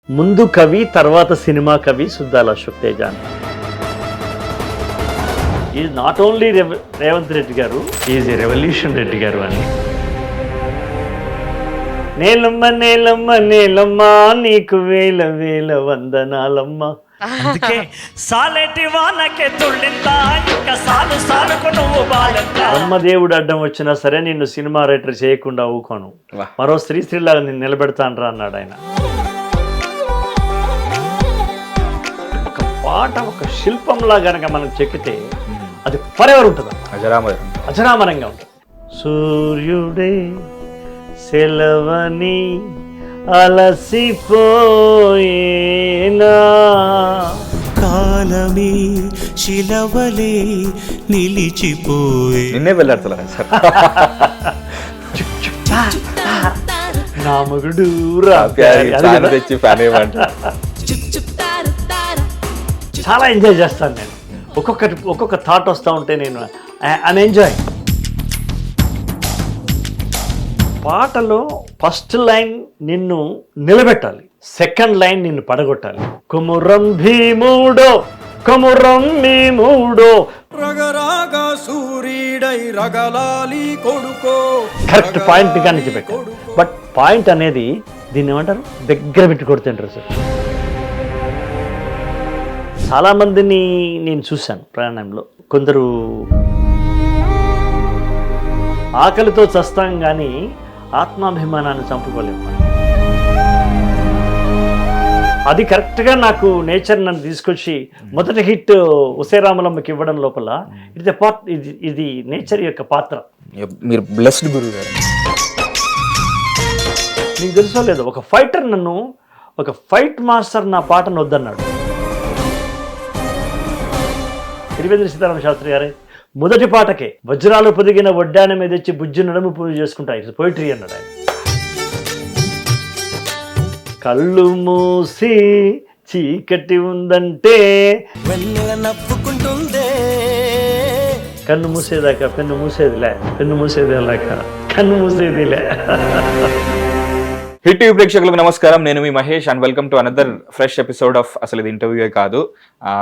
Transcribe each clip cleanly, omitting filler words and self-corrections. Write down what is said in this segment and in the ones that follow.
ముందు కవి తర్వాత సినిమా కవి Suddala Ashok Teja. Is not only Revanth Reddy గారు, ఈజ్ ఏ రెవల్యూషన్ రెడ్డి గారు అని. నేలమ్మ నేలమ్మ నేలమ్మ నీకు వేల వేల వందనాలమ్మ. అందుకే సాలేటి వానకే తుళ్ళిందా ఇంకా సాలు సాలుకు నువ్వు బాలంట. బ్రహ్మదేవుడు అడ్డం వచ్చినా సరే నిన్ను సినిమా రైటర్ చేయకుండా ఊకోను, మరో స్త్రీలాగా నేను నిలబెడతానరా అన్నాడు ఆయన. ఒక పాట ఒక శిల్పంలా గనక మనం చెక్కితే అది ఫర్ ఎవర్ ఉంటుంది, అజరామరంగా ఉంటుంది. సూర్యుడే సెలవని అలసిపోయేనా, కాలమే శిలవలే నిలిచిపోయే. నిన్నే వెళ్ళాడుతున్నా సార్. నా మగుడు తెచ్చి ఫ్యాన్ చాలా ఎంజాయ్ చేస్తాను నేను. ఒక్కొక్క థాట్ వస్తూ ఉంటే నేను ఐఎమ్ ఎంజాయ్. పాటలో ఫస్ట్ లైన్ నిన్ను నిలబెట్టాలి, సెకండ్ లైన్ నిన్ను పడగొట్టాలి. కుమురం భీముడో కుమురం భీముడో రగరాగా సూర్యుడై రగలాలి కొడుకో. కరెక్ట్ పాయింట్ కానీ పెట్టాను. బట్ పాయింట్ అనేది దీన్ని ఏమంటారు, దగ్గర పెట్టి కొడుతుంటారు సార్. చాలామందిని నేను చూశాను ప్రయాణంలో. కొందరు ఆకలితో చస్తాం కానీ ఆత్మాభిమానాన్ని చంపుకోలేము. అది కరెక్ట్గా నాకు నేచర్ నన్ను తీసుకొచ్చి మొదటి హిట్ ఉసేరామలమ్మకి ఇవ్వడం లోపల ఇది పార్ట్, ఇది నేచర్ యొక్క పాత్ర. మీరు బ్లెస్డ్ గురువు గారు. నీకు తెలుసో లేదు, ఒక ఫైటర్ నన్ను, ఒక ఫైట్ మాస్టర్ నా పాటను వద్దన్నాడు. తిరువేంద్ర సీతారామ శాస్త్రి గారే మొదటి పాటకే వజ్రాలు పొదిగిన వడ్డాన మీద తెచ్చి బుజ్జి నడుము పూజ చేసుకుంటా, ఇట్స్ పోయిటరీ అన్నాడు ఆయన. కళ్ళు మూసి చీకటి ఉందంటే నవ్వుకుంటుందే, కన్ను మూసేదాకా పెన్ను మూసేదిలే, పెన్ను మూసేదేలాక కన్ను మూసేదిలే. హిట్ టీవీ ప్రేక్షకులకు నమస్కారం. నేను మీ Mahesh and welcome to another fresh episode of, అసలు ఇది ఇంటర్వ్యూయే కాదు,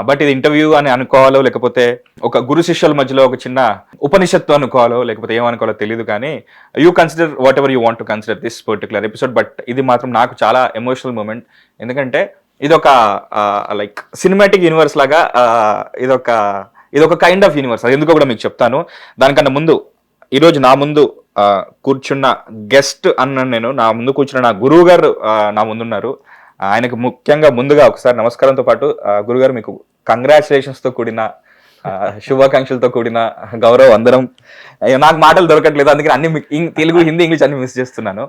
బట్ ఇది ఇంటర్వ్యూ అని అనుకోవాలో లేకపోతే ఒక గురు శిష్యుల మధ్యలో ఒక చిన్న ఉపనిషత్తు అనుకోవాలో లేకపోతే ఏమనుకోవాలో తెలియదు, కానీ you consider what ever you want to consider this particular episode. But ఇది మాత్రం నాకు చాలా ఎమోషనల్ మూమెంట్. ఎందుకంటే ఇదొక లైక్ సినిమాటిక్ యూనివర్స్ లాగా, ఇదొక కైండ్ ఆఫ్ యూనివర్స్. అది ఎందుకో కూడా మీకు చెప్తాను. దానికన్నా ముందు ఈరోజు నా ముందు కూర్చున్న గెస్ట్ అన్నాను నేను. నా ముందు కూర్చున్న నా గురువు గారు నా ముందున్నారు. ఆయనకు ముఖ్యంగా ముందుగా ఒకసారి నమస్కారంతో పాటు గురుగారు మీకు కంగ్రాచులేషన్స్తో కూడిన శుభాకాంక్షలతో కూడిన గౌరవ వందనం. నాకు మాటలు దొరకట్లేదు, అందుకని అన్ని తెలుగు హిందీ ఇంగ్లీష్ అన్ని మిస్ చేస్తున్నాను.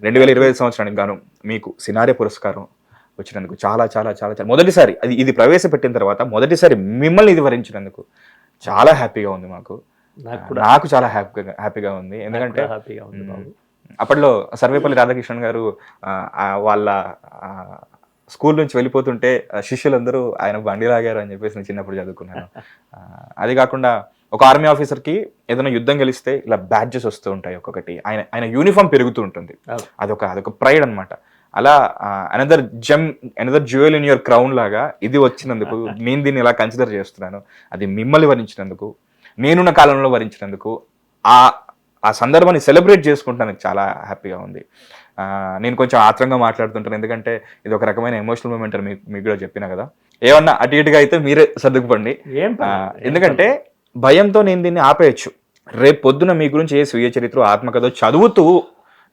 2025 సంవత్సరానికి గాను మీకు సినారే పురస్కారం వచ్చినందుకు చాలా చాలా చాలా చాలా మొదటిసారి ఇది ప్రవేశపెట్టిన తర్వాత మొదటిసారి మిమ్మల్ని ఇది వరించినందుకు చాలా హ్యాపీగా ఉంది. నాకు చాలా హ్యాపీగా ఉంది. ఎందుకంటే అప్పట్లో సర్వేపల్లి రాధాకృష్ణన్ గారు వాళ్ళ స్కూల్ నుంచి వెళ్ళిపోతుంటే శిష్యులందరూ ఆయన బండి లాగారు అని చెప్పేసి నేను చిన్నప్పుడు చదువుకున్నాను. అది కాకుండా ఒక ఆర్మీ ఆఫీసర్కి ఏదైనా యుద్ధం గెలిస్తే ఇలా బ్యాడ్జెస్ వస్తూ ఉంటాయి ఒక్కొక్కటి, ఆయన యూనిఫామ్ పెరుగుతూ ఉంటుంది. అదొక ప్రైడ్ అనమాట. అలా another jewel in your crown లాగా ఇది వచ్చినందుకు నేను దీన్ని ఇలా కన్సిడర్ చేస్తున్నాను. అది మిమ్మల్ని వరించినందుకు, నేనున్న కాలంలో వరించినందుకు, ఆ సందర్భాన్ని సెలబ్రేట్ చేసుకుంటానికి చాలా హ్యాపీగా ఉంది. నేను కొంచెం ఆత్రంగా మాట్లాడుతుంటాను, ఎందుకంటే ఇది ఒక రకమైన ఎమోషనల్ మూమెంట్ అని మీకు కూడా చెప్పినా కదా. ఏమన్నా అటు ఇటుగా అయితే మీరే సర్దుకుపండి. ఎందుకంటే భయంతో నేను దీన్ని ఆపేయచ్చు. రేపు పొద్దున మీ గురించి ఏ స్వీయ చరిత్ర ఆత్మకథ చదువుతూ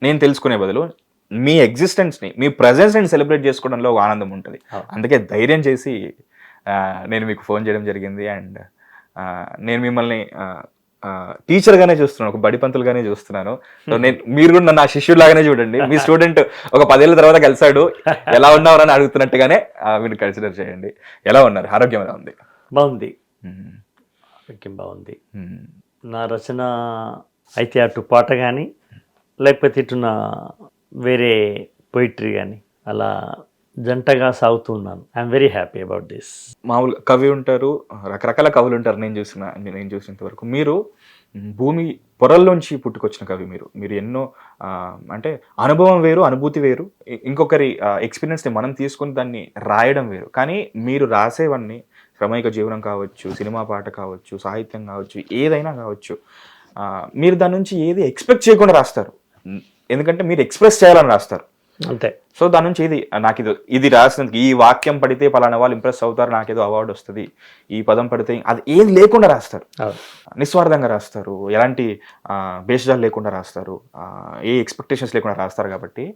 నేను తెలుసుకునే బదులు మీ ఎగ్జిస్టెన్స్ని, మీ ప్రజెన్స్ని సెలబ్రేట్ చేసుకోవడంలో ఒక ఆనందం ఉంటుంది. అందుకే ధైర్యం చేసి నేను మీకు ఫోన్ చేయడం జరిగింది. అండ్ నేను మిమ్మల్ని టీచర్గానే చూస్తున్నాను, ఒక బడి పంతులుగానే చూస్తున్నాను. మీరు కూడా నా శిష్యులాగానే చూడండి. మీ స్టూడెంట్ ఒక 10 ఏళ్ళ తర్వాత కలిసాడు, ఎలా ఉన్నారని అడుగుతున్నట్టుగానే మీరు కన్సిడర్ చేయండి. ఎలా ఉన్నారు? ఆరోగ్యం ఎలా ఉంది? బాగుంది, ఆరోగ్యం బాగుంది. నా రచన అయితే అటు పాట కానీ లేకపోతే ఇటున్న వేరే పోయిటరీ కానీ అలా జంటగా సాగుతున్నాను. I'm very happy about this. మామూలుగా కవి ఉంటారు, రకరకాల కవులు ఉంటారు. నేను చూసినంత వరకు మీరు భూమి పొరల్లోంచి పుట్టుకొచ్చిన కవి మీరు ఎన్నో అంటే అనుభవం వేరు, అనుభూతి వేరు, ఇంకొకరి ఎక్స్పీరియన్స్ని మనం తీసుకుని దాన్ని రాయడం వేరు. కానీ మీరు రాసేవన్నీ శ్రమైక జీవనం కావచ్చు, సినిమా పాట కావచ్చు, సాహిత్యం కావచ్చు, ఏదైనా కావచ్చు, మీరు దాని నుంచి ఏది ఎక్స్పెక్ట్ చేయకుండా రాస్తారు. ఎందుకంటే మీరు ఎక్స్ప్రెస్ చేయాలని రాస్తారు అంతే. సో దాని నుంచి నాకు ఇది రాసినందుకు, ఈ వాక్యం పడితే పలానా వాళ్ళు ఇంప్రెస్ అవుతారు, నాకేదో అవార్డు వస్తుంది, ఈ పదం పడితే, అది ఏం లేకుండా రాస్తారు, నిస్వార్థంగా రాస్తారు, ఎలాంటి భేషజాలు లేకుండా రాస్తారు, ఏ ఎక్స్పెక్టేషన్స్ లేకుండా రాస్తారు. కాబట్టి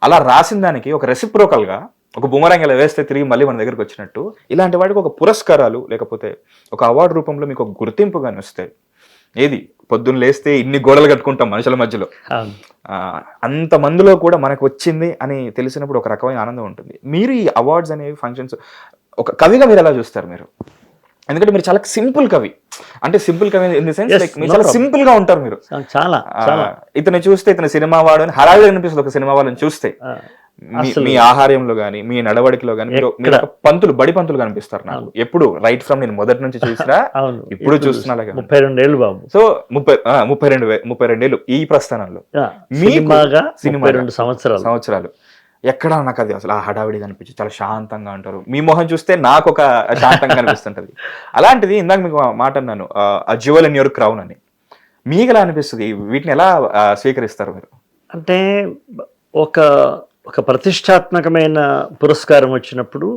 అలా రాసిన దానికి ఒక రెసిప్రోకల్గా ఒక బుమరాంగ్ ఇలా వేస్తే తిరిగి మళ్ళీ మన దగ్గరికి వచ్చినట్టు ఇలాంటి వాటికి ఒక పురస్కారాలు లేకపోతే ఒక అవార్డు రూపంలో మీకు ఒక గుర్తింపు కానీ వస్తాయి. ఏది పొద్దున్న లేస్తే ఇన్ని గోడలు కట్టుకుంటాం మనుషుల మధ్యలో, అంత మందిలో కూడా మనకు వచ్చింది అని తెలిసినప్పుడు ఒక రకమైన ఆనందం ఉంటుంది. మీరు ఈ అవార్డ్స్ అనేవి ఫంక్షన్స్ ఒక కవిగా మీరు ఎలా చూస్తారు మీరు? ఎందుకంటే మీరు చాలా సింపుల్ కవి, అంటే సింపుల్ కవి ఇన్ ది సెన్స్ లైక్ మీరు చాలా సింపుల్ గా ఉంటారు. మీరు చాలా ఇతను చూస్తే ఇతను సినిమా వాడు అని హడావిడిగా అనిపిస్తుంది ఒక సినిమా వాళ్ళని చూస్తే. మీ ఆహార్యంలో గానీ మీ నడవడికలో గానీ మీరు పంతులు, బడి పంతులు కనిపిస్తారు నాకు ఎప్పుడు. రైట్ ఫ్రమ్ నేను మొదటి నుంచి చూసినా ఇప్పుడు చూస్తున్నా 32 ఏళ్ళు బాబు. సో 32 ఏళ్ళు ఈ ప్రస్థానంలో సినిమా 2 సంవత్సరాలు ఎక్కడ నాకు అది అసలు ఆ హడావిడి కనిపించి చాలా శాంతంగా ఉంటారు. మీ మొహం చూస్తే నాకు ఒక శాంతంగా అనిపిస్తుంటది. అలాంటిది ఇందాక మీకు మాట అన్నాను, ఆ జ్యువెల్ ఇన్ యువర్ క్రౌన్ అని. మీకు ఎలా అనిపిస్తుంది? వీటిని ఎలా స్వీకరిస్తారు మీరు? అంటే ఒక ప్రతిష్టాత్మకమైన పురస్కారం వచ్చినప్పుడు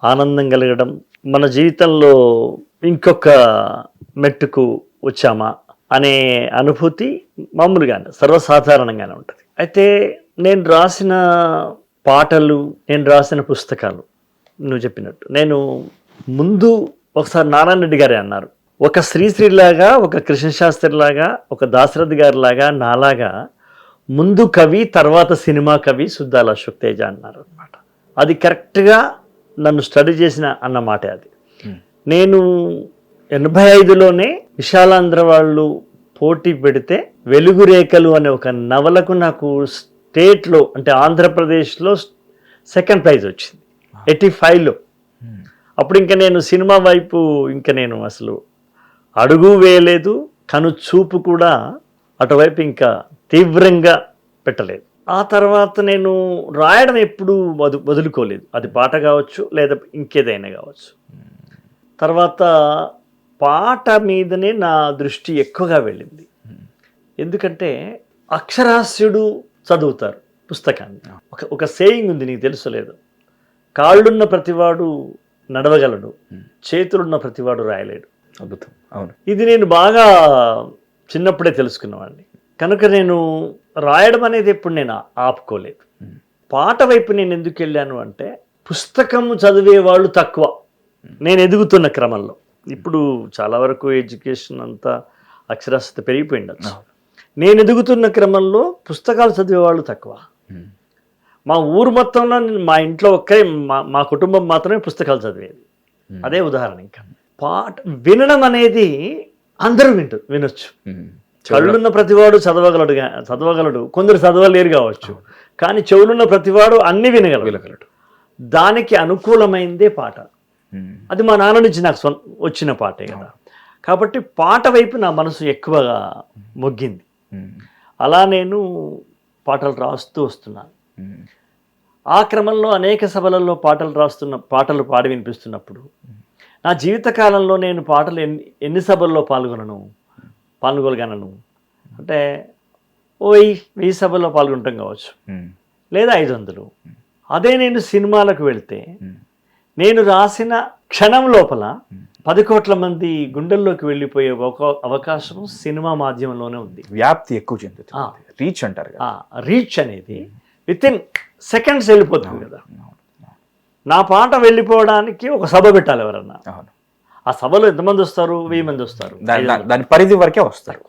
ఆనందం కలగడం, మన జీవితంలో ఇంకొక మెట్టుకు వచ్చామా అనే అనుభూతి మామూలుగానే సర్వసాధారణంగానే ఉంటుంది. అయితే నేను రాసిన పాటలు, నేను రాసిన పుస్తకాలు, నువ్వు చెప్పినట్టు నేను ముందు ఒకసారి నారాయణ రెడ్డి గారే అన్నారు, ఒక శ్రీశ్రీలాగా, ఒక కృష్ణశాస్త్రిలాగా, ఒక దాశరథి గారి లాగా, నాలాగా ముందు కవి తర్వాత సినిమా కవి సుద్దాల అశోక్ తేజ అన్నారు అనమాట. అది కరెక్ట్గా నన్ను స్టడీ చేసిన అన్నమాట. అది నేను 85లోనే విశాలాంధ్ర వాళ్ళు పోటీ పెడితే వెలుగు రేఖలు అనే ఒక నవలకు నాకు స్టేట్లో అంటే ఆంధ్రప్రదేశ్లో 2nd ప్రైజ్ వచ్చింది 85లో. అప్పుడు ఇంకా నేను సినిమా వైపు ఇంకా నేను అసలు అడుగు వేయలేదు, కను చూపు కూడా అటువైపు ఇంకా తీవ్రంగా పెట్టలేదు. ఆ తర్వాత నేను రాయడం ఎప్పుడూ వదులుకోలేదు, అది పాట కావచ్చు లేదా ఇంకేదైనా కావచ్చు. తర్వాత పాట మీదనే నా దృష్టి ఎక్కువగా వెళ్ళింది. ఎందుకంటే అక్షరాస్యుడు చదువుతారు పుస్తకాన్ని. ఒక సేయింగ్ ఉంది, నీకు తెలుసు లేదు, కాళ్ళున్న ప్రతివాడు నడవగలడు, చేతులున్న ప్రతివాడు రాయలేడు. అద్భుతం. అవును, ఇది నేను బాగా చిన్నప్పుడే తెలుసుకున్నవాడిని. కనుక నేను రాయడం అనేది ఎప్పుడు నేను ఆపుకోలేదు. పాట వైపు నేను ఎందుకు వెళ్ళాను అంటే పుస్తకం చదివే వాళ్ళు తక్కువ నేను ఎదుగుతున్న క్రమంలో. ఇప్పుడు చాలా వరకు ఎడ్యుకేషన్ అంతా అక్షరాస్యత పెరిగిపోయిండొచ్చు. నేను ఎదుగుతున్న క్రమంలో పుస్తకాలు చదివేవాళ్ళు తక్కువ. మా ఊరు మొత్తంలో మా ఇంట్లో మా కుటుంబం మాత్రమే పుస్తకాలు చదివేది. అదే ఉదాహరణ. ఇంకా పాట వినడం అనేది అందరూ వినొచ్చు. కళ్ళున్న ప్రతివాడు చదవగలడు, కొందరు చదవలేరు కావచ్చు, కానీ చెవులున్న ప్రతివాడు అన్ని వినగలగలడు. దానికి అనుకూలమైందే పాట. అది మా నాన్న నుంచి నాకు వచ్చిన పాటే కదా. కాబట్టి పాట వైపు నా మనసు ఎక్కువగా మొగ్గింది. అలా నేను పాటలు రాస్తూ వస్తున్నాను. ఆ క్రమంలో అనేక సభలలో పాటలు పాడి వినిపిస్తున్నప్పుడు నా జీవితకాలంలో నేను పాటలు ఎన్ని సభల్లో పాల్గొనగలను అంటే 1000 సభల్లో పాల్గొంటాం కావచ్చు, లేదా 500. అదే నేను సినిమాలకు వెళ్తే నేను రాసిన క్షణం లోపల 10 కోట్ల మంది గుండెల్లోకి వెళ్ళిపోయే అవకాశం సినిమా మాధ్యమంలోనే ఉంది. వ్యాప్తి ఎక్కువ చెందుతుంది, రీచ్ అంటారు. రీచ్ అనేది వితిన్ సెకండ్స్ వెళ్ళిపోతుంది కదా. నా పాట వెళ్ళిపోవడానికి ఒక సభ పెట్టాలి ఎవరన్నా. ఆ సభలో ఎంతమంది వస్తారు? 1000 మంది వస్తారు, దాని పరిధి వరకే వస్తారు.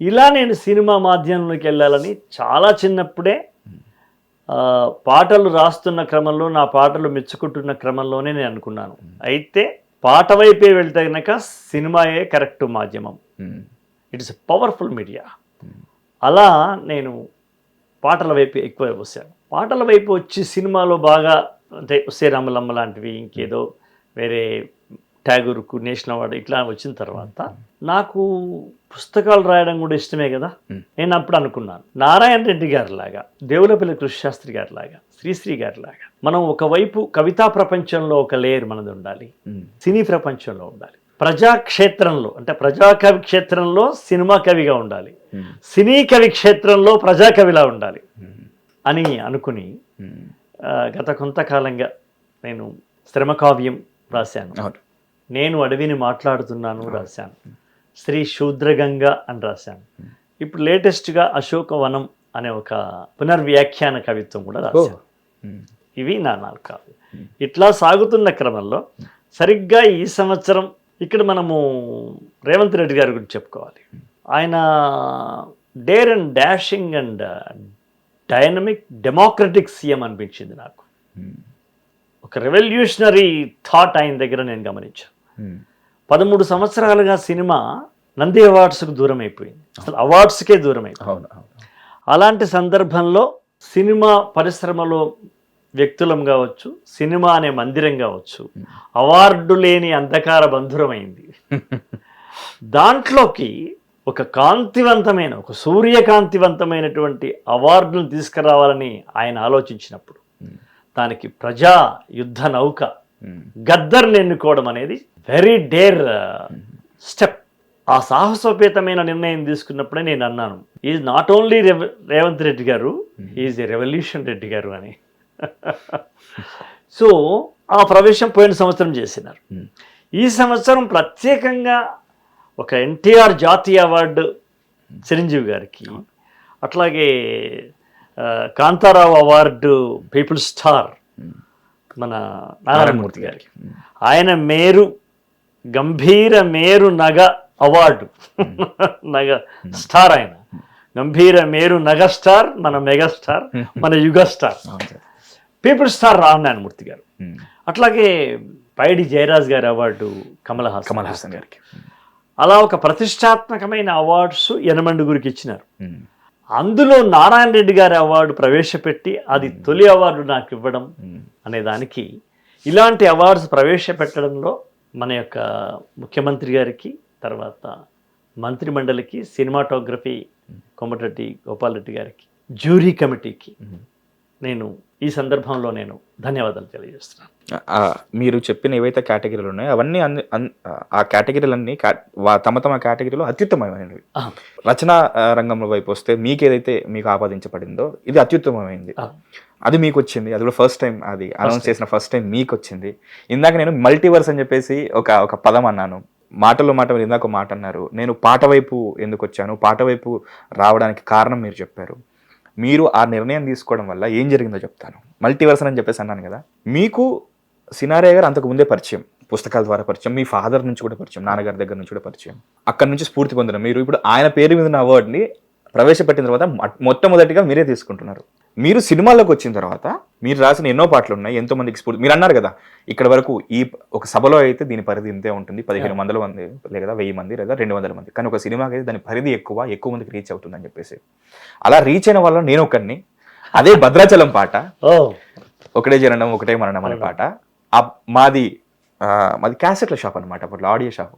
ఇలా నేను సినిమా మాధ్యమంలోకి వెళ్ళాలని చాలా చిన్నప్పుడే పాటలు రాస్తున్న క్రమంలో, నా పాటలు మెచ్చుకుంటున్న క్రమంలోనే నేను అనుకున్నాను. అయితే పాట వైపే వెళ్తే కనుక సినిమాయే కరెక్ట్ మాధ్యమం. It's a powerful media. అలా నేను పాటల వైపు ఎక్కువ వచ్చాను. పాటల వైపు వచ్చి సినిమాలో బాగా అంటే శ్రీరామలమ్మ లాంటివి, ఇంకేదో వేరే ట్యాగూర్కు నేషనల్ అవార్డు ఇట్లా వచ్చిన తర్వాత నాకు పుస్తకాలు రాయడం కూడా ఇష్టమే కదా. నేను అప్పుడు అనుకున్నాను, నారాయణ రెడ్డి గారి లాగా, దేవులపల్లి కృష్ణశాస్త్రి గారి లాగా, శ్రీశ్రీ గారి లాగా మనం ఒకవైపు కవితా ప్రపంచంలో ఒక లేయర్ మనది ఉండాలి, సినీ ప్రపంచంలో ఉండాలి, ప్రజాక్షేత్రంలో అంటే ప్రజాకవి క్షేత్రంలో సినిమా కవిగా ఉండాలి, సినీ కవి క్షేత్రంలో ప్రజాకవిలా ఉండాలి అని అనుకుని గత కొంతకాలంగా నేను శ్రమకావ్యం రాశాను, నేను అడవిని మాట్లాడుతున్నాను రాశాను, శ్రీ శూద్రగంగ అని రాశాను, ఇప్పుడు లేటెస్ట్గా అశోకవనం అనే ఒక పునర్వ్యాఖ్యాన కవిత్వం కూడా రాశాను. ఇవి నా 4 కావ్యాలు. ఇట్లా సాగుతున్న క్రమంలో సరిగ్గా ఈ సంవత్సరం ఇక్కడ మనము రేవంత్ రెడ్డి గారి గురించి చెప్పుకోవాలి. ఆయన dare and dashing and dynamic democratic CM అనిపించింది నాకు. ఒక రెవల్యూషనరీ థాట్ ఆయన దగ్గర నేను గమనించాను. 13 సంవత్సరాలుగా సినిమా నంది అవార్డ్స్కు దూరం అయిపోయింది, అసలు అవార్డ్స్కే దూరం అయిపోయింది. అలాంటి సందర్భంలో సినిమా పరిశ్రమలో వ్యక్తులం కావచ్చు, సినిమా అనే మందిరం కావచ్చు, అవార్డు లేని అంధకార బంధురమైంది. దాంట్లోకి ఒక కాంతివంతమైన, ఒక సూర్యకాంతివంతమైనటువంటి అవార్డును తీసుకురావాలని ఆయన ఆలోచించినప్పుడు దానికి ప్రజా యుద్ధ నౌక గద్దర్ని ఎన్నుకోవడం అనేది వెరీ డేర్ స్టెప్. ఆ సాహసోపేతమైన నిర్ణయం తీసుకున్నప్పుడే నేను అన్నాను, is not only Revanth Reddy గారు, ఈజ్ ఎ రెవల్యూషన్ రెడ్డి గారు అని. సో ఆ ప్రవేశం పోయిన సంవత్సరం చేసినారు. ఈ సంవత్సరం ప్రత్యేకంగా ఒక ఎన్టీఆర్ జాతీయ అవార్డు చిరంజీవి గారికి, అట్లాగే కాంతారావు అవార్డు పీపుల్ స్టార్ మన నారాయణమూర్తి గారికి, ఆయన మేరు గంభీర మేరు నగ అవార్డు నగ స్టార్, ఆయన గంభీర మేరు నగ స్టార్, మన మెగాస్టార్, మన యుగ స్టార్ పీపుల్ స్టార్ నారాయణమూర్తి గారు. అట్లాగే పైడి జయరాజ్ గారి అవార్డు కమల్ హాసన్ గారికి. అలా ఒక ప్రతిష్టాత్మకమైన అవార్డ్స్ యనమండుగురికి ఇచ్చినారు. అందులో నారాయణ రెడ్డి గారి అవార్డు ప్రవేశపెట్టి అది తొలి అవార్డు నాకు ఇవ్వడం అనే దానికి, ఇలాంటి అవార్డ్స్ ప్రవేశపెట్టడంలో మన యొక్క ముఖ్యమంత్రి గారికి, తర్వాత మంత్రి మండలికి, సినిమాటోగ్రఫీ కోమటిరెడ్డి గోపాల్ రెడ్డి గారికి, జ్యూరీ కమిటీకి నేను ఈ సందర్భంలో నేను ధన్యవాదాలు తెలియజేస్తున్నాను. మీరు చెప్పిన ఏవైతే కేటగిరీలు ఉన్నాయో అవన్నీ ఆ కేటగిరీలన్నీ తమ తమ కేటగిరీలో అత్యుత్తమమైనవి. రచనా రంగంలో వైపు వస్తే మీకు ఏదైతే మీకు ఆపాదించబడిందో ఇది అత్యుత్తమమైంది, అది మీకు వచ్చింది. అది కూడా ఫస్ట్ టైం, అది అనౌన్స్ చేసిన ఫస్ట్ టైం మీకు వచ్చింది. ఇందాక నేను మల్టీవర్స్ అని చెప్పేసి ఒక పదం అన్నాను, మాటల్లో మాట మీరు ఇందాక మాట అన్నారు. నేను పాట వైపు ఎందుకు వచ్చాను, పాట వైపు రావడానికి కారణం మీరు చెప్పారు. మీరు ఆ నిర్ణయం తీసుకోవడం వల్ల ఏం జరిగిందో చెప్తాను. మల్టీవర్స్ అని చెప్పేసి అన్నాను కదా, మీకు సినారియో గారు అంతకు ముందే పరిచయం, పుస్తకాల ద్వారా పరిచయం, మీ ఫాదర్ నుంచి కూడా పరిచయం, నాన్నగారి దగ్గర నుంచి కూడా పరిచయం. అక్కడి నుంచి స్ఫూర్తి పొందడం మీరు ఇప్పుడు ఆయన పేరు మీద ఉన్న అవార్డుని ప్రవేశపెట్టిన తర్వాత మొట్టమొదటిగా మీరే తీసుకుంటున్నారు. మీరు సినిమాల్లోకి వచ్చిన తర్వాత మీరు రాసిన ఎన్నో పాటలు ఉన్నాయి, ఎంతో మందికి స్ఫూర్తి. మీరు అన్నారు కదా, ఇక్కడ వరకు ఈ ఒక సభలో అయితే దీని పరిధి ఇంతే ఉంటుంది, 1500 మంది లేదా 1000 మంది లేదా 200 మంది, కానీ ఒక సినిమాకి అయితే దాని పరిధి ఎక్కువ మందికి రీచ్ అవుతుందని చెప్పేసి అలా రీచ్ అయిన వాళ్ళ నేను ఒకరిని. అదే భద్రాచలం పాట, ఒకటే జననం ఒకటే మరణం అనే పాట, మాది క్యాసెట్ల షాప్ అనమాట, అప్పట్లో ఆడియో షాప్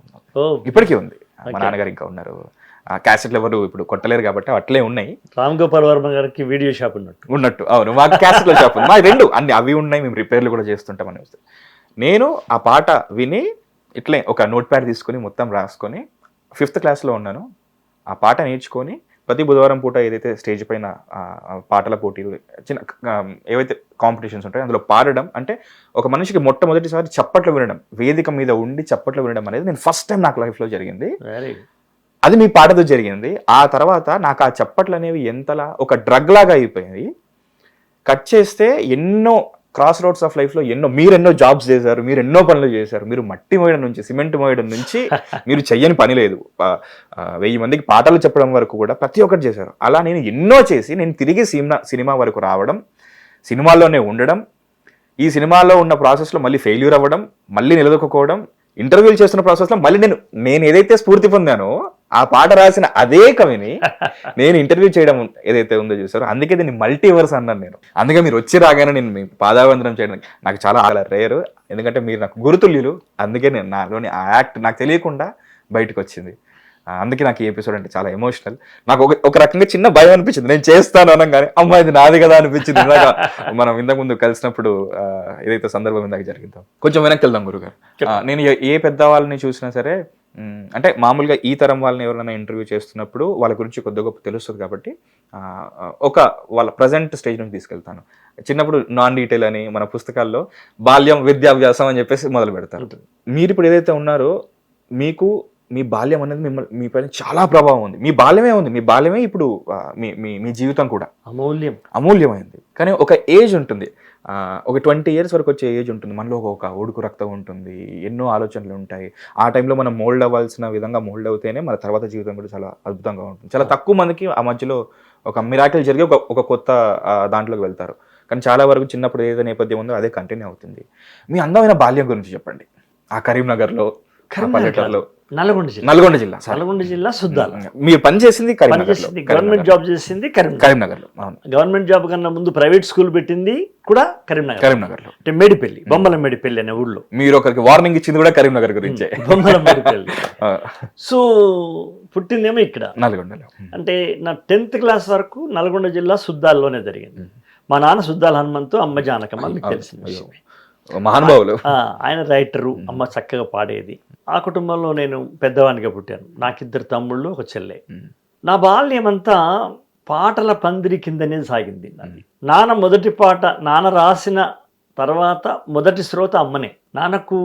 ఇప్పటికీ ఉంది. మా నాన్నగారు ఇంకా ఉన్నారు, క్యాసెట్లు ఎవరు ఇప్పుడు కొట్టలేరు కాబట్టి అట్లే ఉన్నాయి. రామ్ గోపాల్ వర్మ గారికి వీడియో షాప్ ఉన్నట్టు అవును, మాకు క్యాసెట్ల షాప్ ఉంది, మా 2 అన్ని అవి ఉన్నాయి, మేము రిపేర్లు కూడా చేస్తుంటాం అని. నేను ఆ పాట విని ఇట్లే ఒక నోట్ ప్యాడ్ తీసుకొని మొత్తం రాసుకొని 5th క్లాస్లో ఉన్నాను. ఆ పాట నేర్చుకొని ప్రతి బుధవారం పూట ఏదైతే స్టేజ్ పైన పాటల పోటీలు, చిన్న ఏవైతే కాంపిటీషన్స్ ఉంటాయో అందులో పాడడం, అంటే ఒక మనిషికి మొట్టమొదటిసారి చప్పట్లు వినడం, వేదిక మీద ఉండి చప్పట్లు వినడం అనేది నేను ఫస్ట్ టైం నాకు లైఫ్లో జరిగింది. అది మీ పాటతో జరిగింది. ఆ తర్వాత నాకు ఆ చప్పట్లు అనేవి ఎంతలా ఒక డ్రగ్ లాగా అయిపోయింది. కట్ చేస్తే ఎన్నో క్రాస్ రోడ్స్ ఆఫ్ లైఫ్లో మీరెన్నో జాబ్స్ చేశారు, మీరు ఎన్నో పనులు చేశారు. మీరు మట్టి మోయడం నుంచి, సిమెంట్ మోయడం నుంచి మీరు చెయ్యని పని లేదు. 1000 మందికి పాటలు చెప్పడం వరకు కూడా ప్రతి ఒక్కటి చేశారు. అలా నేను ఎన్నో చేసి నేను తిరిగి సినిమా వరకు రావడం, సినిమాల్లోనే ఉండడం, ఈ సినిమాలో ఉన్న ప్రాసెస్లో మళ్ళీ ఫెయిల్యూర్ అవ్వడం, మళ్ళీ నిలదొక్కుకోవడం, ఇంటర్వ్యూలు చేస్తున్న ప్రాసెస్లో మళ్ళీ నేను ఏదైతే స్ఫూర్తి పొందానో ఆ పాట రాసిన అదే కవిని నేను ఇంటర్వ్యూ చేయడం ఏదైతే ఉందో చూసారో, అందుకే దీన్ని మల్టీవర్స్ అన్నాను నేను. అందుకే మీరు వచ్చి రాగానే నేను మీ పాదావందనం చేయడం నాకు చాలా రేరు, ఎందుకంటే మీరు నాకు గురుతుల్యులు. అందుకే నేను నాలోని ఆ యాక్ట్ నాకు తెలియకుండా బయటకు వచ్చింది. అందుకే నాకు ఈ ఎపిసోడ్ అంటే చాలా ఎమోషనల్. నాకు ఒక రకంగా చిన్న భయం అనిపించింది, నేను చేస్తాను అనగానే అమ్మా ఇది నాది కదా అనిపించింది. ఇందాక మనం ఇంతకు ముందు కలిసినప్పుడు ఏదైతే సందర్భం ఇందాక జరిగిందో. కొంచెం వెనక్కి వెళ్దాం గురుగారు. నేను ఏ పెద్దవాళ్ళని చూసినా సరే, అంటే మామూలుగా ఈ తరం వాళ్ళని ఎవరైనా ఇంటర్వ్యూ చేస్తున్నప్పుడు వాళ్ళ గురించి కొద్ది గొప్ప తెలుస్తుంది కాబట్టి వాళ్ళ ప్రజెంట్ స్టేజ్ నుంచి తీసుకెళ్తాను. చిన్నప్పుడు నాన్ డీటెయిల్ అని మన పుస్తకాల్లో బాల్యం విద్యాభ్యాసం అని చెప్పేసి మొదలు పెడతారు. మీరు ఇప్పుడు ఏదైతే ఉన్నారో మీకు మీ బాల్యం అనేది మీ పైన చాలా ప్రభావం ఉంది. మీ బాల్యమే ఇప్పుడు మీ జీవితం కూడా అమూల్యమైంది. కానీ ఒక ఏజ్ ఉంటుంది, ఒక 20 years వరకు వచ్చే ఏజ్ ఉంటుంది. మనలో ఒక ఉడుకు రక్తం ఉంటుంది, ఎన్నో ఆలోచనలు ఉంటాయి. ఆ టైంలో మనం మోల్డ్ అవ్వాల్సిన విధంగా మోల్డ్ అవుతేనే మన తర్వాత జీవితం కూడా చాలా అద్భుతంగా ఉంటుంది. చాలా తక్కువ మందికి ఆ మధ్యలో ఒక మిరాకిల్ జరిగి ఒక కొత్త దాంట్లోకి వెళ్తారు. కానీ చాలా వరకు చిన్నప్పుడు ఏదైతే నేపథ్యం ఉందో అదే కంటిన్యూ అవుతుంది. మీ అందమైన బాల్యం గురించి చెప్పండి. ఆ కరీంనగర్లో, పల్లెటూరులో, నల్గొండ జిల్లా సుద్దాల. మీరు పనిచేసింది గవర్నమెంట్ జాబ్ చేసింది కరీంనగర్లో. గవర్నమెంట్ జాబ్ కన్నా ముందు ప్రైవేట్ స్కూల్ పెట్టింది కూడా కరీంనగర్లో. అంటే మేడిపల్లి, బొమ్మల మేడిపల్లి అనే ఊళ్ళో. మీరు ఒకరికి వార్నింగ్ ఇచ్చింది కూడా కరీంనగర్ గురించే. బొమ్మల మేడిపల్లి. సో పుట్టిందేమో ఇక్కడ నల్గొండలో. అంటే నా 10th class వరకు నల్గొండ జిల్లా సుద్దాల్లోనే జరిగింది. మా నాన్న సుద్దాల హనుమంతు, అమ్మ జానకమ్మ, మీకు తెలిసింది మహానుభావులు. ఆయన రైటరు, అమ్మ చక్కగా పాడేది. ఆ కుటుంబంలో నేను పెద్దవానిగా పుట్టాను. నాకు 2 తమ్ముళ్ళు, ఒక చెల్లె. నా బాల్యం అంతా పాటల పందిరి కిందనే సాగింది. నాన్న మొదటి పాట నాన్న రాసిన తర్వాత మొదటి శ్రోత అమ్మనే. నాన్నకు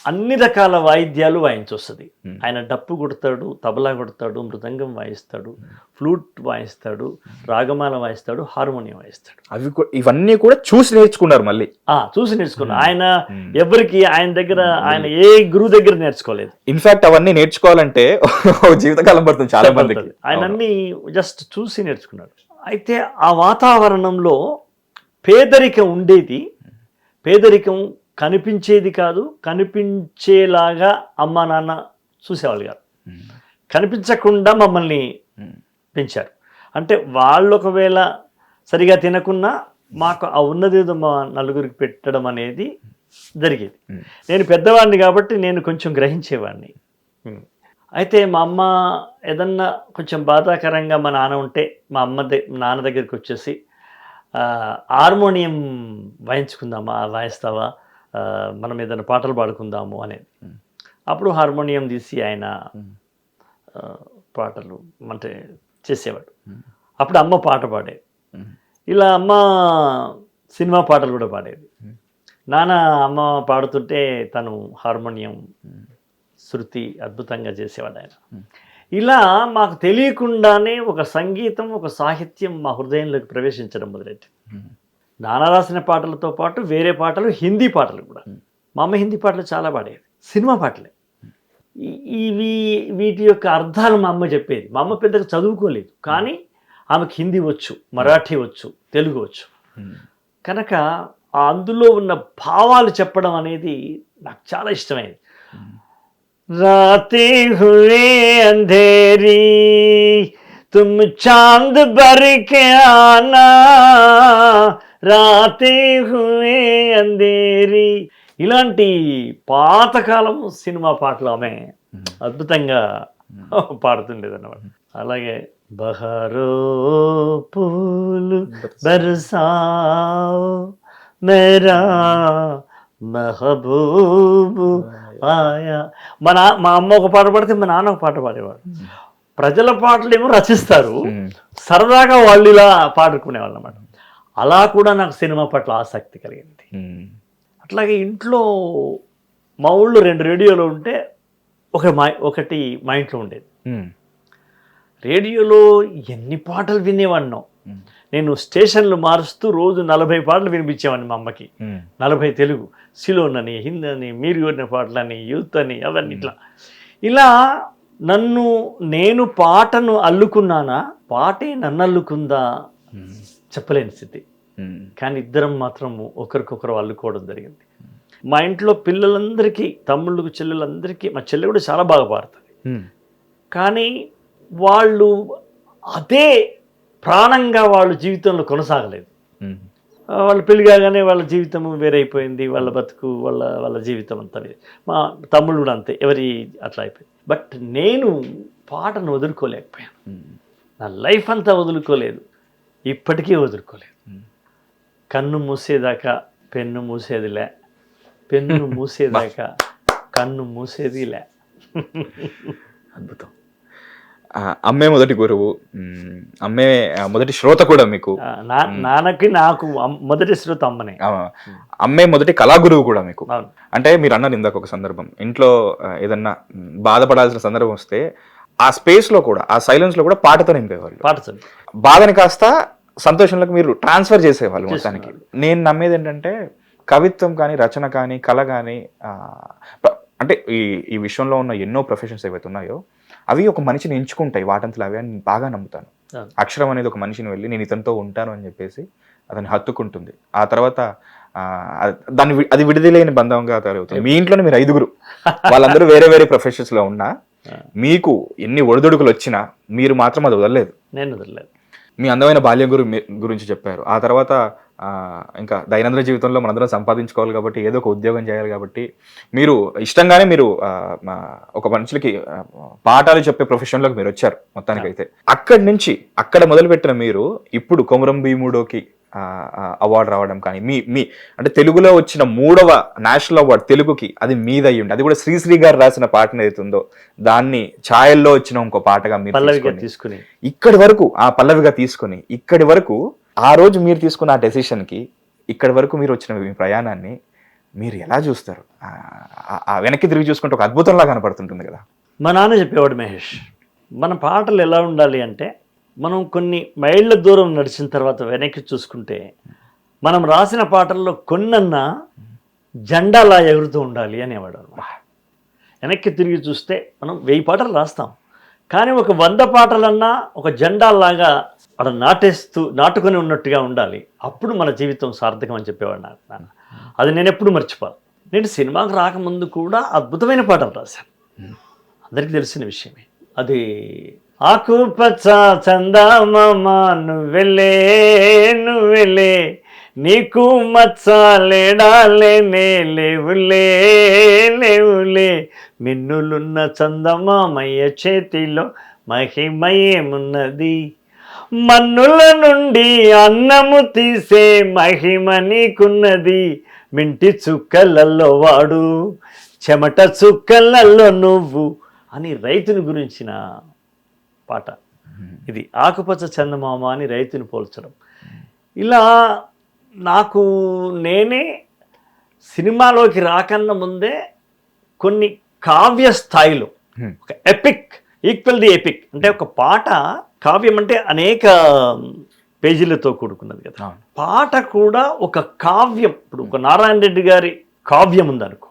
అన్ని రకాల వాయిద్యాలు వాయించొస్తుంది. ఆయన డప్పు కొడతాడు, తబలా కొడతాడు, మృదంగం వాయిస్తాడు, ఫ్లూట్ వాయిస్తాడు, రాగమాల వాయిస్తాడు, హార్మోనియం వాయిస్తాడు. ఇవన్నీ కూడా చూసి నేర్చుకున్నారు. మళ్ళీ చూసి నేర్చుకున్నారు. ఆయన ఎవరికి ఆయన దగ్గర ఆయన ఏ గురువు దగ్గర నేర్చుకోలేదు. ఇన్ఫాక్ట్ అవన్నీ నేర్చుకోవాలంటే జీవితకాలం పడుతుంది చాలా మందికి. ఆయన అన్ని జస్ట్ చూసి నేర్చుకున్నాడు. అయితే ఆ వాతావరణంలో పేదరికం ఉండేది. పేదరికం కనిపించేది కాదు, కనిపించేలాగా అమ్మ నాన్న చూసేవాళ్ళు కాదు. కనిపించకుండా మమ్మల్ని పెంచారు. అంటే వాళ్ళు ఒకవేళ సరిగా తినకున్నా మాకు ఆ ఉన్నదేదో మా నలుగురికి పెట్టడం అనేది జరిగేది. నేను పెద్దవాడిని కాబట్టి నేను కొంచెం గ్రహించేవాడిని. అయితే మా అమ్మ ఏదన్నా కొంచెం బాధాకరంగా మా నాన్న ఉంటే మా నాన్న దగ్గరికి వచ్చేసి హార్మోనియం వాయించుకుందామా, వాయిస్తావా, మనం ఏదైనా పాటలు పాడుకుందాము అనేది. అప్పుడు హార్మోనియం తీసి ఆయన పాటలు అంటే చేసేవాడు. అప్పుడు అమ్మ పాట పాడేది. ఇలా అమ్మ సినిమా పాటలు కూడా పాడేది. నాన్న అమ్మ పాడుతుంటే తను హార్మోనియం శృతి అద్భుతంగా చేసేవాడు ఆయన. ఇలా మాకు తెలియకుండానే ఒక సంగీతం, ఒక సాహిత్యం మా హృదయంలోకి ప్రవేశించడం మొదలెట్టింది. నాన్న రాసిన పాటలతో పాటు వేరే పాటలు, హిందీ పాటలు కూడా. మా అమ్మ హిందీ పాటలు చాలా పాడేది, సినిమా పాటలే. వీటి యొక్క అర్థాలు మా అమ్మ చెప్పేది. మా అమ్మ పెద్దగా చదువుకోలేదు, కానీ ఆమెకు హిందీ వచ్చు, మరాఠీ వచ్చు, తెలుగు వచ్చు. కనుక అందులో ఉన్న భావాలు చెప్పడం అనేది నాకు చాలా ఇష్టమైంది. రాతే హుए अंधेरी तुम चांद भर के आना రాతే హుए अंधेरी ఇలాంటి పాతకాలం సినిమా పాటలు ఆమె అద్భుతంగా పాడుతుండేది అన్నమాట. అలాగే బహారో పూలు బర్సాओ మేరా మెహబూబు ఆయా. మా అమ్మ ఒక పాట పాడితే మా నాన్న ఒక పాట పాడేవాడు. ప్రజల పాటలు ఏమో రచిస్తారు, సరదాగా వాళ్ళు ఇలా పాడుకునేవాళ్ళు అన్నమాట. అలా కూడా నాకు సినిమా పట్ల ఆసక్తి కలిగింది. అట్లాగే ఇంట్లో మా ఊళ్ళో 2 రేడియోలు ఉంటే ఒకటి మా ఇంట్లో ఉండేది. రేడియోలో ఎన్ని పాటలు వినేవాడినో. నేను స్టేషన్లు మారుస్తూ రోజు 40 పాటలు వినిపించేవాడిని మా అమ్మకి. 40 తెలుగు, సిలోన్ అని, హిందీ అని, మీరు కోరిన పాటలని, యూత్ అని, అవన్నీ ఇలా నేను పాటను అల్లుకున్నానా, పాటే నన్ను అల్లుకుందా చెప్పలేని స్థితి. కానీ ఇద్దరం మాత్రం ఒకరికొకరు అల్లుకోవడం జరిగింది. మా ఇంట్లో పిల్లలందరికీ, తమ్ముళ్ళకు, చెల్లెలందరికీ, మా చెల్లె కూడా చాలా బాగా పాడుతుంది. కానీ వాళ్ళు అదే ప్రాణంగా వాళ్ళ జీవితంలో కొనసాగలేదు. వాళ్ళు పెళ్లి కాగానే వాళ్ళ జీవితం వేరైపోయింది, వాళ్ళ బతుకు, వాళ్ళ జీవితం అంతా. మా తమ్ముళ్ళు కూడా అంతే, ఎవరి అట్లా అయిపోయింది. బట్ నేను పాటను వదులుకోలేకపోయాను. నా లైఫ్ అంతా వదులుకోలేదు, ఇప్పటికీ వదులుకోలేదు. కన్ను మూసేదాకా పెన్ను మూసేదిలే, పెన్ను మూసేదాకా కన్ను మూసేదిలే. అద్భుతం. అమ్మే మొదటి గురువు, అమ్మే మొదటి శ్రోత కూడా మీకు. నాన్నకి నాకు మొదటి శ్రోత అమ్మనే. అమ్మే మొదటి కళాగురువు కూడా మీకు. అంటే మీరు అన్నారు ఇందాక ఒక సందర్భం, ఇంట్లో ఏదన్నా బాధపడాల్సిన సందర్భం వస్తే ఆ స్పేస్ లో కూడా, ఆ సైలెన్స్ లో కూడా పాటతో నింపేవాళ్ళు. పాటతో బాధని కాస్త సంతోషంలోకి మీరు ట్రాన్స్ఫర్ చేసేవాళ్ళు మొత్తానికి. నేను నమ్మేది ఏంటంటే కవిత్వం కానీ, రచన కానీ, కళ కానీ, అంటే ఈ విషయంలో ఉన్న ఎన్నో ప్రొఫెషన్స్ ఏవైతే ఉన్నాయో అవి ఒక మనిషిని ఎంచుకుంటాయి వాటంతలో అవి అని బాగా నమ్ముతాను. అక్షరం అనేది ఒక మనిషిని వెళ్ళి నేను ఇతనితో ఉంటాను అని చెప్పేసి అతన్ని హత్తుకుంటుంది. ఆ తర్వాత అది విడుదలైన బంధంగా తయారవుతుంది. మీ ఇంట్లోనే మీరు 5గురు, వాళ్ళందరూ వేరే వేరే ప్రొఫెషన్స్ లో ఉన్నా మీకు ఎన్ని ఒడిదుడుకులు వచ్చినా మీరు మాత్రం అది వదలలేదు. నేను వదలలేదు. మీ అందమైన బాల్యం గురించి చెప్పారు. ఆ తర్వాత ఇంకా దైనందిన జీవితంలో మనందరం సంపాదించుకోవాలి కాబట్టి, ఏదో ఒక ఉద్యోగం చేయాలి కాబట్టి మీరు ఇష్టంగానే మీరు ఒక మనుషులకి పాఠాలు చెప్పే ప్రొఫెషన్లోకి మీరు వచ్చారు మొత్తానికైతే. అక్కడి నుంచి అక్కడ మొదలుపెట్టిన మీరు ఇప్పుడు కొమరం భీముడోకి అవార్డు రావడం కానీ, మీ అంటే తెలుగులో వచ్చిన 3వ నేషనల్ అవార్డు తెలుగుకి అది మీదయ్యండి. అది కూడా శ్రీశ్రీ గారు రాసిన పాట ఏదైతుందో దాన్ని ఛాయల్లో వచ్చిన ఇంకో పాటగా మీరు తీసుకుని ఇక్కడి వరకు పల్లవిగా తీసుకుని ఇక్కడి వరకు ఆ రోజు మీరు తీసుకున్న ఆ డెసిషన్కి ఇక్కడి వరకు మీరు వచ్చిన మీ ప్రయాణాన్ని మీరు ఎలా చూస్తారు? వెనక్కి తిరిగి చూసుకుంటే ఒక అద్భుతంలా కనపడుతుంటుంది కదా. మా నాన్న చెప్పేవాడు, మహేష్, మన పాటలు ఎలా ఉండాలి అంటే మనం కొన్ని మైళ్ళ దూరం నడిచిన తర్వాత వెనక్కి చూసుకుంటే మనం రాసిన పాటల్లో కొన్నన్నా జెండాలా ఎగురుతూ ఉండాలి అనేవాడు అన్నమాట. వెనక్కి తిరిగి చూస్తే మనం 1000 పాటలు రాస్తాం, కానీ ఒక 100 పాటలన్నా ఒక జెండాలాగా అక్కడ నాటుకొని ఉన్నట్టుగా ఉండాలి. అప్పుడు మన జీవితం సార్థకం అని చెప్పేవాడు నాన్న. అది నేను ఎప్పుడు మర్చిపోను. నేను సినిమాకు రాకముందు కూడా అద్భుతమైన పాటలు రాశాను, అందరికీ తెలిసిన విషయమే. అది ఆకుపచ్చ చందమామ నువ్వెలే నువ్వెలే, నీకు మచ్చలేడాలేనే లేవులే లేవులే, మిన్నులున్న చందమామయ్య చేతిలో మహిమయేమున్నది, మన్నుల నుండి అన్నము తీసే మహిమ నీకున్నది, మింటి చుక్కలలో వాడు చెమట చుక్కలలో నువ్వు అని రైతుని గురించిన పాట ఇది. ఆకుపచ్చ చందమామ అని రైతుని పోల్చడం. ఇలా నాకు నేనే సినిమాలోకి రాకన్నా ముందే కొన్ని కావ్య స్థాయిలో ఒక ఎపిక్, ఈక్వల్ ది ఎపిక్, అంటే ఒక పాట కావ్యం అంటే అనేక పేజీలతో కూడుకున్నది కదా. పాట కూడా ఒక కావ్యం. ఇప్పుడు ఒక నారాయణ రెడ్డి గారి కావ్యం ఉందనుకో,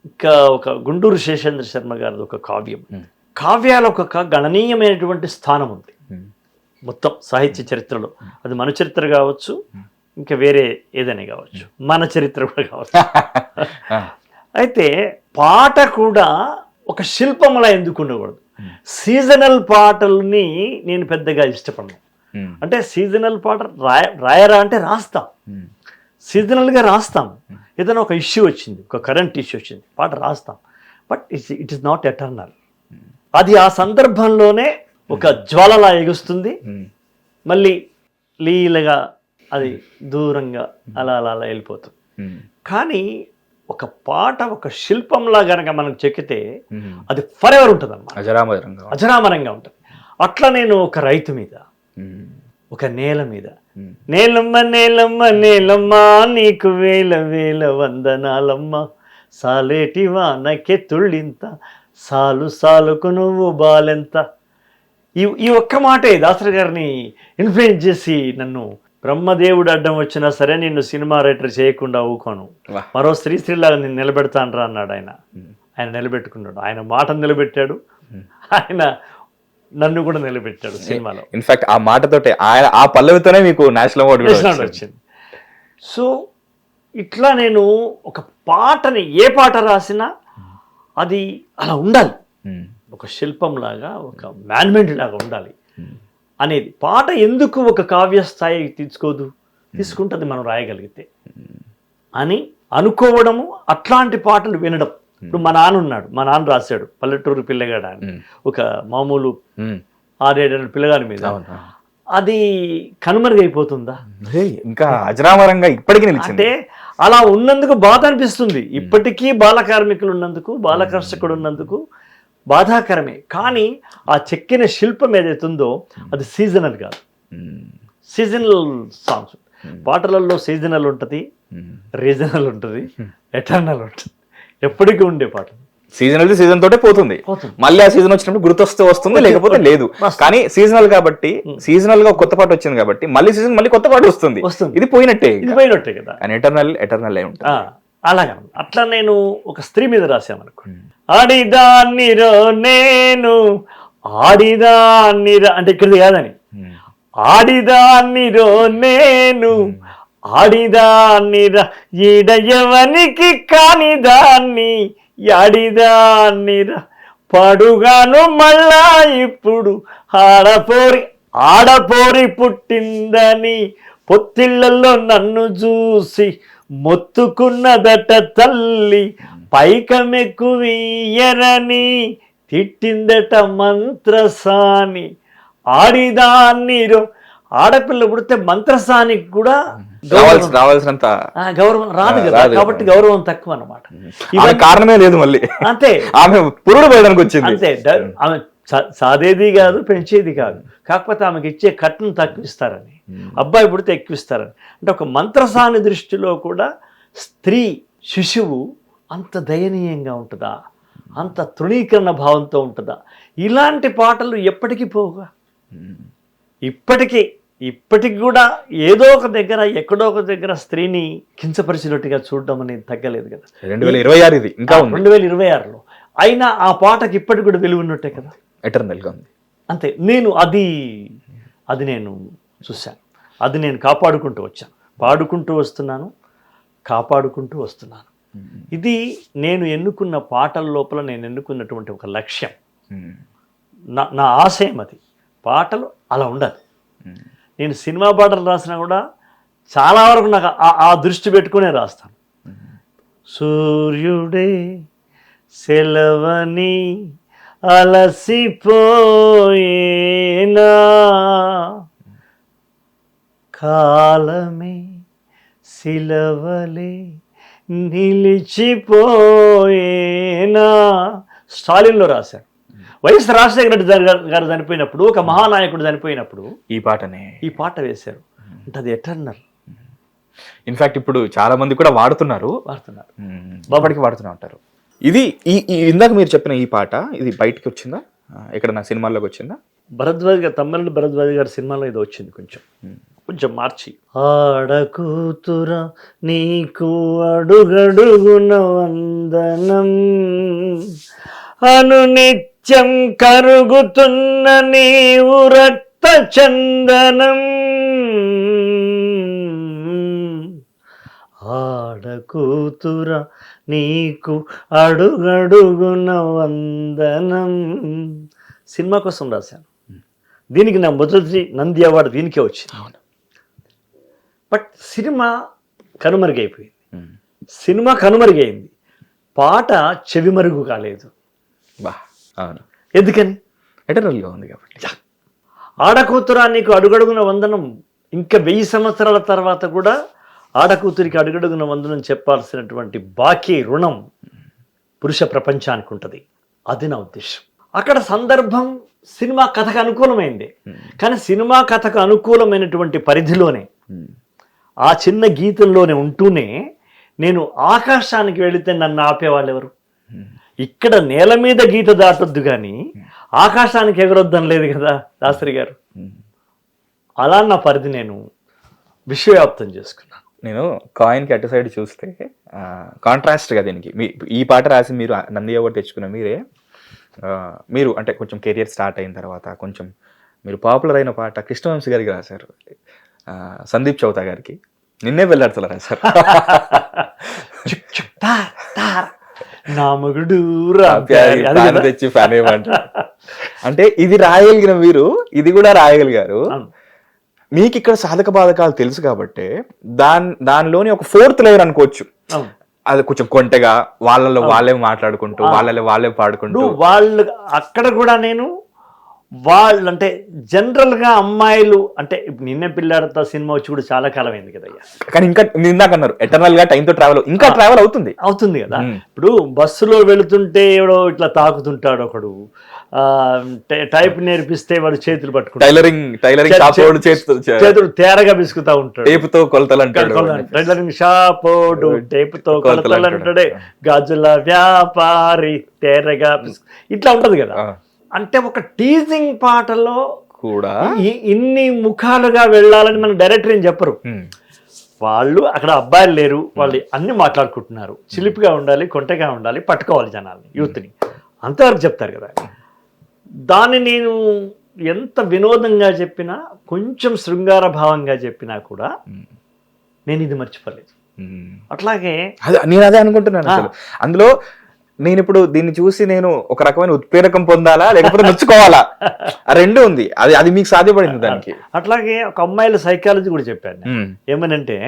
ఇంకా ఒక గుంటూరు శేషేంద్ర శర్మ గారిది ఒక కావ్యం. కావ్యాలకు ఒక గణనీయమైనటువంటి స్థానం ఉంది మొత్తం సాహిత్య చరిత్రలో. అది మన చరిత్ర కావచ్చు, ఇంకా వేరే ఏదైనా కావచ్చు, మన చరిత్ర కూడా కావచ్చు. అయితే పాట కూడా ఒక శిల్పంలా ఎందుకు ఉండకూడదు? సీజనల్ పాటల్ని నేను పెద్దగా ఇష్టపడను. అంటే సీజనల్ పాట రాయరా అంటే రాస్తాం, సీజనల్గా రాస్తాం. ఏదైనా ఒక ఇష్యూ వచ్చింది, ఒక కరెంట్ ఇష్యూ వచ్చింది, పాట రాస్తాం. But it is not eternal. అది ఆ సందర్భంలోనే ఒక జ్వాలలా ఎగుస్తుంది, మళ్ళీ లీలగా అది దూరంగా అలా అలా అలా వెళ్ళిపోతుంది. కానీ ఒక పాట ఒక శిల్పంలా గనక మనకు చెక్కితే అది ఫర్ ఎవర్ ఉంటుంది అన్నమాట, అజరామరంగా ఉంటుంది. అట్లా నేను ఒక రైతు మీద, ఒక నేల మీద, నేలమ్మ నేలమ్మ నేలమ్మ నీకు వేల వేల వందనాలమ్మ, సాలేటి వానకే తుళ్ళింత, సాలు సాలుకు నువ్వు బాలెంత. ఈ ఒక్క మాటే దాసరి గారిని ఇన్ఫ్లుయెన్స్ చేసి నన్ను, బ్రహ్మదేవుడు అడ్డం వచ్చినా సరే నిన్ను సినిమా రైటర్ చేయకుండా ఊకోను, మరో శ్రీశ్రీలాగా నేను నిలబెడతాను రా అన్నాడు ఆయన. ఆయన నిలబెట్టుకున్నాడు, ఆయన మాటను నిలబెట్టాడు, ఆయన నన్ను కూడా నిలబెట్టాడు సినిమాలో. ఇన్ఫాక్ట్ ఆ మాటతోటే ఆయన ఆ పల్లవితోనే మీకు నేషనల్ అవార్డు వచ్చింది. సో ఇట్లా నేను ఒక పాటని, ఏ పాట రాసినా అది అలా ఉండాలి, ఒక శిల్పంలాగా, ఒక మాన్యుమెంట్ లాగా ఉండాలి అనేది. పాట ఎందుకు ఒక కావ్య స్థాయి తీసుకుంటుంది మనం రాయగలిగితే అని అనుకోవడము, అట్లాంటి పాటలు వినడం. ఇప్పుడు మా నాన్న ఉన్నాడు, మా నాన్న రాశాడు పల్లెటూరు పిల్లగాడ అని, ఒక మామూలు 6-7 పిల్లగాడి మీద. అది కనుమరుగైపోతుందా? ఇంకా అజరామరంగా ఇప్పటికీ నిలిచింది. అంటే అలా ఉన్నందుకు బాధ అనిపిస్తుంది. ఇప్పటికీ బాల కార్మికులు ఉన్నందుకు, బాల కర్షకుడు ఉన్నందుకు బాధాకరమే. కానీ ఆ చెక్కిన శిల్పం ఏదైతుందో అది సీజనల్ కాదు. సీజనల్ సాంగ్స్, పాటలలో సీజనల్ ఉంటుంది, రీజనల్ ఉంటుంది, ఎటర్నల్ ఉంటుంది, ఎప్పటికీ ఉండే పాట. సీజనల్ సీజన్ తోటే పోతుంది, మళ్ళీ ఆ సీజన్ వచ్చినప్పుడు గుర్తొస్తే వస్తుంది, లేకపోతే లేదు. కానీ సీజనల్ కాబట్టి, సీజనల్ గా కొత్త పాట వచ్చింది కాబట్టి మళ్ళీ సీజన్ మళ్ళీ కొత్త పాట వస్తుంది. ఇది పోయినట్టే కదా. ఎటర్నల్ అయి ఉంటుంది. అలాగా అట్లా నేను ఒక స్త్రీ మీద రాశాను అనుకోండి. ఆడిదాన్నిరో నేను ఆడిదాన్నిరా అంటే ఇక్కడిది కాదని, ఆడిదాన్నిరో నేను ఆడిదాన్నిరా ఈడయవనికి కాని దాన్ని యాడిదాన్నిరా పడుగాను మళ్ళా ఇప్పుడు ఆడపోరి పుట్టిందని పొత్తిళ్లలో నన్ను చూసి మొత్తుకున్నదట తల్లి, పైకమెక్కువీయరని తిట్టిందట మంత్రసాని. ఆడిదాన్నిరో ఆడపిల్ల పుడితే మంత్రసానికి కూడా రావాల్సినంత గౌరవం రాదు కదా, కాబట్టి గౌరవం తక్కువ అన్నమాట. కారణమే లేదు, మళ్ళీ అంతే ఆమె పురుడు పోయడానికి వచ్చింది. అంతే, ఆమె సాదేది కాదు, పెంచేది కాదు, కాకపోతే ఆమెకి ఇచ్చే కట్నం తక్కువ ఇస్తారని, అబ్బాయి పుడితే ఎక్కువ ఇస్తారని. అంటే ఒక మంత్రసాని దృష్టిలో కూడా స్త్రీ శిశువు అంత దయనీయంగా ఉంటుందా, అంత తృణీకరణ భావంతో ఉంటుందా? ఇలాంటి పాటలు ఎప్పటికీ పోగా, ఇప్పటికి కూడా ఏదో ఒక దగ్గర ఎక్కడో ఒక దగ్గర స్త్రీని కించపరిచినట్టుగా చూడడం అనేది తగ్గలేదు కదా. 2026 ఇది ఇంకా 2026లో అయినా ఆ పాటకి ఇప్పటికి కూడా విలువ ఉన్నట్టే కదా, ఎటర్నల్ గా ఉంది. అంతే. నేను అది నేను చూశాను, అది నేను కాపాడుకుంటూ వచ్చాను, పాడుకుంటూ వస్తున్నాను, కాపాడుకుంటూ వస్తున్నాను. ఇది నేను ఎన్నుకున్న పాటల లోపల నేను ఎన్నుకున్నటువంటి ఒక లక్ష్యం, నా ఆశయం. అది పాటలు అలా ఉండాలి. నేను సినిమా పాటలు రాసినా కూడా చాలా వరకు నాకు ఆ దృష్టి పెట్టుకునే రాస్తాను. సూర్యుడే సెలవని అలసిపోయేనా, కాలమే శిలవలే నిలిచిపోయేనా. స్టాలిన్లో రాశాను. వైఎస్ రాజశేఖర గారు చనిపోయినప్పుడు, ఒక మహానాయకుడు చనిపోయినప్పుడు ఈ పాట వేశారు. అంటే అది ఎటర్నల్. ఇన్ఫాక్ట్ ఇప్పుడు చాలా మంది కూడా వాడుతున్నారు. బాబడికి వాడుతూనే ఉంటారు. ఇది ఇందాక మీరు చెప్పిన ఈ పాట ఇది బయటకి వచ్చిందా, ఇక్కడ నా సినిమాల్లోకి వచ్చిందా? భరద్వాజ్ గారు, తమ్మిరెడ్డి భరద్వాజ్ గారి సినిమాలో ఇది వచ్చింది, కొంచెం మార్చి. ఆడకూతుర నీకు అడుగడుగున వందనం, అనునిత్యం కరుగుతున్న నీవు రక్త చందనం. ఆడకూతుర నీకు అడుగడుగున వందనం. సినిమా కోసం రాశాను. దీనికి నా మొదటి నంది అవార్డు దీనికే వచ్చింది. బట్ సినిమా కనుమరుగైంది, పాట చెవిమరుగు కాలేదు. ఎందుకని? ఎటర్నల్గా ఉంది కాబట్టి. ఆడకూతురా నీకు అడుగడుగున వందనం, ఇంకా 1000 సంవత్సరాల తర్వాత కూడా ఆడకూతురికి అడుగడుగున వందనం చెప్పాల్సినటువంటి బాకీ రుణం పురుష ప్రపంచానికి ఉంటుంది. అది నా ఉద్దేశం. అక్కడ సందర్భం సినిమా కథకు అనుకూలమైంది, కానీ సినిమా కథకు అనుకూలమైనటువంటి పరిధిలోనే, ఆ చిన్న గీతంలోనే ఉంటూనే నేను ఆకాశానికి వెళితే నన్ను ఆపేవాళ్ళు ఎవరు? ఇక్కడ నేల మీద గీత దాటొద్దు కానీ ఆకాశానికి ఎగరొద్దని లేదు కదా శాస్త్రి గారు. అలా నా పరిధి నేను విశ్వవ్యాప్తం చేసుకున్నాను. నేను కాయిన్కి అటు సైడ్ చూస్తే కాంట్రాస్ట్గా దీనికి ఈ పాట రాసి మీరు నంది అవార్డు తెచ్చుకున్న మీరు అంటే కొంచెం కెరియర్ స్టార్ట్ అయిన తర్వాత కొంచెం మీరు పాపులర్ అయిన పాట కృష్ణవంశీ గారికి రాశారు, సందీప్ చౌతా గారికి. నిన్నే వెళ్ళాడుతున్నారు రాశారు. నా మగుడు తెచ్చి ఫ్యాన్ అంటే ఇది రాయగలిగిన మీరు ఇది కూడా రాయగలిగారు. మీకు ఇక్కడ సాధక బాధకాలు తెలుసు కాబట్టి దానిలోని ఒక 4th లేయర్ అనుకోవచ్చు. అది కొంచెం కొంటెగా వాళ్ళలో వాళ్ళే మాట్లాడుకుంటూ వాళ్ళలో వాళ్ళే పాడుకుంటూ వాళ్ళు అక్కడ కూడా నేను వాళ్ళు అంటే జనరల్ గా అమ్మాయిలు అంటే ఇప్పుడు నిన్నే పిల్లాడితో సినిమా వచ్చి కూడా చాలా కాలం అయింది కదా అయ్యా. కానీ ఇంకా ఇందాక అన్నారు ఎటర్నల్ గా టైం తో ట్రావెల్ ఇంకా ట్రావెల్ అవుతుంది కదా. ఇప్పుడు బస్సులో వెళుతుంటే ఎవడో ఇట్లా తాకుతుంటాడు ఒకడు, టైప్ నేర్పిస్తే వాడు చేతులు పట్టుకుంటాడు, చేతులు తేరగా బిసుకుతా ఉంటాడు, టేపుతో కొలతలు అంటాడు, టైలరింగ్ షాపోడు టేపుతో కొలతలు అంటాడే, గాజుల వ్యాపారి తేరగా ఇట్లా ఉంటది కదా. అంటే ఒక టీజింగ్ పాటలో కూడా ఇన్ని ముఖాలుగా వెళ్ళాలని మన డైరెక్టర్ ఏం చెప్పరు. వాళ్ళు అక్కడ అబ్బాయిలు లేరు, వాళ్ళు అన్ని మాట్లాడుకుంటున్నారు, చిలిపిగా ఉండాలి, కొంటగా ఉండాలి, పట్టుకోవాలి జనాల్ని, యూత్ని, అంతవరకు చెప్తారు కదా. దాన్ని నేను ఎంత వినోదంగా చెప్పినా, కొంచెం శృంగార భావంగా చెప్పినా కూడా నేను ఇది మర్చిపోలేదు. అట్లాగే నేను అదే అనుకుంటున్నాను అసలు. అందులో నేను ఇప్పుడు దీన్ని చూసి నేను ఒక రకమైన ఉత్ప్రేరకం పొందాలా లేకపోతే నచ్చుకోవాలా, ఆ రెండు ఉంది. అది మీకు సాధ్యపడింది దానికి. అట్లాగే ఒక అమ్మాయిల సైకాలజీ కూడా చెప్పాను. ఏమనంటే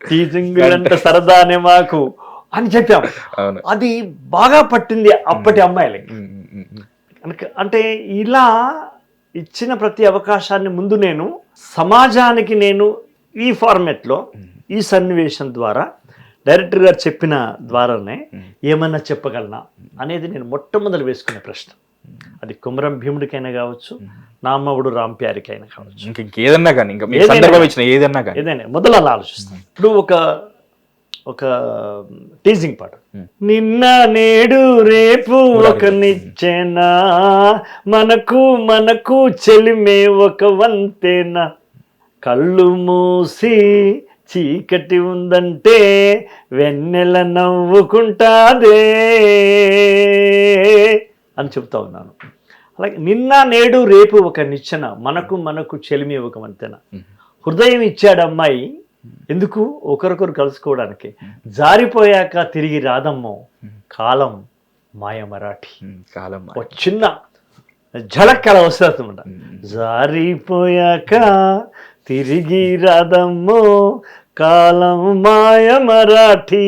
టీచింగ్ అంటే సరదానే మాకు అని చెప్పాము. అది బాగా పట్టింది అప్పటి అమ్మాయిలకి. అంటే ఇలా ఇచ్చిన ప్రతి అవకాశాన్ని ముందు నేను సమాజానికి నేను ఈ ఫార్మెట్లో ఈ సన్నివేశం ద్వారా డైరెక్టర్ గారు చెప్పిన ద్వారానే ఏమన్నా చెప్పగలనా అనేది నేను మొట్టమొదటి వేసుకునే ప్రశ్న. అది కుమరం భీముడికైనా కావచ్చు, నా అమ్మవుడు రాంప్యారికైనా కావచ్చు, ఇంకేదన్నా కానీ ఏదైనా మొదలు అలా ఆలోచిస్తాను. ఇప్పుడు ఒక టీజింగ్ పాట, నిన్న నేడు రేపు ఒక నిచ్చెనా, మనకు చెలిమే ఒక వంతేనా, కళ్ళు మూసి చీకటి ఉందంటే వెన్నెల నవ్వుకుంటాదే అని చెప్తా ఉన్నాను. అలాగే నిన్న నేడు రేపు ఒక నిచ్చెన, మనకు చెలిమి ఒక వంతెన, హృదయం ఇచ్చాడు అమ్మాయి ఎందుకు, ఒకరికొకరు కలుసుకోవడానికి, జారిపోయాక తిరిగి రాదమ్మో కాలం మాయ మరాఠీ. కాలం చిన్న ఝలక్ అలా వస్తుందన్నమాట. జారిపోయాక తిరిగి రాదమ్మో కాలం మాయ మరాఠీ.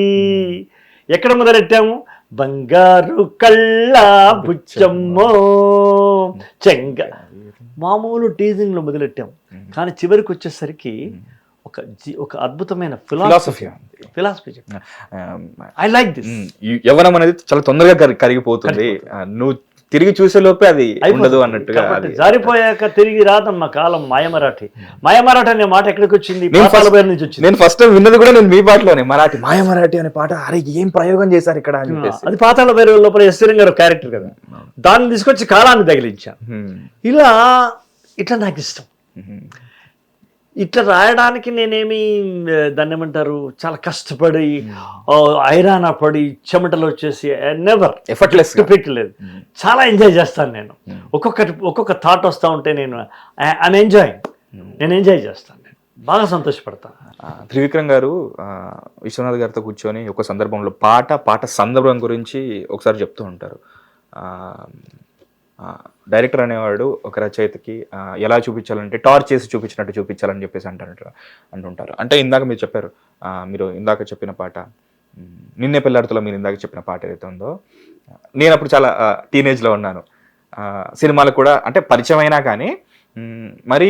ఎక్కడ మొదలెట్టాము, బంగారు కళ్ళ బుచ్చమ్మో చెంగ, మామూలు టీజింగ్ లో మొదలెట్టాము. కానీ చివరికి వచ్చేసరికి ఒక అద్భుతమైన ఫిలాసఫీ ఐ లైక్ దిస్. యవ్వనం అనేది చాలా తొందరగా కరిగిపోతుంది, నువ్వు తిరిగి చూసే లోపే అది ఉండదు అన్నట్టుగా. జారిపోయాక తిరిగి రాదమ్మ కాలం మాయమరాఠీ. మాయమరాఠీ అనే మాట ఎక్కడికి వచ్చింది, నుంచి వచ్చింది. నేను ఫస్ట్ టైం విన్నది కూడా నేను మీ పాటలోనే, మాయమరాఠీ అనే పాట, అరే ఏం ప్రయోగం చేశారు ఇక్కడ అని చెప్పేసి. అది పాతాళ భైరవి లోపల ఎస్వీరం గారు క్యారెక్టర్ కదా, దాన్ని తీసుకొచ్చి కాలాన్ని తగిలించాను. ఇట్లా నాకు ఇష్టం. ఇట్లా రాయడానికి నేనేమి దాన్ని ఏమంటారు, చాలా కష్టపడి ఐరానా పడి చెమటలు వచ్చేసి నెవర్ ఎఫర్ట్లెస్ పెట్టలేదు. చాలా ఎంజాయ్ చేస్తాను నేను. ఒక్కొక్క థాట్ వస్తూ ఉంటే నేను ఎంజాయ్ చేస్తాను, నేను బాగా సంతోషపడతాను. త్రివిక్రమ్ గారు విశ్వనాథ్ గారితో కూర్చొని ఒక సందర్భంలో పాట సందర్భం గురించి ఒకసారి చెప్తూ ఉంటారు. డైరెక్టర్ అనేవాడు ఒక రచయితకి ఎలా చూపించాలంటే టార్చ్ చేసి చూపించినట్టు చూపించాలని చెప్పేసి అంటుంటారు. అంటే ఇందాక మీరు చెప్పారు, మీరు ఇందాక చెప్పిన పాట నిన్నే పిల్లాడితో మీరు ఇందాక చెప్పిన పాట ఏదైతే ఉందో, నేను అప్పుడు చాలా టీనేజ్లో ఉన్నాను. సినిమాలు కూడా అంటే పరిచయం అయినా కానీ మరి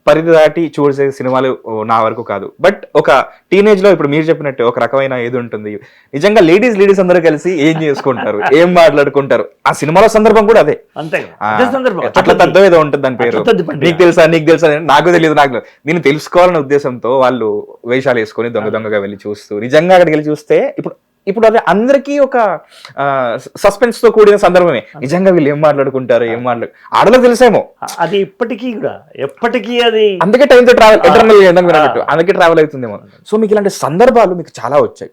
పరిధి దాటి చూసే సినిమాలు నా వరకు కాదు. బట్ ఒక టీనేజ్ లో ఇప్పుడు మీరు చెప్పినట్టు ఒక రకమైన ఏది ఉంటుంది, నిజంగా లేడీస్ అందరూ కలిసి ఏం చేసుకుంటారు, ఏం మాట్లాడుకుంటారు, ఆ సినిమాలో సందర్భం కూడా అదే. అట్లా తద్దం ఏదో ఉంటుంది దాని పేరు, నీకు తెలుసా నాకు తెలియదు, నేను తెలుసుకోవాలనే ఉద్దేశంతో వాళ్ళు వేషాలు వేసుకొని దొంగగా వెళ్ళి చూస్తూ, నిజంగా అక్కడికి వెళ్ళి చూస్తే ఇప్పుడు అది అందరికీ ఒక సస్పెన్స్ తో కూడిన సందర్భమే. నిజంగా వీళ్ళు ఏం మాట్లాడుకుంటారు, ఆడలకు తెలిసేమో అది ఎప్పటికీ అది అందుకే టైంతో ట్రావెల్ అందుకే ట్రావెల్ అవుతుందేమో. సో మీకు ఇలాంటి సందర్భాలు మీకు చాలా వచ్చాయి,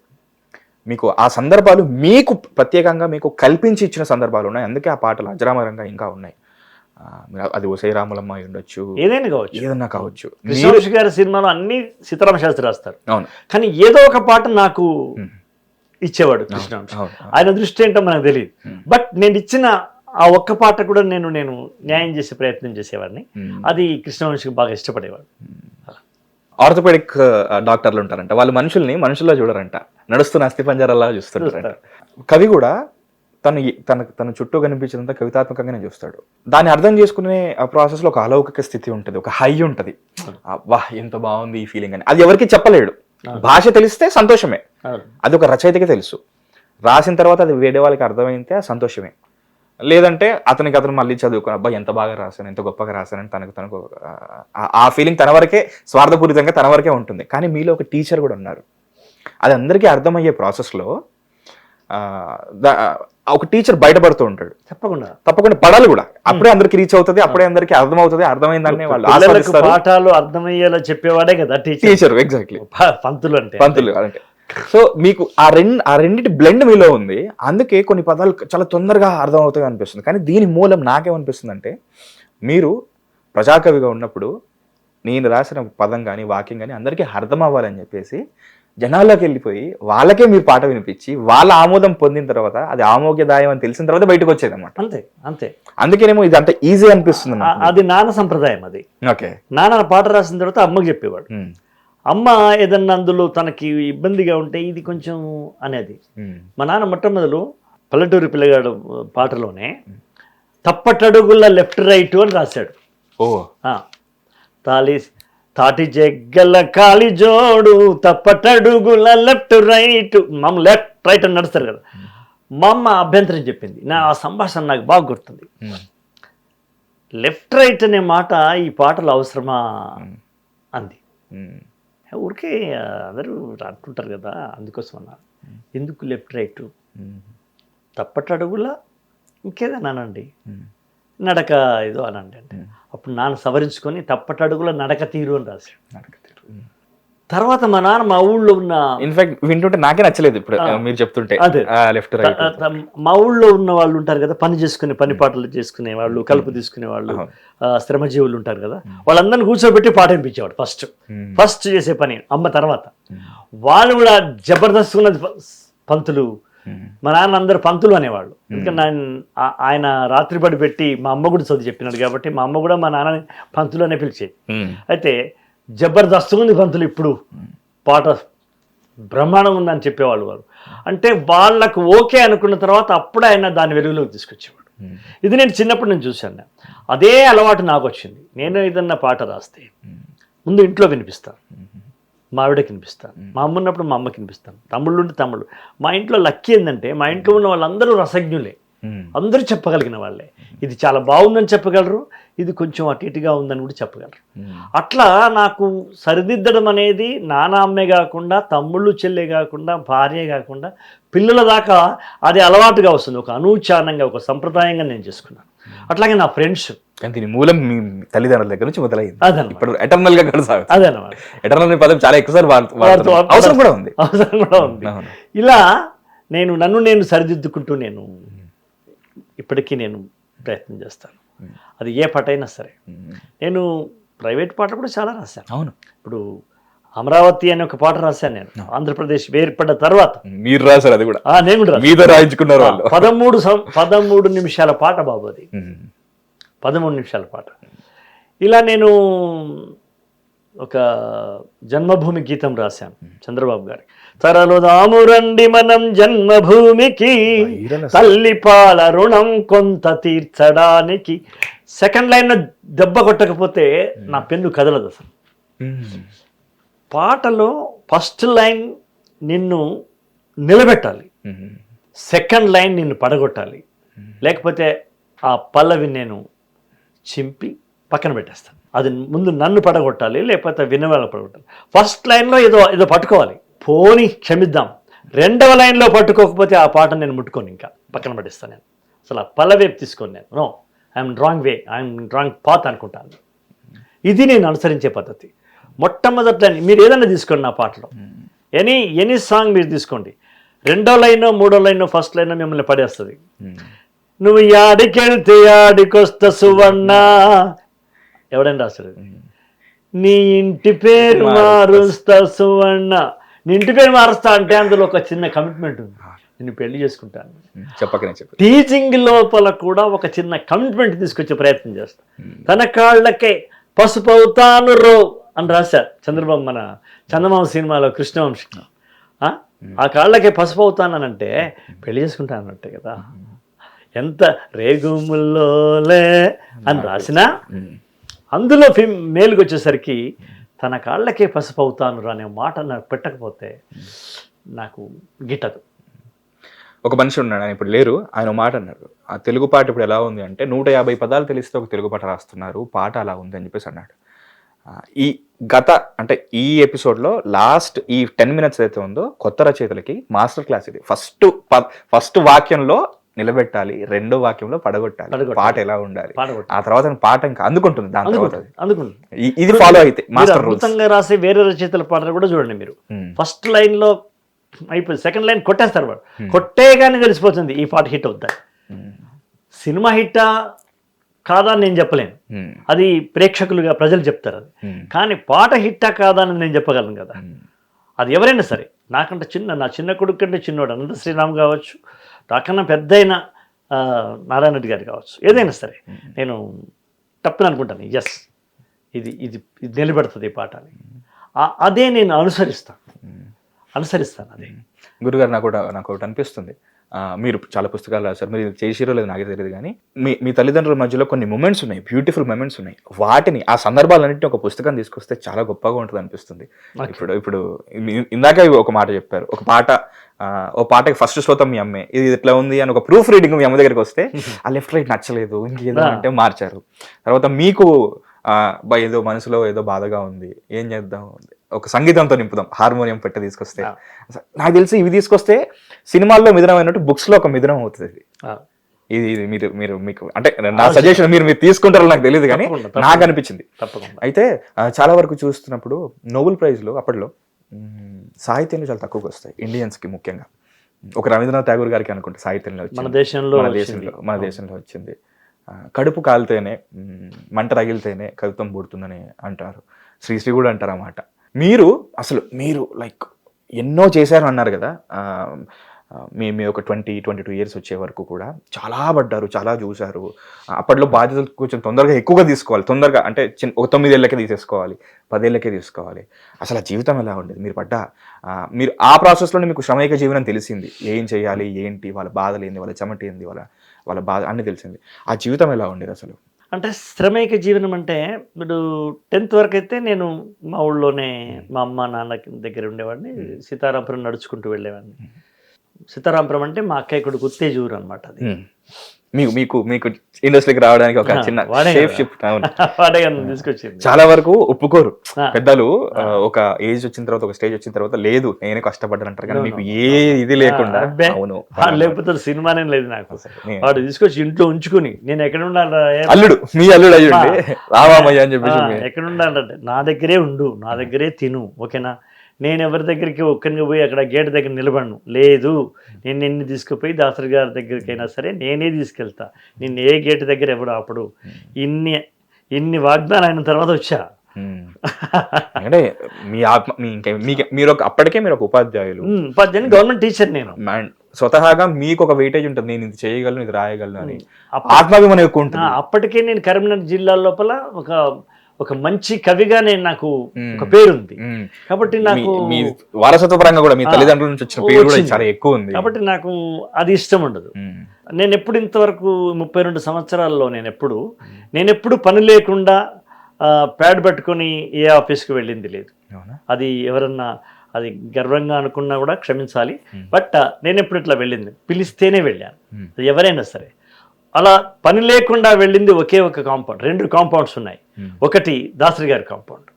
మీకు ఆ సందర్భాలు మీకు ప్రత్యేకంగా మీకు కల్పించి ఇచ్చిన సందర్భాలు ఉన్నాయి, అందుకే ఆ పాటలు అజరామరంగా ఇంకా ఉన్నాయి. అది ఓసై రాములమ్మ ఉండొచ్చు, ఏదైనా కావచ్చు. కృష్ణవంశీ గారి సినిమాలో అన్ని సీతారామ శాస్త్రి రాస్తారు, అవును, కానీ ఏదో ఒక పాట నాకు ఇచ్చేవాడు కృష్ణవంశీ. ఆయన దృష్టి ఏంటో మనకు తెలియదు, బట్ నేను ఇచ్చిన ఆ ఒక్క పాట కూడా నేను న్యాయం చేసే ప్రయత్నం చేసేవాడిని. అది కృష్ణవంశీకి బాగా ఇష్టపడేవాడు. ఆర్థోపెడిక్ డాక్టర్లు ఉంటారంట, వాళ్ళు మనుషుల్లో చూడరంట, నడుస్తున్న అస్థిపంజరాలా చూస్తుంటారంట. కవి కూడా తన చుట్టూ కనిపించినంత కవితాత్మకంగానే చూస్తాడు. దాన్ని అర్థం చేసుకునే ఆ ప్రాసెస్ లో ఒక అలౌకిక స్థితి ఉంటుంది, ఒక హై ఉంటుంది. వాహ్ ఎంత బాగుంది ఈ ఫీలింగ్ అని. అది ఎవరికి చెప్పలేడు. భాష తెలిస్తే సంతోషమే, అది ఒక రచయితకి తెలుసు. రాసిన తర్వాత అది వేరే వాళ్ళకి అర్థమైతే సంతోషమే. లేదంటే అతను మళ్ళీ చదువుకుని అబ్బా ఎంత బాగా రాశాను, ఎంత గొప్పగా రాశానని తనకు ఆ ఫీలింగ్ తన వరకే, స్వార్థపూరితంగా తన వరకే ఉంటుంది. కానీ మీలో ఒక టీచర్ కూడా ఉన్నారు. అది అందరికీ అర్థమయ్యే ప్రాసెస్లో ఒక టీచర్ బయటపడుతూ ఉంటాడు. తప్పకుండా పడాలి కూడా. అప్పుడే అందరికి రీచ్ అవుతుంది, అప్పుడే అందరికి అర్థమవుతుంది. అర్థమైందాన్ని వాళ్ళు పాఠాలు అర్థమయ్యేలా చెప్పేవాడే కదా టీచర్. ఎగ్జాక్ట్లీ, పంతులు అంటే. సో మీకు ఆ రెండింటి బ్లెండ్ మీలో ఉంది. అందుకే కొన్ని పదాలు చాలా తొందరగా అర్థం అవుతాయి అనిపిస్తుంది. కానీ దీని మూలం నాకేమనిపిస్తుంది అంటే, మీరు ప్రజాకవిగా ఉన్నప్పుడు నేను రాసిన పదం కానీ వాక్యం కానీ అందరికీ అర్థం అవ్వాలని చెప్పేసి జనాల్లోకి వెళ్ళిపోయి వాళ్ళకే మీరు పాట వినిపించి వాళ్ళ ఆమోదం పొందిన తర్వాత అది ఆమోగ్యదాయం అని తెలిసిన తర్వాత బయటకు వచ్చేది అనమాట. అంతే. అందుకేనేమో ఇది అంత ఈజీ అనిపిస్తుంది. అది నాన్న సంప్రదాయం. అది ఓకే. నాన్న పాట రాసిన తర్వాత అమ్మకి చెప్పేవాడు. అమ్మ ఏదన్నా అందులో తనకి ఇబ్బందిగా ఉంటే ఇది కొంచెం అనేది. మా నాన్న మొట్టమొదలు పల్లెటూరి పిల్లగాడు పాటలోనే తప్పటడుగుల లెఫ్ట్ రైట్ అని రాశాడు. తాటి జగ్గల కాలి జోడు తప్పటడుగుల లెఫ్ట్ రైట్. మా లెఫ్ట్ రైట్ అని నడుస్తారు కదా. మా అమ్మ అభ్యంతరం చెప్పింది. ఆ సంభాషణ నాకు బాగా గుర్తుంది. లెఫ్ట్ రైట్ అనే మాట ఈ పాటలు అవసరమా అంది. ఊరికే అందరూ అంటుంటారు కదా, అందుకోసం అన్నారు. ఎందుకు లెఫ్ట్ రైట్? తప్పటడుగులా ఇంకేదన్నా అనండి, నడక ఏదో అనండి అంటే అప్పుడు నాన్న సవరించుకొని తప్పటడుగుల నడక తీరు అని రాశాడు. తర్వాత మా నాన్న మా ఊళ్ళో ఉన్న, ఇన్ఫాక్ట్ వింటుంటే నాకే నచ్చలేదు ఇప్పుడు మీరు చెప్తుంటే. లెఫ్ట్ రైట్ మా ఊళ్ళో ఉన్న వాళ్ళు ఉంటారు కదా, పని పాటలు చేసుకునే వాళ్ళు, కలుపు తీసుకునే వాళ్ళు, శ్రమజీవులు ఉంటారు కదా, వాళ్ళందరినీ కూర్చోబెట్టి పాట వినిపించేవాడు. ఫస్ట్ చేసే పని అమ్మ. తర్వాత వాళ్ళు కూడా జబర్దస్త్ ఉన్నది పంతులు. మా నాన్న అందరు పంతులు అనేవాళ్ళు. ఎందుకంటే ఆయన రాత్రిపడి పెట్టి మా అమ్మ కూడా చదువు చెప్పినాడు కాబట్టి మా అమ్మ కూడా మా నాన్నని పంతులు అనే పిలిచేది. అయితే జబర్దస్త్ ఉంది పంతులు, ఇప్పుడు పాట బ్రహ్మాండం ఉందని చెప్పేవాళ్ళు వారు. అంటే వాళ్ళకు ఓకే అనుకున్న తర్వాత అప్పుడు ఆయన దాని వెలుగులోకి తీసుకొచ్చేవాడు. ఇది నేను చిన్నప్పటి నుంచి చూశాను. అదే అలవాటు నాకు వచ్చింది. నేను ఏదన్నా పాట రాస్తే ముందు ఇంట్లో వినిపిస్తాను, మా ఆవిడకి వినిపిస్తాను, మా అమ్మ ఉన్నప్పుడు మా అమ్మకి వినిపిస్తాను, తమ్ముళ్ళు ఉంటే తమ్ముళ్ళు. మా ఇంట్లో లక్కీ ఏంటంటే మా ఇంట్లో ఉన్న వాళ్ళందరూ రసజ్ఞులే, అందరూ చెప్పగలిగిన వాళ్ళే. ఇది చాలా బాగుందని చెప్పగలరు, ఇది కొంచెం అటు ఇటుగా ఉందని కూడా చెప్పగలరు. అట్లా నాకు సరిదిద్దడం అనేది నాన్న అమ్మే కాకుండా, తమ్ముళ్ళు చెల్లె కాకుండా, భార్య కాకుండా పిల్లల దాకా అది అలవాటుగా వస్తుంది. ఒక అనూచానంగా, ఒక సంప్రదాయంగా నేను చేసుకున్నాను. అట్లాగే నా ఫ్రెండ్స్. దీని మూలం మీ తల్లిదండ్రుల దగ్గర నుంచి మొదలైంది. అదనమాట. ఇప్పుడు ఎటర్నల్ గా కొనసాగుతుంది. అదనమాట. ఎటర్నల్ పదం చాలా ఎక్కువసార్లు అవసరం కూడా ఉంది. ఇలా నన్ను సరిదిద్దుకుంటూ ఇప్పటికీ నేను ప్రయత్నం చేస్తాను. అది ఏ పాట అయినా సరే. నేను ప్రైవేట్ పాటలు కూడా చాలా రాశాను. అవును. ఇప్పుడు అమరావతి అనే ఒక పాట రాశాను నేను, ఆంధ్రప్రదేశ్ వేర్పడ్డ తర్వాత. మీరు రాశారు అది కూడా? నేను కూడా రాయించుకున్నారు. 13 నిమిషాల పాట బాబు అది. 13 నిమిషాల పాట. ఇలా నేను ఒక జన్మభూమి గీతం రాశాను చంద్రబాబు గారి. తరలుదాము రండి మనం జన్మభూమికి, తల్లి పాల రుణం కొంత తీర్చడానికి. సెకండ్ లైన్ దెబ్బ కొట్టకపోతే నా పెన్ను కదలదు అసలు. పాటలో ఫస్ట్ లైన్ నిన్ను నిలబెట్టాలి, సెకండ్ లైన్ నిన్ను పడగొట్టాలి. లేకపోతే ఆ పల్లవి నేను చింపి పక్కన పెట్టేస్తాను. అది ముందు నన్ను పడగొట్టాలి, లేకపోతే వినవాళ్ళ పడగొట్టాలి. ఫస్ట్ లైన్లో ఏదో పట్టుకోవాలి, పోని క్షమిద్దాం. రెండవ లైన్లో పట్టుకోకపోతే ఆ పాట నేను ముట్టుకొని ఇంకా పక్కన పడేస్తాను. నేను అసలు ఆ పల్లవేపు తీసుకొని no, I'm wrong way, I'm wrong path అనుకుంటాను. ఇది నేను అనుసరించే పద్ధతి. మొట్టమొదటి లైన్ మీరు ఏదైనా తీసుకోండి నా పాటలో, ఎనీ సాంగ్ మీరు తీసుకోండి, రెండో లైనో మూడో లైనో ఫస్ట్ లైనో మిమ్మల్ని పడేస్తుంది. నువ్వు యాడికెళ్తే యాడికొస్తా సువర్ణ, ఎవడైనా రాస్తాడు. నీ ఇంటి పేరు మారుస్తా సువర్ణ. నీ ఇంటి పేరు మారుస్తా అంటే అందులో ఒక చిన్న కమిట్మెంట్ ఉంది, నేను పెళ్లి చేసుకుంటాను. టీచింగ్ లోపల కూడా ఒక చిన్న కమిట్మెంట్ తీసుకొచ్చే ప్రయత్నం చేస్తా. తన కాళ్ళకే పసుపు అవుతాను రో అని రాశారు చంద్రబాబు, మన చందమామ సినిమాలో కృష్ణవంశీ. ఆ కాళ్ళకే పసుపు అవుతానంటే పెళ్లి చేసుకుంటానంటే కదా. ఎంత రేగుముల్లోలే అని రాసినా అందులో మేలుకి వచ్చేసరికి తన కాళ్ళకే పసుపు అవుతాను అనే మాట నాకు పెట్టకపోతే నాకు గిట్టదు. ఒక మనిషి ఉన్నాడు, ఆయన ఇప్పుడు లేరు, ఆయన ఒక మాట అన్నాడు, ఆ తెలుగు పాట ఇప్పుడు ఎలా ఉంది అంటే 150 పదాలు తెలిస్తే ఒక తెలుగు పాట రాస్తున్నారు, పాట అలా ఉంది అని చెప్పేసి అన్నాడు. ఈ అంటే ఈ ఎపిసోడ్లో లాస్ట్ ఈ 10 minutes అయితే ఉందో కొత్త రచయితలకి మాస్టర్ క్లాస్ ఇది. ఫస్ట్ వాక్యంలో నిలబెట్టాలి, రెండో వాక్యంలో పడగొట్టాలి, పాట ఎలా ఉండాలి, ఆ తర్వాత పాట ఇంకా అందుకుంటుంది. దాని తర్వాత ఇది ఫాలో అయితే మాస్టర్ రూల్స్. అద్భుతంగా రాసే వేరే రచయితల పాటలు కూడా చూడండి మీరు. ఫస్ట్ లైన్ లో అయిపోయింది, సెకండ్ లైన్ కొట్టేస్తారు వాడు, కొట్టేగానే తెలిసిపోతుంది ఈ పాట హిట్ అవుతుంది. సినిమా హిట్టా కాదా అని నేను చెప్పలేను, అది ప్రేక్షకులుగా ప్రజలు చెప్తారు. అది కానీ పాట హిట్టా కాదా అని నేను చెప్పగలను కదా. అది ఎవరైనా సరే, నాకంటే నా చిన్న కొడుకు కంటే చిన్నోడు అనంత శ్రీరామ్ కావచ్చు, నాకన్నా పెద్ద అయిన నారాయణ రెడ్డి గారు కావచ్చు, ఏదైనా సరే నేను తప్పని అనుకుంటాను, ఎస్ ఇది ఇది ఇది నిలబెడుతుంది ఈ పాట అని. అదే నేను అనుసరిస్తాను. అదే. గురుగారు నాకు ఒకటి అనిపిస్తుంది, మీరు చాలా పుస్తకాలు రాశారు, మీరు చేసిరో లేదు నాకే తెలియదు, కానీ మీ తల్లిదండ్రుల మధ్యలో కొన్ని మూమెంట్స్ ఉన్నాయి, బ్యూటిఫుల్ మూమెంట్స్ ఉన్నాయి. వాటిని, ఆ సందర్భాలన్నింటినీ ఒక పుస్తకం తీసుకొస్తే చాలా గొప్పగా ఉంటుంది అనిపిస్తుంది. ఇప్పుడు ఇందాక ఒక మాట చెప్పారు, ఒక పాటకి ఫస్ట్ శ్లోతం మీ అమ్మే, ఇది ఇట్లా ఉంది అని ఒక ప్రూఫ్ రీడింగ్ మీ అమ్మ దగ్గరికి వస్తే ఆ లెఫ్ట్ రైట్ నచ్చలేదు, ఇంకేదో అంటే మార్చారు. తర్వాత మీకు ఏదో మనసులో ఏదో బాధగా ఉంది, ఏం చేద్దాం, ఒక సంగీతంతో నింపుదాం, హార్మోనియం పెట్టి తీసుకొస్తే, నాకు తెలిసి ఇవి తీసుకొస్తే సినిమాల్లో మిథునం అయినట్టు బుక్స్ లో ఒక మిథునం అవుతుంది. ఇది మీరు మీకు అంటే నా సజెషన్ మీరు తీసుకుంటారో నాకు తెలియదు, కానీ నాకు అనిపించింది. అయితే చాలా వరకు చూస్తున్నప్పుడు నోబెల్ ప్రైజ్లు అప్పట్లో సాహిత్యంలో చాలా తక్కువగా వస్తాయి ఇండియన్స్ కి, ముఖ్యంగా ఒక రవీంద్రనాథ్ ఠాగూర్ గారికి అనుకుంటే సాహిత్యంలో మన దేశంలో వచ్చింది. కడుపు కాలితేనే, మంట రగిలితేనే కవిత్వం పుడుతుందని అంటారు, శ్రీశ్రీ కూడా అంటారు అన్నమాట. మీరు లైక్ ఎన్నో చేశారు అన్నారు కదా, మీ ఒక 20-22 years వచ్చే వరకు కూడా చాలా పడ్డారు, చాలా చూశారు. అప్పట్లో బాధ్యతలు కొంచెం తొందరగా ఎక్కువగా తీసుకోవాలి, తొందరగా అంటే ఒక 9 ఏళ్ళకే తీసేసుకోవాలి, 10 ఏళ్ళకే తీసుకోవాలి. అసలు ఆ జీవితం ఎలా ఉండేది? మీరు ఆ ప్రాసెస్లోనే మీకు శ్రమైక జీవనం తెలిసింది, ఏం చేయాలి, ఏంటి, వాళ్ళ బాధలు ఏంది, వాళ్ళ చెమట ఏంది, వాళ్ళ బాధ అన్నీ తెలిసింది. ఆ జీవితం ఎలా ఉండేది అసలు? అంటే శ్రమైక జీవనం అంటే ఇప్పుడు 10th వరకు అయితే నేను మా ఊళ్ళోనే మా అమ్మ నాన్న దగ్గర ఉండేవాడిని, సీతారాంపురం నడుచుకుంటూ వెళ్ళేవాడిని. సీతారాంపురం అంటే మా అక్కయ్య కొడుకు ఉత్తేజూరు అనమాట. అది మీకు ఇండస్ట్రీకి రావడానికి ఒక చిన్న తీసుకొచ్చింది. చాలా వరకు ఒప్పుకోరు పెద్దలు, ఒక ఏజ్ వచ్చిన తర్వాత, ఒక స్టేజ్ వచ్చిన తర్వాత, లేదు నేనే కష్టపడ్డాను అంటారు, కానీ మీకు ఏ ఇది లేకుండా. లేకపోతే సినిమానే లేదు నాకు. వాడు తీసుకొచ్చి ఇంట్లో ఉంచుకుని నేను ఎక్కడ ఉండాలి, మీ అల్లుడు అయ్యండి రామయ్య అని చెప్పేసి, ఎక్కడ ఉండాలంటే నా దగ్గరే ఉండు, నా దగ్గరే తిను, ఓకేనా. నేను ఎవరి దగ్గరికి ఒక్కరిని పోయి అక్కడ గేట్ దగ్గర నిలబడను, లేదు నేను నిన్ను తీసుకుపోయి దాసరి గారి దగ్గరికైనా సరే నేనే తీసుకెళ్తా, నిన్ను ఏ గేట్ దగ్గర ఎవడు అప్పుడు. ఇన్ని వాగ్దానం అయిన తర్వాత వచ్చా. అంటే మీరు అప్పటికే మీరు ఒక ఉపాధ్యాయులు, గవర్నమెంట్ టీచర్. నేను స్వతహాగా మీకు ఒక వెయిటేజ్ ఉంటుంది, నేను ఇది చేయగలను, ఇది రాయగలను అని ఆత్మాభిమానం ఎక్కువ ఉంటుంది. అప్పటికే నేను కరీంనగర్ జిల్లా లోపల ఒక మంచి కవిగా నాకు ఒక పేరుంది, కాబట్టి నాకు వారసత్వ పరంగా కూడా మీ తల్లిదండ్రుల నుంచి వచ్చిన పేరు కూడా చాలా ఎక్కువ ఉంది, కాబట్టి నాకు అది ఇష్టం ఉండదు. నేను ఎప్పుడు ఇంతవరకు 32 సంవత్సరాల్లో నేను ఎప్పుడు పని లేకుండా ప్యాడ్ పట్టుకొని ఏ ఆఫీస్కి వెళ్ళింది లేదు. అది ఎవరన్నా అది గర్వంగా అనుకున్నా కూడా క్షమించాలి, బట్ నేను ఎప్పుడు ఇట్లా వెళ్ళింది, పిలిస్తేనే వెళ్ళాను, ఎవరైనా సరే. అలా పని లేకుండా వెళ్ళింది ఒకే ఒక కాంపౌండ్, 2 కాంపౌండ్స్ ఉన్నాయి. ఒకటి దాసరి గారి కాంపౌండ్,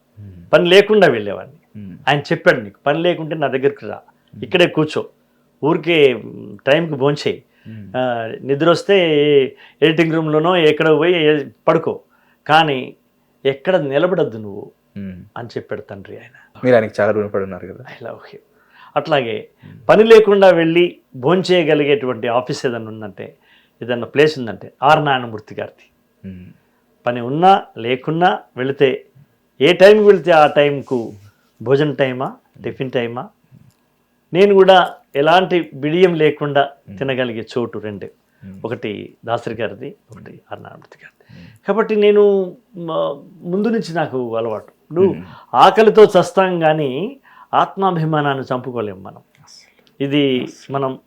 పని లేకుండా వెళ్ళేవాడిని. ఆయన చెప్పాడు, నీకు పని లేకుంటే నా దగ్గరికి రా, ఇక్కడే కూర్చో, ఊరికే టైంకి భోంచేయి, నిద్ర వస్తే ఎడిటింగ్ రూమ్లోనో ఎక్కడ పోయి పడుకో, కానీ ఎక్కడ నిలబడద్దు నువ్వు అని చెప్పాడు తండ్రి. మీరు ఆయనకి చాలా రుణపడి ఉన్నారు కదా. I love him. అట్లాగే పని లేకుండా వెళ్ళి భోంచేయగలిగేటువంటి ఆఫీస్ ఏదైనా ఉందంటే, ఏదన్నా ప్లేస్ ఉందంటే ఆర్ నారాయణమూర్తి గారిది. పని ఉన్నా లేకున్నా వెళితే, ఏ టైంకి వెళితే ఆ టైంకు భోజన టైమా, టిఫిన్ టైమా, నేను కూడా ఎలాంటి బిడియం లేకుండా తినగలిగే చోటు 2, ఒకటి దాసరి గారిది, ఒకటి ఆర్ నారాయణమూర్తి గారిది. కాబట్టి నేను ముందు నుంచి నాకు అలవాటు, ఇప్పుడు ఆకలితో చస్తాం కానీ ఆత్మాభిమానాన్ని చంపుకోలేము మనం. ఇది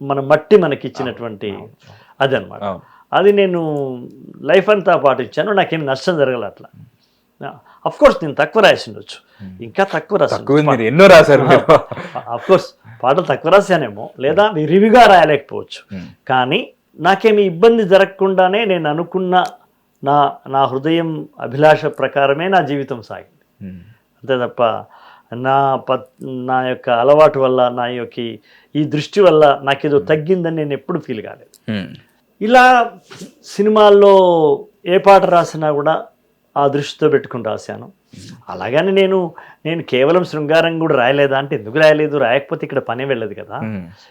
మన మట్టి మనకిచ్చినటువంటి అదనమాట. అది నేను లైఫ్ అంతా పాటించాను, నాకేం నష్టం జరగల అట్లా. అఫ్కోర్స్ నేను తక్కువ రాసిండొచ్చు, ఇంకా తక్కువ రాసాను, ఎన్నో రాశారు. అఫ్కోర్స్ పాటలు తక్కువ రాశానేమో, లేదా విరివిగా రాయలేకపోవచ్చు, కానీ నాకేమి ఇబ్బంది జరగకుండానే నేను అనుకున్న నా హృదయం అభిలాష ప్రకారమే నా జీవితం సాగింది. అంతే తప్ప నా యొక్క అలవాటు వల్ల, నా యొక్క ఈ దృష్టి వల్ల నాకేదో తగ్గిందని నేను ఎప్పుడు ఫీల్ కాలేదు. ఇలా సినిమాల్లో ఏ పాట రాసినా కూడా ఆ దృష్టితో పెట్టుకుని రాశాను. అలాగని నేను కేవలం శృంగారం కూడా రాయలేదా అంటే ఎందుకు రాయలేదు, రాయకపోతే ఇక్కడ పనే వెళ్ళదు కదా.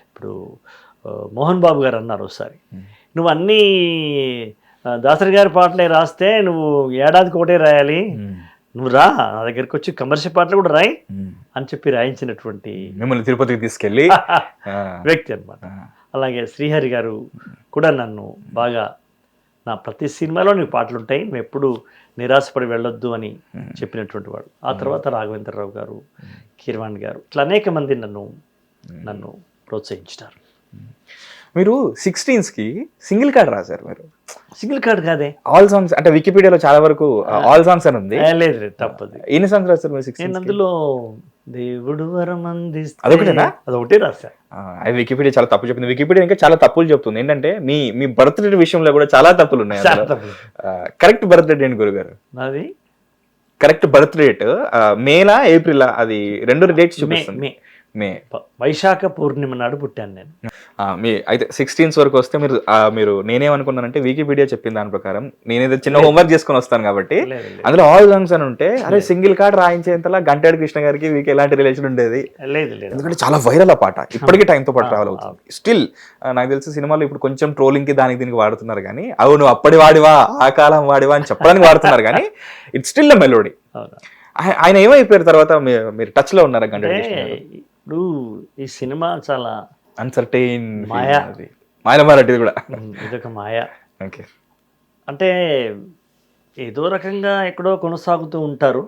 ఇప్పుడు మోహన్ బాబు గారు అన్నారు ఒకసారి, నువ్వు అన్నీ దాసరి గారి పాటలే రాస్తే నువ్వు ఏడాదికి ఒకటే రాయాలి, నువ్వు రా నా దగ్గరికి వచ్చి కమర్షియల్ పాటలు కూడా రాయి అని చెప్పి రాయించినటువంటి మిమ్మల్ని తిరుపతికి తీసుకెళ్ళి వ్యక్తి అనమాట. అలాగే శ్రీహరి గారు కూడా నన్ను బాగా, నా ప్రతి సినిమాలో నీకు పాటలు ఉంటాయి, నువ్వు ఎప్పుడు నిరాశపడి వెళ్ళొద్దు అని చెప్పినటువంటి వాడు. ఆ తర్వాత రాఘవేంద్రరావు గారు, కీరవాణి గారు, ఇట్లా అనేక మంది నన్ను ప్రోత్సహించినారు. మీరు 16కి సింగిల్ కార్డ్ రాశారు. మీరు సింగిల్ కార్డ్ కాదే, ఆల్ సాంగ్స్ అంటే వికీపీడియాలో చాలా వరకు ఆల్ సాంగ్స్ అని ఉంది. లేదు తప్పది. ఎన్ని సాంగ్స్ రాశారు మీరు? 16 నేను అందులో దేవుడు వరం అదొకటేనా? అదొకటే రాశా. అది వికీపీడియా చాలా తప్పు చెప్పింది. వికీపీడియా ఇంకా చాలా తప్పులు చెప్తుంది. ఏంటంటే మీ బర్త్డే విషయంలో కూడా చాలా తప్పులు ఉన్నాయి. కరెక్ట్ బర్త్ డేట్ ఏంటి గురుగారు? అది కరెక్ట్ బర్త్ డేట్ మేలా ఏప్రిల్? అది 2 డేట్స్ చూపిస్తుంది. మే వైశాఖ పూర్ణిమ నాడు పుట్టాను నేను. అయితే 16 వరకు వస్తే మీరు నేనేమనుకున్నానంటే వికీపీడియా చెప్పిన దాని ప్రకారం నేనేదో చిన్న హోంవర్క్ చేసుకుని వస్తాను కాబట్టి అందులో ఆల్ సాంగ్స్ అని ఉంటే, అరే సింగిల్ కార్డ్ రాయించేంతలా గంటేడు కృష్ణ గారికి వీకి ఎలాంటి రిలేషన్ ఉండేది? లేదు, ఎందుకంటే చాలా వైరల్ ఆ పాట, ఇప్పటికీ టైంతో పాటు ట్రావెల్ అవుతుంది. స్టిల్ నాకు తెలిసి సినిమాలో ఇప్పుడు కొంచెం ట్రోలింగ్ కి దానికి దీనికి వాడుతున్నారు కానీ, అవును అప్పటి వాడివా ఆ కాలం వాడివా అని చెప్పడానికి వాడుతున్నారు కానీ ఇట్స్ స్టిల్ అ మెలోడీ. ఆయన ఏమైపోయారు తర్వాత? మీరు టచ్ లో ఉన్నారా గంటేడు కృష్ణ గారు? ఇప్పుడు ఈ సినిమా చాలా అన్సర్టైన్ మాయా, మాయలమారటిది కూడా ఇదొక మాయా. ఓకే, అంటే ఏదో రకంగా ఎక్కడో కొనసాగుతూ ఉంటారు,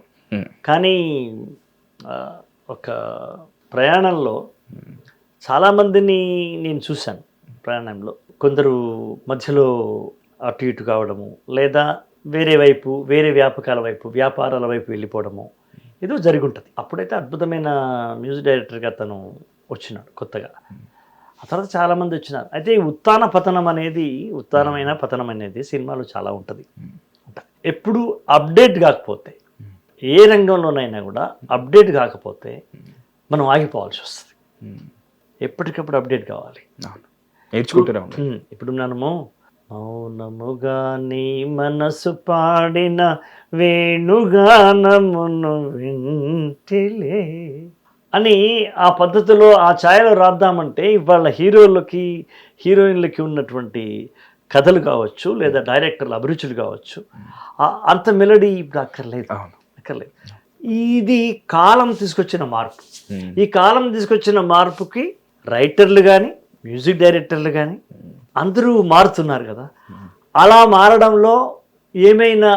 కానీ ఒక ప్రయాణంలో చాలామందిని నేను చూశాను. ప్రయాణంలో కొందరు మధ్యలో అటు ఇటు కావడము, లేదా వేరే వ్యాపారాల వైపు వెళ్ళిపోవడము ఏదో జరిగి ఉంటుంది. అప్పుడైతే అద్భుతమైన మ్యూజిక్ డైరెక్టర్గా తను వచ్చినాడు కొత్తగా. ఆ తర్వాత చాలామంది వచ్చినారు. అయితే ఈ ఉత్థానమైన పతనం అనేది సినిమాలో చాలా ఉంటుంది. ఎప్పుడు అప్డేట్ కాకపోతే, ఏ రంగంలోనైనా కూడా అప్డేట్ కాకపోతే మనం ఆగిపోవాల్సి వస్తుంది. ఎప్పటికప్పుడు అప్డేట్ కావాలి, నేర్చుకుంటూనే. ఇప్పుడు మనము మౌనముగా నీ మనసు పాడిన వేణుగానమును వింటిలే అని ఆ పద్ధతిలో ఆ ఛాయలో రాద్దామంటే, ఇవాళ హీరోయిన్లకి ఉన్నటువంటి కథలు కావచ్చు, లేదా డైరెక్టర్ల అభిరుచులు కావచ్చు, అంత మెలడీ ఇప్పుడు అక్కర్లేదు. ఇది కాలం తీసుకొచ్చిన మార్పు. ఈ కాలం తీసుకొచ్చిన మార్పుకి రైటర్లు కానీ, మ్యూజిక్ డైరెక్టర్లు కానీ అందరూ మారుతున్నారు కదా. అలా మారడంలో ఏమైనా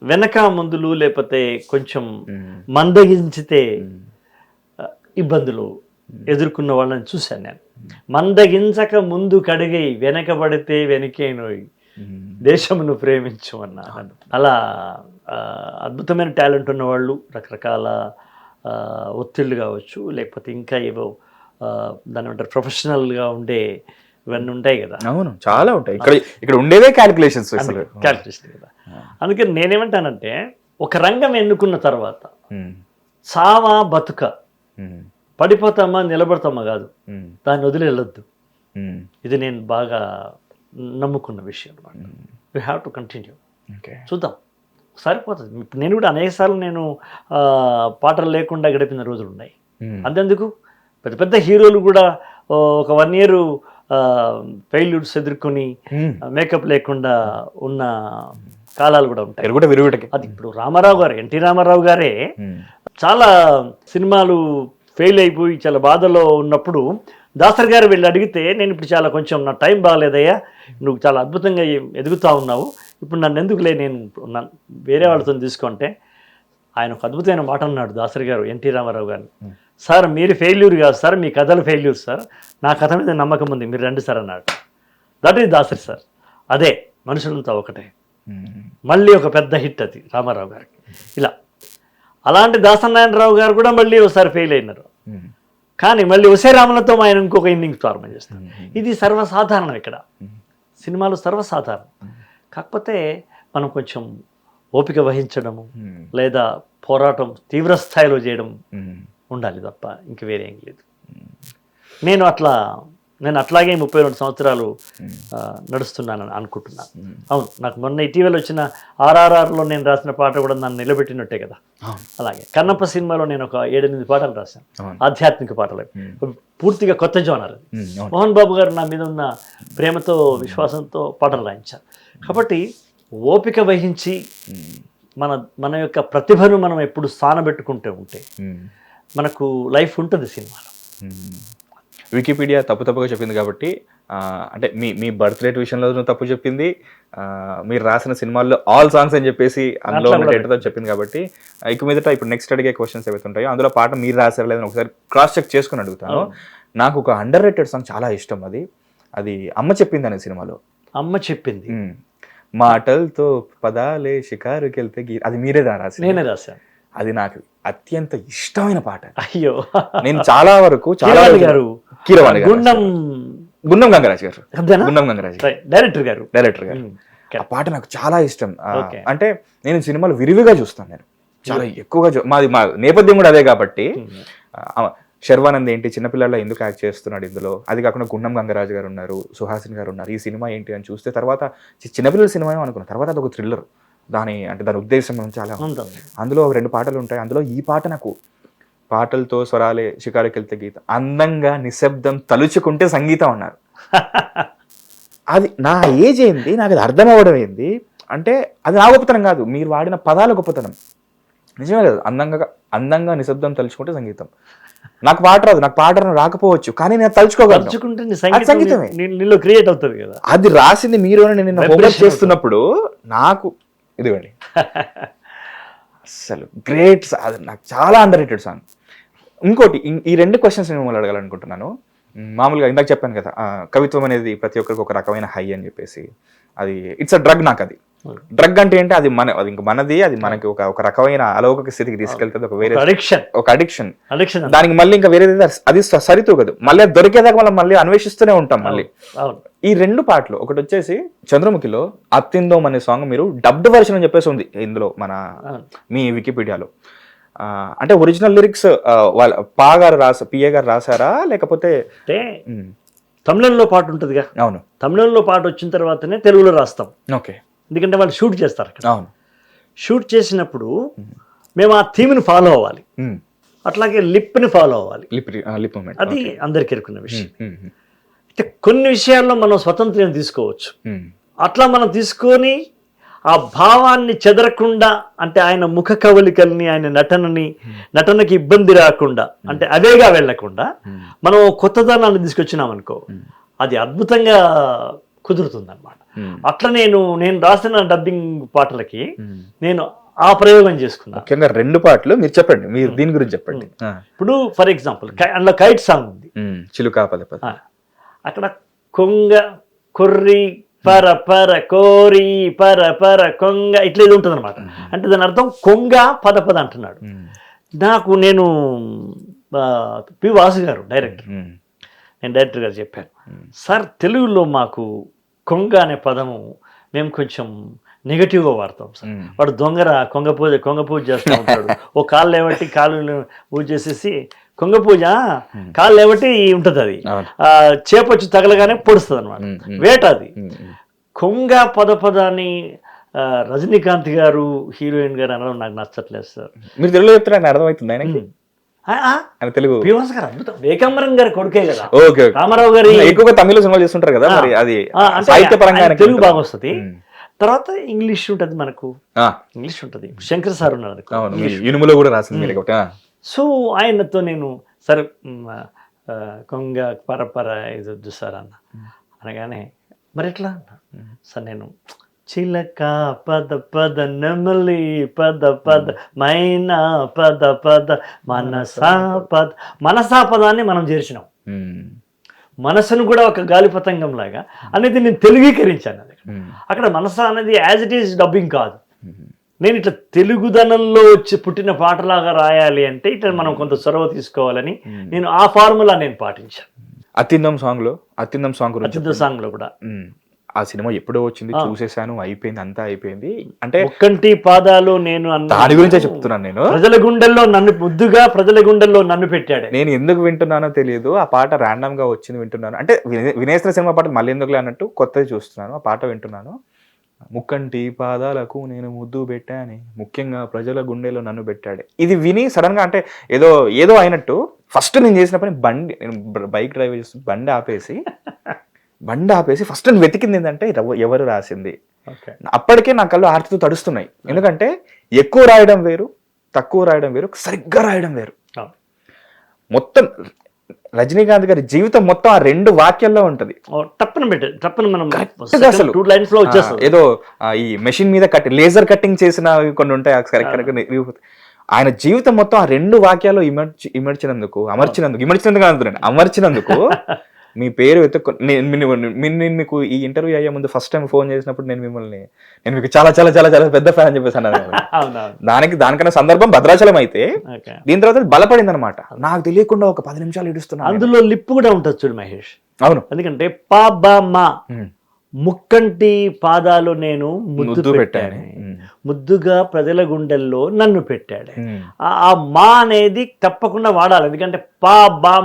వెనక ముందులు, లేకపోతే కొంచెం మందగించితే ఇబ్బందులు ఎదుర్కొన్న వాళ్ళని చూశాను నేను. మందగించక ముందు కడిగై, వెనకబడితే వెనకేనోయి, దేశమును ప్రేమించు అన్నాను. అలా అద్భుతమైన టాలెంట్ ఉన్నవాళ్ళు, రకరకాల ఒత్తిళ్ళు కావచ్చు, లేకపోతే ఇంకా ఏవో దాని అంటారు ప్రొఫెషనల్గా ఉండే ఇవన్నీ ఉంటాయి కదా. అవును, చాలా ఉంటాయి. ఇక్కడ ఉండేవే క్యాలిక్యులేషన్స్ కదా. అందుకని నేనేమంటానంటే, ఒక రంగం ఎన్నుకున్న తర్వాత చావా బతుక, పడిపోతామా నిలబడతామా కాదు, దాన్ని వదిలి వెళ్ళొద్దు. ఇది నేను బాగా నమ్ముకున్న విషయం అనమాట. You have to continue. చూద్దాం, సరిపోతుంది. ఇప్పుడు నేను కూడా అనేక సార్లు పాటలు లేకుండా గడిపిన రోజులు ఉన్నాయి. అంతెందుకు, పెద్ద పెద్ద హీరోలు కూడా ఒక 1 year ఫెయిల్యూర్స్ ఎదుర్కొని మేకప్ లేకుండా ఉన్న కాలాలు కూడా ఉంటాయి. అది ఇప్పుడు రామారావు గారు, ఎన్టీ రామారావు గారే చాలా సినిమాలు ఫెయిల్ అయిపోయి చాలా బాధలో ఉన్నప్పుడు దాసరి గారు వెళ్ళి అడిగితే, నేను ఇప్పుడు కొంచెం నా టైం బాగాలేదయ్యా, నువ్వు చాలా అద్భుతంగా ఎదుగుతా ఉన్నావు, ఇప్పుడు నన్ను ఎందుకులే, నేను వేరే వాళ్ళతో తీసుకుంటే ఆయన ఒక అద్భుతమైన మాట అన్నాడు దాసరి గారు, ఎన్టీ రామారావు గారిని. సార్ మీరు ఫెయిల్యూర్ కాదు సార్, మీ కథలు ఫెయిల్యూర్ సార్, నా కథ మీద నమ్మకం ఉంది, మీరు రండి సార్ అన్నాడు. That is Dasari sir. అదే మనుషులంతా ఒకటే. మళ్ళీ ఒక పెద్ద హిట్ అది రామారావు గారికి. ఇలా అలాంటి దాసనారాయణరావు గారు కూడా మళ్ళీ ఒకసారి ఫెయిల్ అయినారు. కానీ మళ్ళీ ఉసే రామలతో ఆయన ఇంకొక ఇన్నింగ్స్ ప్రారంభం చేస్తారు. ఇది సర్వసాధారణం. ఇక్కడ సినిమాలు సర్వసాధారణం. కాకపోతే మనం కొంచెం ఓపిక వహించడము లేదా పోరాటం తీవ్ర స్థాయిలో చేయడం ఉండాలి తప్ప ఇంక వేరే ఏం లేదు. నేను అట్లాగే 32 సంవత్సరాలు నడుస్తున్నానని అనుకుంటున్నాను. అవును, నాకు మొన్న ఇటీవల వచ్చిన RRRలో నేను రాసిన పాట కూడా నన్ను నిలబెట్టినట్టే కదా. అలాగే కన్నప్ప సినిమాలో నేను ఒక 7-8 పాటలు రాశాను, ఆధ్యాత్మిక పాటలు, పూర్తిగా కొత్త జోనర్. మోహన్ బాబు గారు నా మీద ఉన్న ప్రేమతో విశ్వాసంతో పాటలు రాయించారు. కాబట్టి ఓపిక వహించి మన యొక్క ప్రతిభను మనం ఎప్పుడు స్థానబెట్టుకుంటూ ఉంటే మనకు లైఫ్ ఉంటుంది సినిమాలో. వికీపీడియా తప్పుగా చెప్పింది కాబట్టి, అంటే మీ బర్త్ రేట్ విషయంలో తప్పు చెప్పింది, మీరు రాసిన సినిమాల్లో ఆల్ సాంగ్స్ అని చెప్పేసి అందులో డేటాతో చెప్పింది కాబట్టి, ఇక మీదట ఇప్పుడు నెక్స్ట్ అడిగే క్వశ్చన్స్ ఏవైతే ఉంటాయో అందులో పాట మీరు రాసారు లేదని ఒకసారి క్రాస్ చెక్ చేసుకుని అడుగుతాను. నాకు ఒక అండర్ రేటెడ్ సాంగ్ చాలా ఇష్టం, అది అమ్మ చెప్పింది అనే సినిమాలో. అమ్మ చెప్పింది, మాటలతో పదాలే షికారుకి వెళ్తే అది మీరే రాసి. నేనే రాశాను. అది నాకు అత్యంత ఇష్టమైన పాట. అయ్యో, నేను చాలా వరకు కీరవాణి గుండం గంగరాజ్ గారు డైరెక్టర్ గారు ఆ పాట నాకు చాలా ఇష్టం. అంటే నేను సినిమాలు విరివిగా చూస్తాను, నేను చాలా ఎక్కువగా మా నేపథ్యం కూడా అదే కాబట్టి. శర్వానంద్ ఏంటి చిన్నపిల్లల్లో ఎందుకు యాక్ట్ చేస్తున్నాడు ఇందులో, అది కాకుండా గుండం గంగరాజు గారు ఉన్నారు, సుహాసిని గారు ఉన్నారు, ఈ సినిమా ఏంటి అని చూస్తే తర్వాత చిన్నపిల్లల సినిమా అనుకున్నాను, తర్వాత అది ఒక థ్రిల్లర్. దాని ఉద్దేశం చాలా అందులో 2 పాటలు ఉంటాయి. అందులో ఈ పాట నాకు పాటలతో స్వరాలే షికారుకి వెళ్తే గీత, అందంగా నిశ్శబ్దం తలుచుకుంటే సంగీతం అన్నారు. అది నా ఏజ్ ఏంది, నాకు అది అర్థం అవ్వడం ఏంది అంటే అది నా గొప్పతనం కాదు, మీరు వాడిన పదాల గొప్పతనం. నిజమే కదా, అందంగా నిశ్శబ్దం తలుచుకుంటే సంగీతం. నాకు పాట రాదు, నాకు పాట రాకపోవచ్చు, కానీ నేను తలుచుకోగలను, సంగీతమే నీలో క్రియేట్ అవుతుంది కదా. అది రాసింది మీరు. నేను హోంవర్క్ చేస్తున్నప్పుడు నాకు ఇదిగోండి అసలు గ్రేట్, అది నాకు చాలా అండర్ రేటెడ్ సాంగ్. ఇంకోటి, ఈ 2 క్వశ్చన్స్ నేను మిమ్మల్ని అడగాలనుకుంటున్నాను. మామూలుగా ఇందాక చెప్పాను కదా, కవిత్వం అనేది ప్రతి ఒక్కరికి ఒక రకమైన హై అని చెప్పేసి, అది ఇట్స్ అ డ్రగ్. నాకు అది డ్రగ్ అంటే ఏంటి, అది ఇంక మనది, అది మనకి ఒక రకమైన అలౌకిక స్థితికి తీసుకెళ్తుంది, ఒక వేరే అడిక్షన్. దానికి మళ్ళీ ఇంకా వేరే అది సరితూగదు, మళ్ళీ దొరికేదాకా మళ్ళీ అన్వేషిస్తూనే ఉంటాం మళ్ళీ. ఈ 2 పాటలు, ఒకటి వచ్చేసి చంద్రముఖిలో అత్తిందోం అనే సాంగ్ మీరు డబ్డ్ వర్షన్ అని చెప్పేసి ఉంది ఇందులో మీ వికీపీడియాలో. అంటే ఒరిజినల్ లిరిక్స్ వాళ్ళ పిఏ గారు రాసారా లేకపోతే తమిళంలో పాట ఉంటుందిగా? అవును, తమిళంలో పాట వచ్చిన తర్వాతనే తెలుగులో రాస్తాం. ఓకే, ఎందుకంటే వాళ్ళు షూట్ చేస్తారు అక్కడ. షూట్ చేసినప్పుడు మేము ఆ థీమ్ని ఫాలో అవ్వాలి, అట్లాగే లిప్ని ఫాలో అవ్వాలి. అది అందరికి ఎరుకున్న విషయం. అయితే కొన్ని విషయాల్లో మనం స్వతంత్రం తీసుకోవచ్చు. అట్లా మనం తీసుకొని ఆ భావాన్ని చెదరకుండా, అంటే ఆయన ముఖ కవలికల్ని, ఆయన నటనకి ఇబ్బంది రాకుండా, అంటే అవేగా వెళ్లకుండా మనం కొత్తదనాన్ని తీసుకొచ్చినాం అనుకో, అది అద్భుతంగా కుదురుతుంది అనమాట. అట్లా నేను రాసిన డబ్బింగ్ పాటలకి నేను ఆ ప్రయోగం చేసుకున్నాను. ముఖ్యంగా 2 పాటలు మీరు చెప్పండి, మీరు దీని గురించి చెప్పండి. ఇప్పుడు ఫర్ ఎగ్జాంపుల్ అందులో కైట్ సాంగ్ ఉంది, చిలుకా పద పద. అక్కడ కొంగ కొర్రి పర పర కోరి పర పర కొంగ ఇట్లా ఇది ఉంటుంది అనమాట. అంటే దాని అర్థం కొంగ పద పద అంటున్నాడు. నేను పి వాసు గారు డైరెక్టర్, నేను డైరెక్టర్ గారు చెప్పాను, సార్ తెలుగులో మాకు కొంగ అనే పదము మేము కొంచెం నెగటివ్గా వాడతాం సార్. వాడు కొంగ పూజ చేస్తూ ఉంటాడు, ఓ కాళ్ళు లేవట్టి కాళ్ళు పూజ చేసేసి కొంగ పూజ కాళ్ళు లేవట్టి ఉంటుంది, అది చేపొచ్చి తగలగానే పొడుస్తుంది అనమాట, వేట. అది కొంగ పదాన్ని రజనీకాంత్ గారు హీరోయిన్ గారు అనడం నాకు నచ్చట్లేదు సార్. మీరు తెలుగులో చెప్తే నాకు అర్థమవుతుంది ఆయనకి. తెలుగు పివాస్ గారు అద్భుతం, ఏకాంబరం గారి కొడుకే కదా, ఓకే, రామారావు గారి ఎక్కువగా తమిళ సినిమాలు చేస్తుంటారు కదా, మరి అది సాహిత్యపరంగా తెలుగు బాగా వస్తుంది. తర్వాత ఇంగ్లీష్ ఉంటుంది, మనకు ఇంగ్లీష్ ఉంటుంది. శంకర్ సార్ ఉన్నారు, ఇనుములో కూడా రాసింది. సో ఆయనతో నేను సరే కొంగ పరపర ఇది వద్దు సార్ అనగానే మరి ఎట్లా సార్, నేను చిలక పద పద నెమలి పద పద మైనా పద పద మనసా పదాన్ని మనం చేర్చినాం. మనసును కూడా ఒక గాలిపతంగం లాగా అనేది నేను తెలుగీకరించాను. అది అక్కడ మనసా అనేది యాజ్ ఇట్ ఈజ్ డబ్బింగ్ కాదు. నేను ఇట్లా తెలుగుదనంలో వచ్చి పుట్టిన పాటలాగా రాయాలి అంటే ఇట్లా మనం కొంత చొరవ తీసుకోవాలని నేను ఆ ఫార్ములా నేను పాటించాను. అత్యుందం సాంగ్ సాంగ్ లో కూడా ఆ సినిమా ఎప్పుడో వచ్చింది, చూసేసాను, అయిపోయింది, అంతా అయిపోయింది. అంటే ఒక్కంటి పాదాలు నేను దాని గురించే చెప్తున్నాను. నేను ప్రజల గుండెల్లో నన్ను పెట్టాడు. నేను ఎందుకు వింటున్నానో తెలియదు, ఆ పాట ర్యాండమ్ గా వచ్చింది వింటున్నాను. అంటే వినేశ్వర సినిమా పాట మళ్ళీ ఎందుకులే అన్నట్టు కొత్తది చూస్తున్నాను, ఆ పాట వింటున్నాను. ముక్కంటి పాదాలకు నేను ముద్దు పెట్టాను, ముఖ్యంగా ప్రజల గుండెలో నన్ను పెట్టాడు. ఇది విని సడన్ గా అంటే ఏదో అయినట్టు ఫస్ట్ నేను చేసిన పని నేను బైక్ డ్రైవ్ చేస్తూ బండి ఆపేసి ఫస్ట్ నేను వెతికింది ఏంటంటే ఎవరు రాసింది. అప్పటికే నా కళ్ళు ఆర్తితో తడుస్తున్నాయి. ఎందుకంటే ఎక్కువ రాయడం వేరు, తక్కువ రాయడం వేరు, సరిగ్గా రాయడం వేరు. మొత్తం రజనీకాంత్ గారి జీవితం మొత్తం ఆ 2 వాక్యాల్లో ఉంటది. ఏదో ఈ మెషిన్ మీద లేజర్ కట్టింగ్ చేసిన కొన్ని ఉంటాయి. ఆయన జీవితం మొత్తం ఆ 2 వాక్యాల్లో అమర్చినందుకు మీ పేరు నేను మీకు ఈ ఇంటర్వ్యూ అయ్యే ముందు ఫస్ట్ టైం ఫోన్ చేసినప్పుడు నేను మీకు చాలా చాలా చాలా చాలా పెద్ద ఫ్యాన్ అని చెప్పేసి అన్నాను. దానికన్నా సందర్భం భద్రాచలం అయితే దీని తర్వాత బలపడింది అనమాట. నాకు తెలియకుండా ఒక 10 నిమిషాలు ఇడుస్తున్నాను. అందులో లిప్ కూడా ఉంటుంది చూడు మహేష్. అవును, ఎందుకంటే ముక్కంటి పాదాలు నేను ముద్దు పెట్టాను, ముద్దుగా ప్రజల గుండెల్లో నన్ను పెట్టాడు. ఆ మా అనేది తప్పకుండా వాడాలి. ఎందుకంటే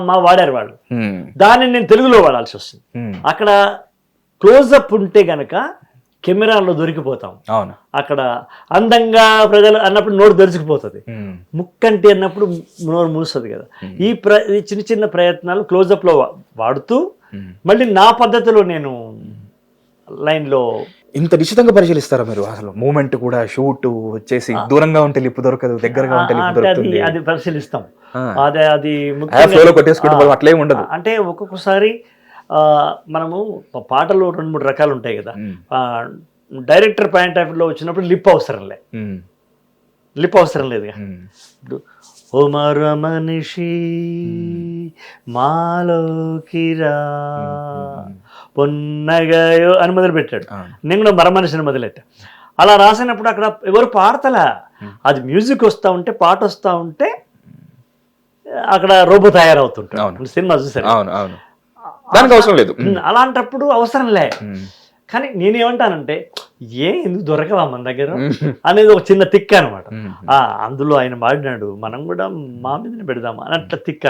మా వాడారు వాళ్ళు, దాన్ని నేను తెలుగులో వాడాల్సి వస్తుంది. అక్కడ క్లోజప్ ఉంటే గనక కెమెరాలో దొరికిపోతాం. అవును, అక్కడ అందంగా ప్రజలు అన్నప్పుడు నోరు దొరికిపోతుంది, ముక్కంటి అన్నప్పుడు నోరు మూస్తుంది కదా. ఈ చిన్న చిన్న ప్రయత్నాలు క్లోజప్ లో వాడుతూ మళ్ళీ నా పద్ధతిలో నేను లైన్ లో. ఇంత నిశ్చితంగా పరిశీలిస్తారా మీరు? అసలు మూమెంట్ కూడా షూట్ వచ్చేసి దూరంగా ఉంటే లిప్పు దొరకదు, దగ్గరగా ఉంటే లిప్పు దొరుకుతుంది, అది పరిశీలిస్తాం. అది అట్లే ఉండదు. అంటే ఒక్కొక్కసారి మనము పాటలు 2-3 రకాలు ఉంటాయి కదా. డైరెక్టర్ పాయింట్ ఆఫ్ లో వచ్చినప్పుడు లిప్ అవసరం లేదు. ఓ మర మనిషి మాలోకిరా పొన్నగయో అని మొదలు పెట్టాడు. నేను కూడా మర మనిషిని మొదలెట్టా. అలా రాసినప్పుడు అక్కడ ఎవరు పాడతలా, అది మ్యూజిక్ వస్తూ ఉంటే, పాట వస్తూ ఉంటే అక్కడ రోబో తయారవుతుంటాడు. సినిమా చూసారు, అవసరం లేదు. అలాంటప్పుడు అవసరం లే. కానీ నేనేమంటానంటే ఎందుకు దొరకవా మన దగ్గర అనేది ఒక చిన్న తిక్క అనమాట. అందులో ఆయన పాడినాడు, మనం కూడా మా మీదనే పెడదామా అని అట్లా తిక్క.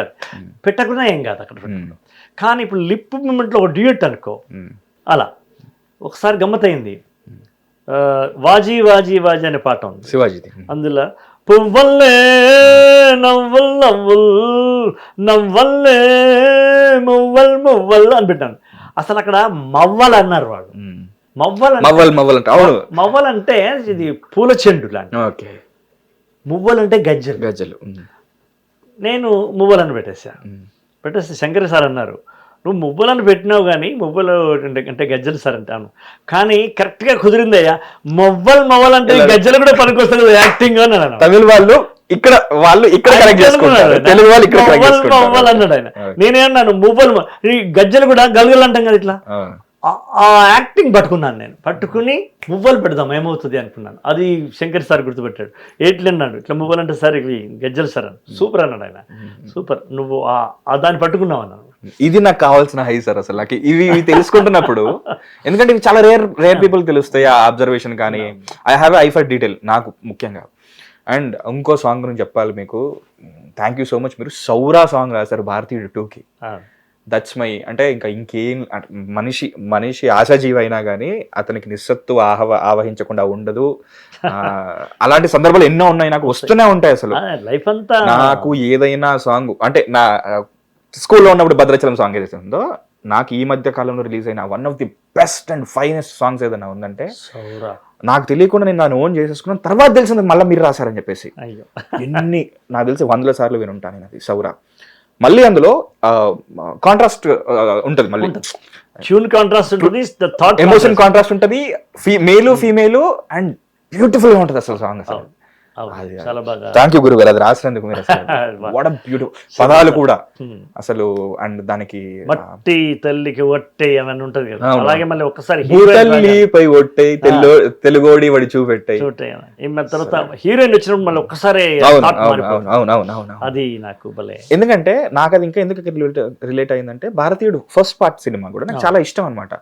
పెట్టకుండా ఏం కాదు అక్కడ పెట్టడం. కానీ ఇప్పుడు లిప్ మూమెంట్లో ఒక డ్యూయట్ అనుకో, అలా ఒకసారి గమ్మతయింది. వాజీ వాజీ వాజీ అనే పాట ఉంది శివాజీది. అందులో పువ్వల్లే నవ్వుల్ నవ్వుల్ నవ్వల్లే మువ్వల్ మువ్వల్ అని పెట్టాను. అసలు అక్కడ మవ్వల్ అన్నారు వాళ్ళు. మవ్వల్ అంటే ఇది పూల చెండు లాంటి, మువ్వలు అంటే గజ్జలు. నేను మువ్వలను పెట్టేస్తే శంకర్ సార్ అన్నారు, నువ్వు మువ్వలను పెట్టినావు కానీ మువ్వలు అంటే గజ్జలు సార్ అంటాను. కానీ కరెక్ట్ గా కుదిరిందయ్యా, మొవ్వలు అంటే గజ్జలు కూడా పనికొస్తుంది యాక్టింగ్ అని అన్నాను. తమిళ వాళ్ళు ఇక్కడ తెలుగు వాళ్ళు మొవ్వలు అన్నాడు ఆయన. నేనేమన్నాను మువ్వలు, ఈ గజ్జలు కూడా గలగలు అంటాం కదా ఇట్లా. ఆ యాక్టింగ్ పట్టుకున్నాను నేను. పట్టుకుని మువ్వలు పెడదాం ఏమవుతుంది అనుకున్నాను. అది శంకర్ సార్ గుర్తుపెట్టాడు. అన్నాడు ఇట్లా మువ్వలు అంటే సార్ ఇవి గజ్జలు సార్ అని. సూపర్ అన్నాడు ఆయన. సూపర్, నువ్వు దాన్ని పట్టుకున్నావు అన్నాను. ఇది నాకు కావాల్సిన హై సార్. అసలు నాకు ఇవి తెలుసుకుంటున్నప్పుడు, ఎందుకంటే ఇవి చాలా రేర్ పీపుల్ తెలుస్తాయి ఆ అబ్జర్వేషన్. కానీ I have I for detail నాకు ముఖ్యంగా. అండ్ ఇంకో సాంగ్ గురించి చెప్పాలి మీకు. Thank you so much. మీరు సౌరా సాంగ్ రాశారు భారతీయుడు 2కి. దట్స్ మై అంటే ఇంకేం మనిషి ఆశాజీవి అయినా కానీ అతనికి నిస్సత్తు ఆవహించకుండా ఉండదు. అలాంటి సందర్భాలు ఎన్నో ఉన్నాయి, నాకు వస్తూనే ఉంటాయి. అసలు లైఫ్ అంతా నాకు ఏదైనా సాంగ్ అంటే నా స్కూల్లో ఉన్నప్పుడు భద్రాచలం సాంగ్ ఏదైతే ఉందో, నాకు ఈ మధ్య కాలంలో రిలీజ్ అయిన one of the best and finest songs ఏదైనా ఉందంటే నాకు తెలియకుండా నేను దాన్ని ఓన్ చేసేసుకున్నాను. తర్వాత తెలిసింది మళ్ళీ మీరు రాశారని చెప్పేసి. నాకు తెలిసి 100 సార్లు వినుంటాను నేను అది సౌరా. మళ్ళీ అందులో కాంట్రాస్ట్ ఉంటది, మళ్ళీ ట్యూన్ కాంట్రాస్ట్ ఉంటుంది, థాట్ ఎమోషన్ కాంట్రాస్ట్ ఉంటది, మేలు ఫీమేల్ అండ్ బ్యూటిఫుల్ గా ఉంటది అసలు సాంగ్. అసలు చాలా బాగా. థ్యాంక్ యూ గురుగారు అది రాసినందుకు. మీరు వాట్ బ్యూటిఫుల్ పదాలు కూడా అసలు. అండ్ దానికి మట్టి తల్లికి ఒట్టే అని ఉంటది కదా, అలాగే మళ్ళీ ఒక్కసారి భూతల్లిపై ఒట్టై తెలుగోడి వడి చూపెట్టాయి తర్వాత హీరోయిన్ వచ్చినప్పుడు మళ్ళీ ఒక్కసారి అది నాకు భలే. ఎందుకంటే నాకు అది ఇంకా ఎందుకు రిలేట్ అయిందంటే భారతీయుడు ఫస్ట్ పార్ట్ సినిమా కూడా నాకు చాలా ఇష్టం అనమాట.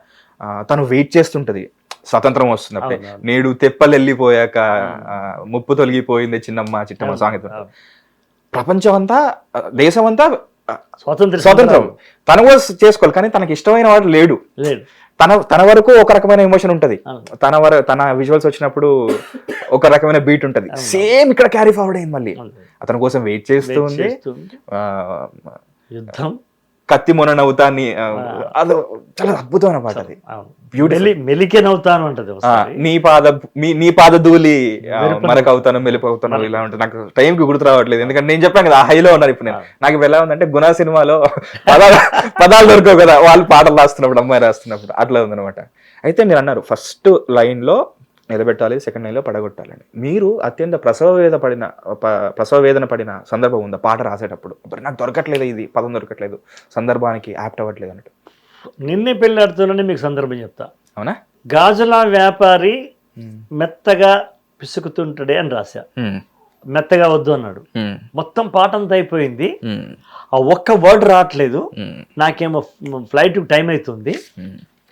తను వెయిట్ చేస్తుంటది స్వతంత్రం వస్తున్నప్పుడే, నేడు తెప్పలు వెళ్ళిపోయాక ముప్పు తొలగిపోయింది చిన్నమ్మ చిట్టమ్మ సాంగ్. ప్రపంచం అంతా దేశం అంతా స్వతంత్రం తను కూడా చేసుకోవాలి, కానీ తనకి ఇష్టమైన వాడు లేడు. తన వరకు ఒక రకమైన ఎమోషన్ ఉంటది, తన విజువల్స్ వచ్చినప్పుడు ఒక రకమైన బీట్ ఉంటది. సేమ్ ఇక్కడ క్యారీ ఫార్వర్డ్ అయింది. మళ్ళీ అతని కోసం వెయిట్ చేస్తూ ఉంది. యుద్ధం కత్తి మొన నవ్వుతాన్ని, అది చాలా అద్భుతమైన పాట. అది మెలికే నవ్వుతాను అంటది. నీ పాద ధూళి మనకు అవుతాను మెలుపు అవుతాను ఇలా ఉంటుంది. నాకు టైంకి గుర్తు రావట్లేదు, ఎందుకంటే నేను చెప్పాను కదా ఆ హైలో ఉన్నారు ఇప్పుడు నేను. నాకు ఇప్పుడు ఎలా ఉందంటే గుణా సినిమాలో పదాలు దొరకవు కదా వాళ్ళు పాటలు రాస్తున్నప్పుడు, అమ్మాయి రాస్తున్నప్పుడు, అట్లా ఉందనమాట. అయితే మీరు అన్నారు ఫస్ట్ లైన్ లో నిలబెట్టాలి, సెకండ్ లైన్ లో పడగొట్టాలని. మీరు అత్యంత ప్రసవ వేదన పడిన సందర్భం ఉందా పాట రాసేటప్పుడు? నాకు దొరకట్లేదు, ఇది పదం దొరకట్లేదు, సందర్భానికి యాప్ట్ అవ్వట్లేదు అన్నట్టు. నిన్నే పెళ్ళాడుతూనే మీకు సందర్భం చెప్తా. అవునా? గాజుల వ్యాపారి మెత్తగా పిసుకుతుంటాడే అని రాశా. మెత్తగా వద్దు అన్నాడు. మొత్తం పాట అంతా అయిపోయింది, ఆ ఒక్క వర్డ్ రావట్లేదు. నాకేమో ఫ్లైట్ టైం అవుతుంది.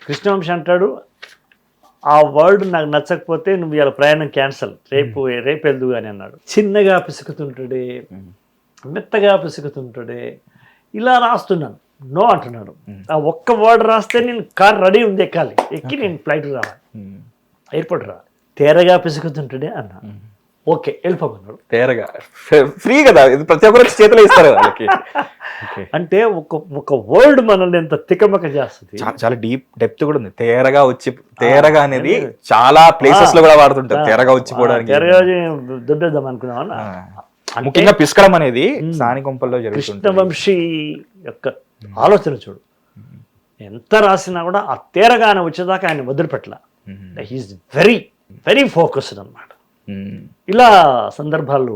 కృష్ణవంశ అంటాడు, ఆ వర్డ్ నాకు నచ్చకపోతే నువ్వు ఇలా ప్రయాణం క్యాన్సల్, రేపు వెళ్దు అని అన్నాడు. చిన్నగా పిసుకుతుంటాడే, మెత్తగా పిసుకుతుంటాడే, ఇలా రాస్తున్నాను. నో అంటున్నాడు. ఆ ఒక్క వర్డ్ రాస్తే నేను కార్ రెడీ ఉంది, ఎక్కాలి, ఎక్కి నేను ఫ్లైట్ రావాలి, ఎయిర్పోర్ట్ రావాలి. తేరగా పిసుకుతుంటాడే అన్నా. ఓకే వెళ్ళిపోమన్నాడు. తేరగా ఫ్రీ కదా, ప్రతి ఒక్కరు చేతిలో ఇస్తారు వాళ్ళకి. అంటే ఒక వర్డ్ మనల్ని ఎంత తికమక చేస్తుంది. చాలా డీప్ డెప్త్ కూడా ఉంది. తేరగా అనేది చాలా ప్లేసెస్ లో కూడా వాడుతుంటారు. తేరగా వచ్చిపోవడానికి, తేరగా దొడ్డేద్దాం అనుకున్నామన్నా. ముఖ్యంగా పిసకడం అనేది సానికొంపల్లో జరుగుతుంది. కృష్ణవంశీ యొక్క ఆలోచన చూడు, ఎంత రాసినా కూడా ఆ తేరగానే వచ్చేదాకా ఆయన వదిలిపెట్టల. హీఈస్ వెరీ వెరీ ఫోకస్డ్ అన్నమాట. ఇలా సందర్భాలు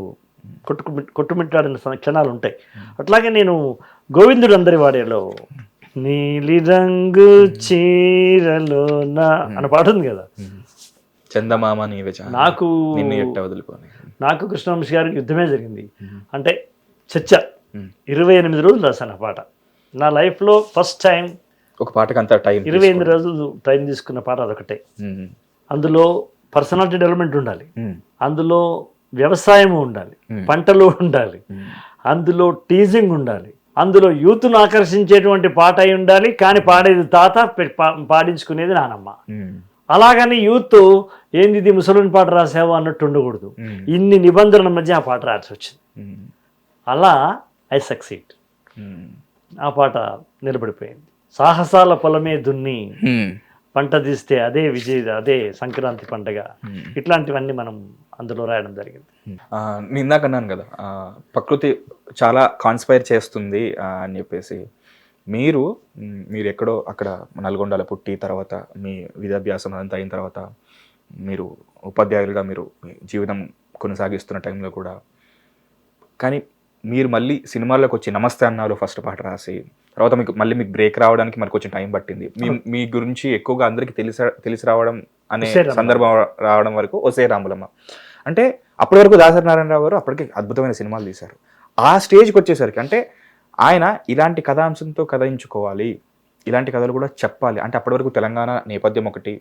కొట్టుమిట్టాడిన క్షణాలు ఉంటాయి. అట్లాగే నేను గోవిందుడు అందరి వాడేలో నీలి రంగు చీరలోన అన్న పాట ఉంది కదా, చందమామ నాకు కృష్ణవంశీ గారికి యుద్ధమే జరిగింది. అంటే చర్చ 28 రోజులు రాశాను ఆ పాట. నా లైఫ్లో ఫస్ట్ టైం ఒక పాటకు అంత టైం 28 రోజులు టైం తీసుకున్న పాట అదొకటే. అందులో పర్సనాలిటీ డెవలప్మెంట్ ఉండాలి, అందులో వ్యవసాయం ఉండాలి, పంటలు ఉండాలి, అందులో టీజింగ్ ఉండాలి, అందులో యూత్ను ఆకర్షించేటువంటి పాట అయి ఉండాలి. కానీ పాడేది తాత, పాడించుకునేది నానమ్మ. అలాగని యూత్ ఏంది ఇది ముసలిని పాట రాసావు అన్నట్టు ఉండకూడదు. ఇన్ని నిబంధనల మధ్య ఆ పాట రాసి వచ్చింది. అలా ఐ సక్సీడ్. ఆ పాట నిలబడిపోయింది. సాహసాల పొలమే దున్ని పంట తీస్తే అదే అదే సంక్రాంతి పండగ. ఇట్లాంటివన్నీ మనం అందులో రాయడం జరిగింది. నేను ఇందాక అన్నాను కదా ప్రకృతి చాలా కాన్స్పైర్ చేస్తుంది అని చెప్పేసి. మీరు ఎక్కడో అక్కడ నల్గొండలో పుట్టి తర్వాత మీ విద్యాభ్యాసం అంతా అయిన తర్వాత మీరు ఉపాధ్యాయులుగా మీరు జీవితం కొనసాగిస్తున్న టైంలో కూడా, కానీ మీరు మళ్ళీ సినిమాల్లోకి వచ్చి నమస్తే అన్నాలు ఫస్ట్ పాట రాసి తర్వాత మీకు బ్రేక్ రావడానికి మరి కొంచెం టైం పట్టింది. మీ గురించి ఎక్కువగా అందరికీ తెలిసి రావడం అనే సందర్భం రావడం వరకు ఒసే రాములమ్మ. అంటే అప్పటి వరకు దాసరి నారాయణరావు గారు అప్పటికి అద్భుతమైన సినిమాలు తీశారు. ఆ స్టేజ్కి వచ్చేసరికి అంటే ఆయన ఇలాంటి కథాంశంతో కథించుకోవాలి, ఇలాంటి కథలు కూడా చెప్పాలి అంటే అప్పటి వరకు తెలంగాణ నేపథ్యం ఒకటి,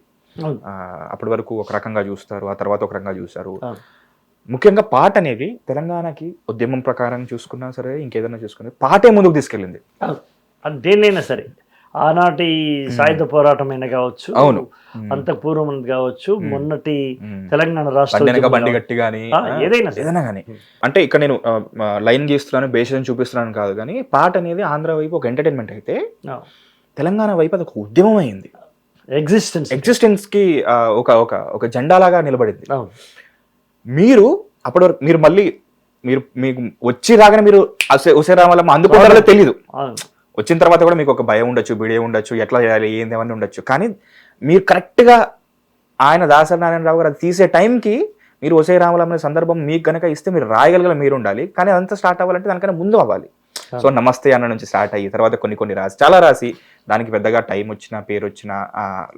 అప్పటి వరకు ఒక రకంగా చూస్తారు, ఆ తర్వాత ఒక రకంగా చూస్తారు. ముఖ్యంగా పాట అనేది తెలంగాణకి ఉద్యమం ప్రకారం చూసుకున్నా సరే ఇంకేదైనా చూసుకున్నా పాటే ముందుకు తీసుకెళ్ళింది. దేన్నైనా సరే ఆనాటి సాయుధ పోరాటమైనా కావచ్చు, అవును అంత పూర్వం కావచ్చు, మొన్నటి తెలంగాణ రాష్ట్ర బండి గట్టి కానీ ఏదైనా కానీ. అంటే ఇక్కడ నేను లైన్ గీస్తున్నాను బేసిస్ చూపిస్తున్నాను కాదు, కానీ పాట అనేది ఆంధ్ర వైపు ఒక ఎంటర్టైన్మెంట్ అయితే తెలంగాణ వైపు అది ఒక ఉద్యమం అయింది. ఎగ్జిస్టెన్స్ కి ఒక జెండా లాగా నిలబడింది. మీరు అప్పటి వరకు మీరు మళ్ళీ మీకు వచ్చి రాగానే మీరు ఒసే రామలమ్మ అందుకుంటారో తెలియదు. అవును. వచ్చిన తర్వాత కూడా మీకు ఒక భయం ఉండొచ్చు, బిడే ఉండొచ్చు, ఎట్లా చేయాలి ఏంది ఏమన్నా ఉండొచ్చు. కానీ మీరు కరెక్ట్గా ఆయన దాసరి నారాయణరావు గారు అది తీసే టైంకి మీరు ఒసే రామలమ్మ సందర్భం మీకు కనుక ఇస్తే మీరు రాయగలగల మీరు ఉండాలి. కానీ అదంతా స్టార్ట్ అవ్వాలంటే దానికన్నా ముందు అవ్వాలి. సో నమస్తే అన్న నుంచి స్టార్ట్ అయ్యి తర్వాత కొన్ని రాసి చాలా రాసి దానికి పెద్దగా టైం వచ్చినా పేరు వచ్చినా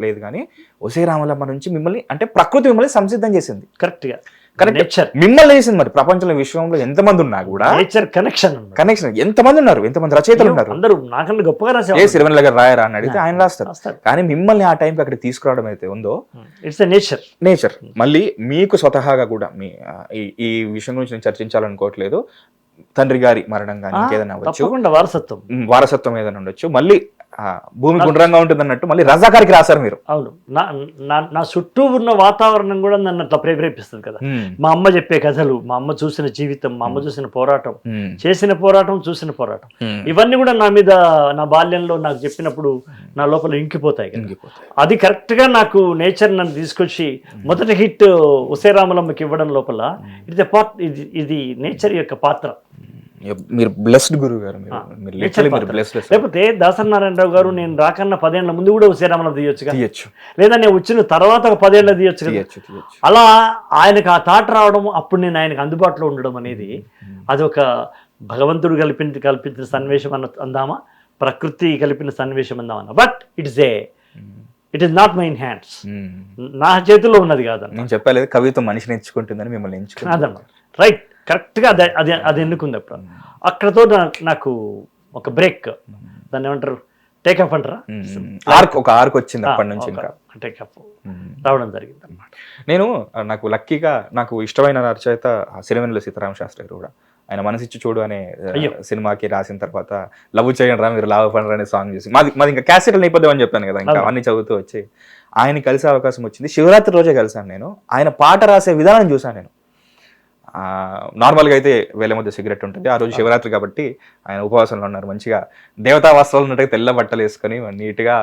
లేదు. కానీ ఒసే రామలమ్మ నుంచి మిమ్మల్ని అంటే ప్రకృతి మిమ్మల్ని సంసిద్ధం చేసింది. కరెక్ట్గా కరెక్ట్ మిమ్మల్ని చేసింది. మరి ప్రపంచంలో విశ్వంలో ఎంతమంది ఉన్నా కూడా నేచర్ కనెక్షన్ ఎంతమంది ఉన్నారు, ఎంతమంది రచయితలు ఉన్నారు. అందరూ నాకన్నా గొప్పగా రాశారు. ఏ సిరివెన్నెల గారు రాయరా అని అడిగితే ఆయన రాస్తారు. కానీ మిమ్మల్ని ఆ టైంకి అక్కడ తీసుకురావడం అయితే ఉందో ఇట్స్ నేచర్. మళ్ళీ మీకు స్వతహాగా కూడా మీ ఈ విషయం గురించి నేను చర్చించాలనుకోవట్లేదు. తండ్రి గారి మరణం కానీ ఇంకేదైనా అవ్వచ్చు, వారసత్వం ఏదైనా ఉండొచ్చు. మళ్ళీ భూమి గుండ్రంగా ఉంటుంది అన్నట్టు మళ్ళీ రజాకారికి రాశారు మీరు. అవును. నా చుట్టూ ఉన్న వాతావరణం కూడా నన్ను అట్లా ప్రేరేపిస్తుంది కదా. మా అమ్మ చెప్పే కథలు, మా అమ్మ చూసిన జీవితం, మా అమ్మ చూసిన పోరాటం, చేసిన పోరాటం, చూసిన పోరాటం, ఇవన్నీ కూడా నా మీద నా బాల్యంలో నాకు చెప్పినప్పుడు నా లోపల ఇంకిపోతాయి. అది కరెక్ట్ గా నాకు నేచర్ నన్ను తీసుకొచ్చి మొదటి హిట్ ఒసే రామలమ్మకి ఇవ్వడం లోపల ఇది నేచర్ యొక్క పాత్ర. మీరు బ్లెస్డ్ గురువు గారు. లేకపోతే దాసరి నారాయణరావు గారు నేను రాకన్నా 10 ఏళ్ల ముందు కూడా ఒసే రామలమ్మ తీయొచ్చు, లేదా నేను వచ్చిన తర్వాత ఒక 10 ఏళ్ళ తీయొచ్చు. అలా ఆయనకు ఆ థాట్ రావడం, అప్పుడు నేను ఆయనకు అందుబాటులో ఉండడం అనేది అది ఒక భగవంతుడు కల్పించిన సన్నివేశం అందామా, ప్రకృతి కలిపిన సన్నివేశం అందామన్నా. But it is not my in hands. నా చేతుల్లో ఉన్నది కాదన్న. నేను చెప్పలేదు కవిత్వం మనిషిని ఎంచుకుంటుందని, మిమ్మల్ని ఎంచుకుంటుందన్న. రైట్, కరెక్ట్గా అది ఎన్నుకుంది. అప్పుడు అక్కడతో నాకు ఒక బ్రేక్, దాన్ని ఏమంటారు, టేకప్ అంటారా, ఒక ఆర్క్ వచ్చింది అప్పటి నుంచి ఇంకా టేకప్ రావడం జరిగింది అన్నమాట. నాకు లక్కీగా నాకు ఇష్టమైన రచయిత సిరివెన్నెల సీతారామ శాస్త్రి గారు కూడా. ఆయన మనసిచ్చి చూడు అనే సినిమాకి రాసిన తర్వాత లవ్ చేయండి రా మీరు లాభ పండ్రా అనే సాంగ్ చేసి మాది ఇంకా క్యాసెట్ నేపథ్యం అని చెప్పాను కదా, ఇంకా అవన్నీ చదువుతూ వచ్చి ఆయన కలిసే అవకాశం వచ్చింది. శివరాత్రి రోజే కలిసాను నేను. ఆయన పాట రాసే విధానం చూసాను నేను. నార్మల్గా అయితే వేల మధ్య సిగరెట్ ఉంటుంది, ఆ రోజు శివరాత్రి కాబట్టి ఆయన ఉపవాసంలో ఉన్నారు. మంచిగా దేవతా వస్త్రాలు ఉన్నట్టుగా తెల్ల బట్టలు వేసుకొని నీట్గా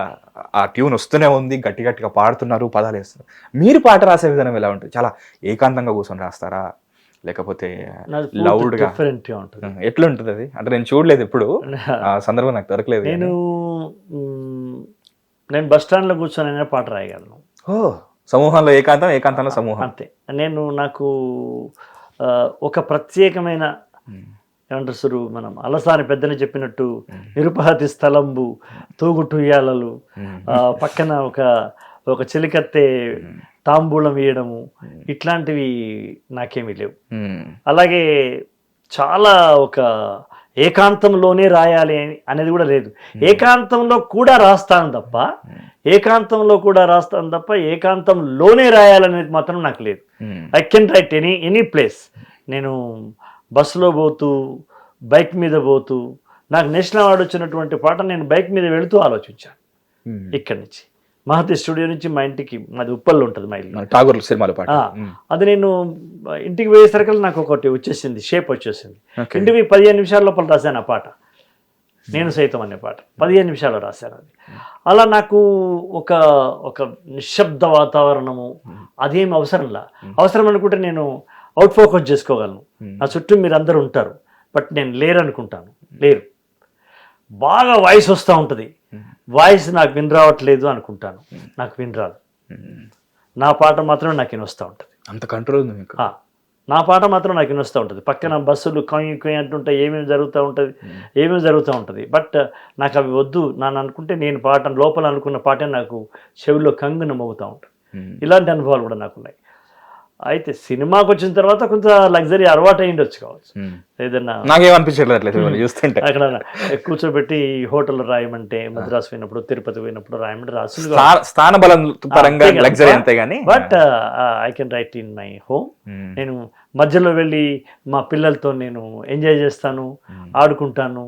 ఆ ట్యూన్ వస్తూనే ఉంది, గట్టిగా పాడుతున్నారు, పదాలు వేస్తున్నారు. మీరు పాట రాసే విధానం ఎలా ఉంటుంది? చాలా ఏకాంతంగా కూర్చొని రాస్తారా, లేకపోతే లౌడ్గా ఎట్లా ఉంటుంది అది? అంటే నేను చూడలేదు ఎప్పుడు, ఆ సందర్భం నాకు దొరకలేదు. నేను బస్ స్టాండ్లో కూర్చొని పాట రాయగలను. సమూహంలో ఏకాంతంలో సమూహం అంతే. నాకు ఒక ప్రత్యేకమైన ఏమంటారు సురు, మనం అలసాని పెద్దని చెప్పినట్టు నిరుపహతి స్థలంబు, తూగుటుయ్యాలలు, పక్కన ఒక చిలికత్తె తాంబూలం వేయడము, ఇట్లాంటివి నాకేమీ లేవు. అలాగే చాలా ఒక ఏకాంతంలోనే రాయాలి అనేది కూడా లేదు. ఏకాంతంలో కూడా రాస్తాను తప్ప ఏకాంతంలోనే రాయాలనేది మాత్రం నాకు లేదు. I can write any place. నేను బస్సులో పోతూ, బైక్ మీద పోతూ, నాకు నేషనల్ అవార్డు వచ్చినటువంటి పాట నేను బైక్ మీద వెళుతూ ఆలోచించాను. ఇక్కడి నుంచి మహతి స్టూడియో నుంచి మా ఇంటికి, మాది ఉప్పల్లో ఉంటుంది మా ఇల్లు, ఠాగూర్ సినిమాల పాట. అది నేను ఇంటికి పోయేసరికి నాకు ఒకటి వచ్చేసింది, షేప్ వచ్చేసింది. ఇంటికి 15 నిమిషాల లోపల రాశాను ఆ పాట, నేను సైతం అనే పాట 15 నిమిషాల్లో రాశాను. అది అలా నాకు ఒక నిశ్శబ్ద వాతావరణము అదేం అవసరం అనుకుంటే నేను అవుట్ ఫోకస్ చేసుకోగలను. నా చుట్టూ మీరు అందరూ ఉంటారు, బట్ నేను లేరు. బాగా వాయిస్ వస్తూ ఉంటుంది, వాయిస్ నాకు వినరావట్లేదు అనుకుంటాను, నాకు వినరాదు. నా పాట మాత్రం నాకు వినొస్తూ ఉంటుంది. అంత కంట్రోల్ ఉంది మీకు? నా పాట మాత్రం నాకు వినొస్తూ ఉంటుంది. పక్కన బస్సులు కొయ్యి అంటుంటాయి, ఏమేమి జరుగుతూ ఉంటుంది. బట్ నాకు అవి వద్దు, నన్ను అనుకుంటే నేను పాట లోపల అనుకున్న పాటే నాకు చెవిలో కంగున మోగుతూ ఉంటుంది. ఇలాంటి అనుభవాలు కూడా నాకు ఉన్నాయి. అయితే సినిమాకి వచ్చిన తర్వాత కొంత లగ్జరీ అలవాటు అయ్యిండొచ్చు కావచ్చు. ఏదన్నా నాకేమనిపించట్లేదు చూస్తుంటే, అక్కడ కూర్చోబెట్టి హోటల్ రాయమంటే, మద్రాసు పోయినప్పుడు, తిరుపతి పోయినప్పుడు రాయమంటే రాసు. But I can write in my home. నేను మధ్యలో వెళ్ళి మా పిల్లలతో నేను ఎంజాయ్ చేస్తాను, ఆడుకుంటాను.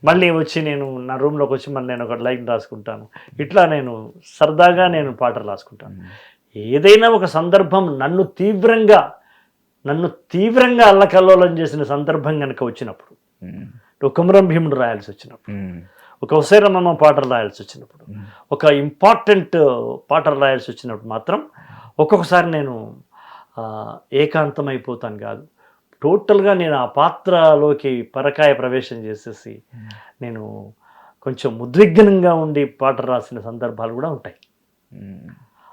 మళ్ళీ వచ్చి నేను నా రూమ్లోకి వచ్చి మళ్ళీ నేను ఒక లైన్ రాసుకుంటాను. ఇట్లా నేను సరదాగా పాటలు రాసుకుంటాను. ఏదైనా ఒక సందర్భం నన్ను తీవ్రంగా అల్లకల్లోలం చేసిన సందర్భం కనుక వచ్చినప్పుడు, ఒక కుమరం భీముడు రాయాల్సి వచ్చినప్పుడు, ఒక ఒసే రామలమ్మ పాటలు రాయాల్సి వచ్చినప్పుడు, ఒక ఇంపార్టెంట్ పాటలు రాయాల్సి వచ్చినప్పుడు మాత్రం ఒక్కొక్కసారి నేను ఏకాంతం అయిపోతాను కాదు, టోటల్గా నేను ఆ పాత్రలోకి పరకాయ ప్రవేశం చేసేసి నేను కొంచెం ఉద్విగ్నంగా ఉండి పాట రాసిన సందర్భాలు కూడా ఉంటాయి.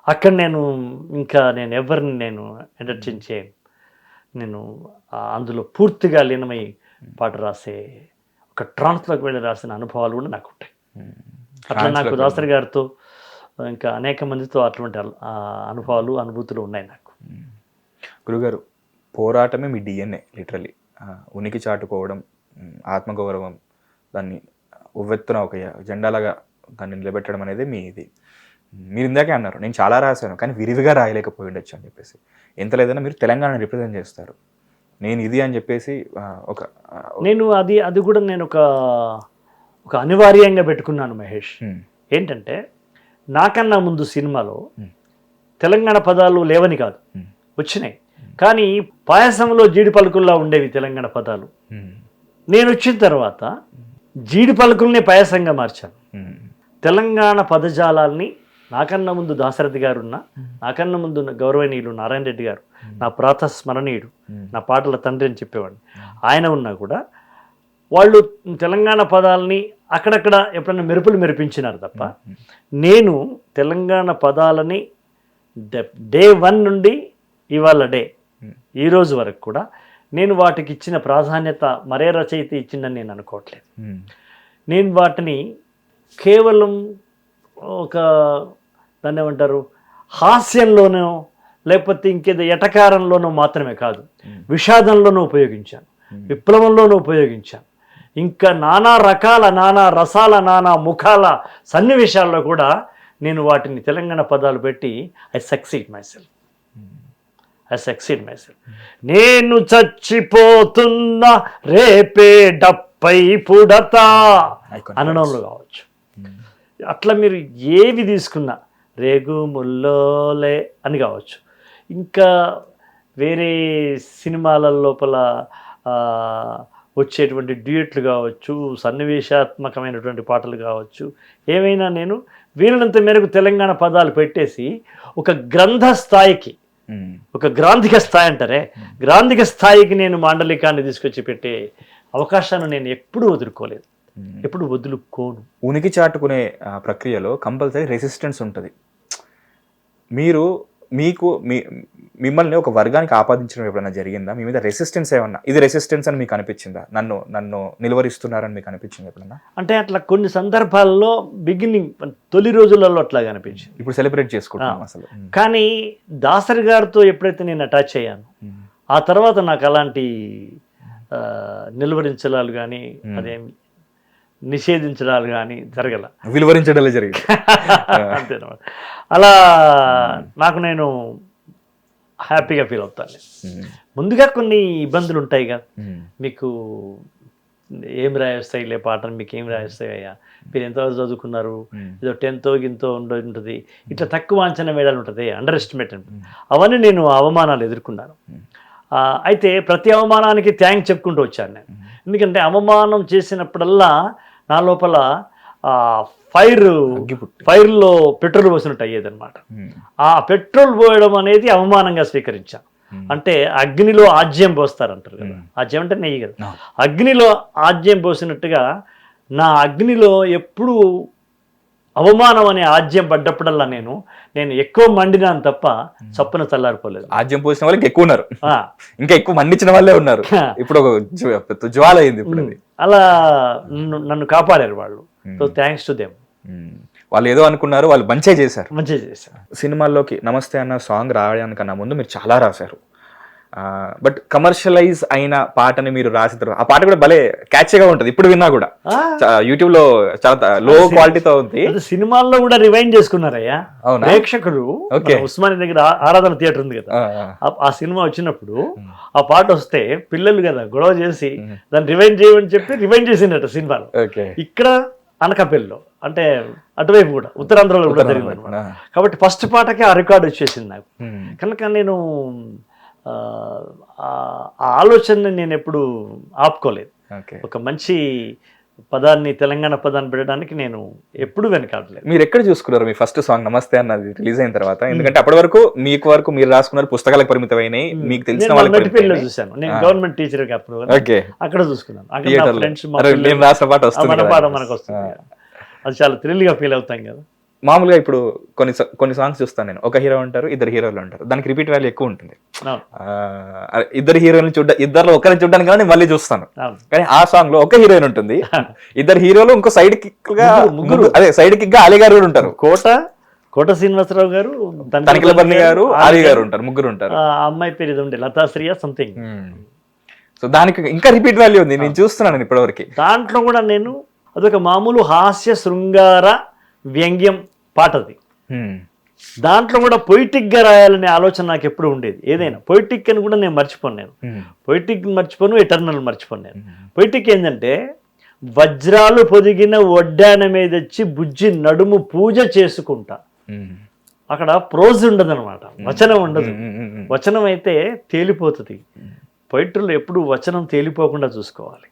అక్కడ నేను ఎవరిని నేను ఎంటర్టైన్ చేయను. నేను అందులో పూర్తిగా లీనమై పాట రాసే ఒక ట్రాన్స్లోకి వెళ్ళి రాసిన అనుభవాలు కూడా నాకు ఉంటాయి. అట్లా నాకు దాసరి గారితో ఇంకా అనేక మందితో అటువంటి అనుభవాలు అనుభూతులు ఉన్నాయి నాకు. గురుగారు, పోరాటమే మీ డిఎన్ఏ లిటరలీ. ఉనికి చాటుకోవడం, ఆత్మగౌరవం, దాన్ని ఉవ్వెత్తున ఒక జెండాలాగా దాన్ని నిలబెట్టడం అనేది మీ ఇది. మీరు ఇందాకే అన్నారు నేను చాలా రాశాను కానీ విరివిగా రాయలేకపోయి ఉండొచ్చు అని చెప్పేసి. ఎంత లేదన్నా మీరు తెలంగాణని రిప్రజెంట్ చేస్తారు. నేను ఇది అని చెప్పేసి నేను అది కూడా నేను ఒక అనివార్యంగా పెట్టుకున్నాను మహేష్. ఏంటంటే నాకన్నా ముందు సినిమాలో తెలంగాణ పదాలు లేవని కాదు, వచ్చినాయి. కానీ పాయసంలో జీడి పలుకుల్లా ఉండేవి తెలంగాణ పదాలు. నేను వచ్చిన తర్వాత జీడి పలుకుల్ని పాయసంగా మార్చాను. తెలంగాణ పదజాలాల్ని నాకన్నా ముందు దాశరథి గారు నాకన్నా ముందు గౌరవనీయులు నారాయణ రెడ్డి గారు, నా ప్రాతస్మరణీయుడు, నా పాటల తండ్రి అని చెప్పేవాడు, ఆయన ఉన్నా కూడా వాళ్ళు తెలంగాణ పదాలని అక్కడక్కడ ఎప్పుడైనా మెరిపించినారు తప్ప నేను తెలంగాణ పదాలని డే 1 నుండి ఇవాళ ఈ రోజు వరకు కూడా నేను వాటికి ఇచ్చిన ప్రాధాన్యత మరే రచయిత ఇచ్చిందని నేను అనుకోవట్లేదు. నేను వాటిని కేవలం దాన్ని ఏమంటారు హాస్యంలోనో లేకపోతే ఇంకేదో ఎటకారంలోనో మాత్రమే కాదు, విషాదంలోనూ ఉపయోగించాను, విప్లవంలోనూ ఉపయోగించాను, ఇంకా నానా రకాల నానా రసాల నానా ముఖాల సన్నివేశాల్లో కూడా నేను వాటిని తెలంగాణ పదాలు పెట్టి ఐ సక్సీడ్ మై సెల్ఫ్. నేను చచ్చిపోతున్నా రేపే డప్పై పుడతా అనడంలో కావచ్చు, అట్లా మీరు ఏవి తీసుకున్నా రేగు ముల్లోలే అని కావచ్చు, ఇంకా వేరే సినిమాల లోపల వచ్చేటువంటి డ్యూయెట్లు కావచ్చు, సన్నివేశాత్మకమైనటువంటి పాటలు కావచ్చు, ఏమైనా నేను వీలైనంత మేరకు తెలంగాణ పదాలు పెట్టేసి ఒక గ్రంథ స్థాయికి, ఒక గ్రాంధిక స్థాయి అంటారే, గ్రాంధిక స్థాయికి నేను మాండలికాన్ని తీసుకొచ్చి పెట్టే అవకాశాన్ని నేను ఎప్పుడూ వదులుకోలేదు, ఎప్పుడు వదులుకోను. ఉనికి చాటుకునే ప్రక్రియలో కంపల్సరీ రెసిస్టెన్స్ ఉంటుంది. మిమ్మల్ని ఒక వర్గానికి ఆపాదించడం ఎప్పుడైనా జరిగిందా? మీ మీద రెసిస్టెన్స్ ఏమన్నా, ఇది రెసిస్టెన్స్ అని మీకు అనిపించిందా? నన్ను నిలువరిస్తున్నారని మీకు అనిపించింది ఎప్పుడన్నా? అంటే అట్లా కొన్ని సందర్భాల్లో తొలి రోజులలో అట్లాగా అనిపించింది. ఇప్పుడు సెలబ్రేట్ చేసుకుంటాం అసలు. కానీ దాసరి గారితో ఎప్పుడైతే నేను అటాచ్ అయ్యాను ఆ తర్వాత నాకు అలాంటి నిలువరించడాలు కానీ అదేమి నిషేధించడాలు కానీ జరగల, విలువరించడాలే జరిగింది. అంతేనమాట. అలా నాకు నేను హ్యాపీగా ఫీల్ అవుతాను. ముందుగా కొన్ని ఇబ్బందులు ఉంటాయి కదా, మీకు ఏం రాయొస్తాయిలే పాటను, మీకు ఏం రాయొస్తాయా, మీరు ఎంతవరకు చదువుకున్నారు, ఏదో 10th గింతో ఉంటుంది, ఇట్లా తక్కువ అంచనా వేయడాలు ఉంటుంది, అండర్ ఎస్టిమేట్ ఉంటుంది. అవన్నీ నేను అవమానాలు ఎదుర్కొన్నాను. అయితే ప్రతి అవమానానికి థ్యాంక్స్ చెప్పుకుంటూ వచ్చాను నేను. ఎందుకంటే అవమానం చేసినప్పుడల్లా నా లోపల ఫైర్లో పెట్రోల్ పోసినట్టు అయ్యేదన్నమాట. ఆ పెట్రోల్ పోయడం అనేది అవమానంగా స్వీకరించాను. అంటే అగ్నిలో ఆజ్యం పోస్తారంటారు కదా, ఆజ్యం అంటే నెయ్యి కదా, అగ్నిలో ఆజ్యం పోసినట్టుగా నా అగ్నిలో ఎప్పుడు అవమానం అనే ఆజ్యం పడ్డప్పుడల్లా నేను ఎక్కువ మండినాను తప్ప చప్పున చల్లారిపోలేదు. ఆజ్యం పోసిన వాళ్ళకి ఎక్కువ ఉన్నారు, ఇంకా ఎక్కువ మండించిన వాళ్ళే ఉన్నారు. ఇప్పుడు ఒక జ్వాల అయింది. ఇప్పుడు అలా నన్ను కాపాడారు వాళ్ళు. So thanks to them. వాళ్ళు ఏదో అనుకున్నారు, వాళ్ళు మంచిగా చేశారు. సినిమాల్లోకి నమస్తే అన్న సాంగ్ రావడానికన్నా ముందు మీరు చాలా రాశారు. బట్ కమర్షియలైజ్ అయిన పాటని మీరు రాసిన తర్వాత ఆ పాట కూడా భలే క్యాచ్గా ఉంటుంది. ఇప్పుడు విన్నా కూడా యూట్యూబ్ లో చాలా లో క్వాలిటీతో ఉంది. సినిమాల్లో కూడా రివైండ్ చేసుకున్నారయ్యా ప్రేక్షకులు. ఉస్మానియా దగ్గర ఆరాధన థియేటర్ ఉంది కదా, ఆ సినిమా వచ్చినప్పుడు ఆ పాట వస్తే పిల్లలు కదా గొడవ చేసి దాన్ని రివైండ్ చేయమని చెప్పి రివైండ్ చేసిందట సినిమాలో. ఇక్కడ అనకాపల్లిలో అంటే అటువైపు కూడా ఉత్తరాంధ్రలో కూడా జరిగింది అనమాట. కాబట్టి ఫస్ట్ పాటకే ఆ రికార్డు వచ్చేసింది నాకు. కనుక నేను ఆ ఆలోచనని నేను ఎప్పుడు ఆపుకోలేదు. ఒక మంచి పదాన్ని తెలంగాణ పదాన్ని పెట్టడానికి నేను ఎప్పుడు వెనకాడలేదు. మీరు ఎక్కడ చూసుకున్నారు మీ ఫస్ట్ సాంగ్ నమస్తే అన్నది రిలీజ్ అయిన తర్వాత? ఎందుకంటే అప్పటి వరకు మీరు రాసుకున్నారు పుస్తకాలకు పరిమితమైనవి, మీకు తెలిసిన వాళ్ళకి నటిపల్లిలో చూశాను. నేను గవర్నమెంట్ టీచర్ అప్పుడు అక్కడ చూసుకున్నాను. అక్కడ ఫ్రెండ్స్ నేను రాసిన పాట వస్తుంది మన పాట మనకు వస్తుంది. అది చాలా థ్రిల్ గా ఫీల్ అవుతాం కదా. మామూలుగా ఇప్పుడు కొన్ని సాంగ్స్ చూస్తాను నేను, ఒక హీరో ఉంటారు, ఇద్దరు హీరోలు ఉంటారు, దానికి రిపీట్ వాల్యూ ఎక్కువ ఉంటుంది. ఇద్దరు హీరోయిన్ ఇద్దరు ఒకరిని చూడడానికి కానీ మళ్ళీ చూస్తాను. కానీ ఆ సాంగ్ లో ఒక హీరోయిన్ ఉంటుంది, ఇద్దరు హీరోలు, ఇంకో సైడ్ కిక్ గా ముగ్గురు, అదే సైడ్ కిక్ గా అలీ గారు కూడా ఉంటారు. కోట శ్రీనివాసరావు గారు, తనిఖీల బర్ని గారు, ఆలీ గారు ఉంటారు, ముగ్గురు ఉంటారు. ఆ అమ్మాయి పేరు ఇది ఉండే లతాశ్రియ సంథింగ్. సో దానికి ఇంకా రిపీట్ వాల్యూ ఉంది, నేను చూస్తున్నాను ఇప్పటివరకు. దాంట్లో కూడా నేను అదొక మామూలు హాస్య శృంగార వ్యంగ్యం పాటది. దాంట్లో కూడా పొయిటిక్ గా రాయాలనే ఆలోచన నాకు ఎప్పుడు ఉండేది. ఏదైనా పొయిటిక్ అని కూడా నేను మర్చిపోను. నేను పొయిటిక్ మర్చిపోను, ఎటర్నల్ మర్చిపోను. నేను పొయిటిక్ ఏంటంటే వజ్రాలు పొదిగిన వడ్డాన మీద వచ్చి బుజ్జి నడుము పూజ చేసుకుంటా. అక్కడ ప్రోజ్ ఉండదు అనమాట, వచనం ఉండదు. వచనం అయితే తేలిపోతుంది. పొయిట్రీలో ఎప్పుడు వచనం తేలిపోకుండా చూసుకోవాలి.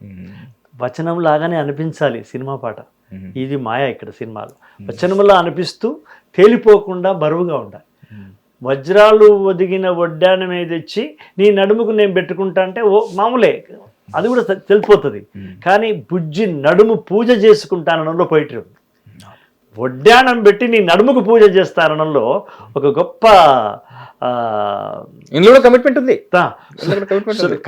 వచనం లాగానే అనిపించాలి సినిమా పాట. ఇది మాయ ఇక్కడ సినిమాలో. వచనంలా అనిపిస్తూ తేలిపోకుండా బరువుగా ఉండాలి. వజ్రాలు ఒదిగిన వడ్డాన మీద తెచ్చి నీ నడుముకు నేను పెట్టుకుంటా అంటే ఓ మామూలే, అది కూడా తెలిపోతుంది. కానీ బుజ్జి నడుము పూజ చేసుకుంటానడంలో పోయిటరీ ఉంది. వడ్డానం పెట్టి నీ నడుముకు పూజ చేస్తానడంలో ఒక గొప్ప ఇందులో కమిట్మెంట్ ఉంది,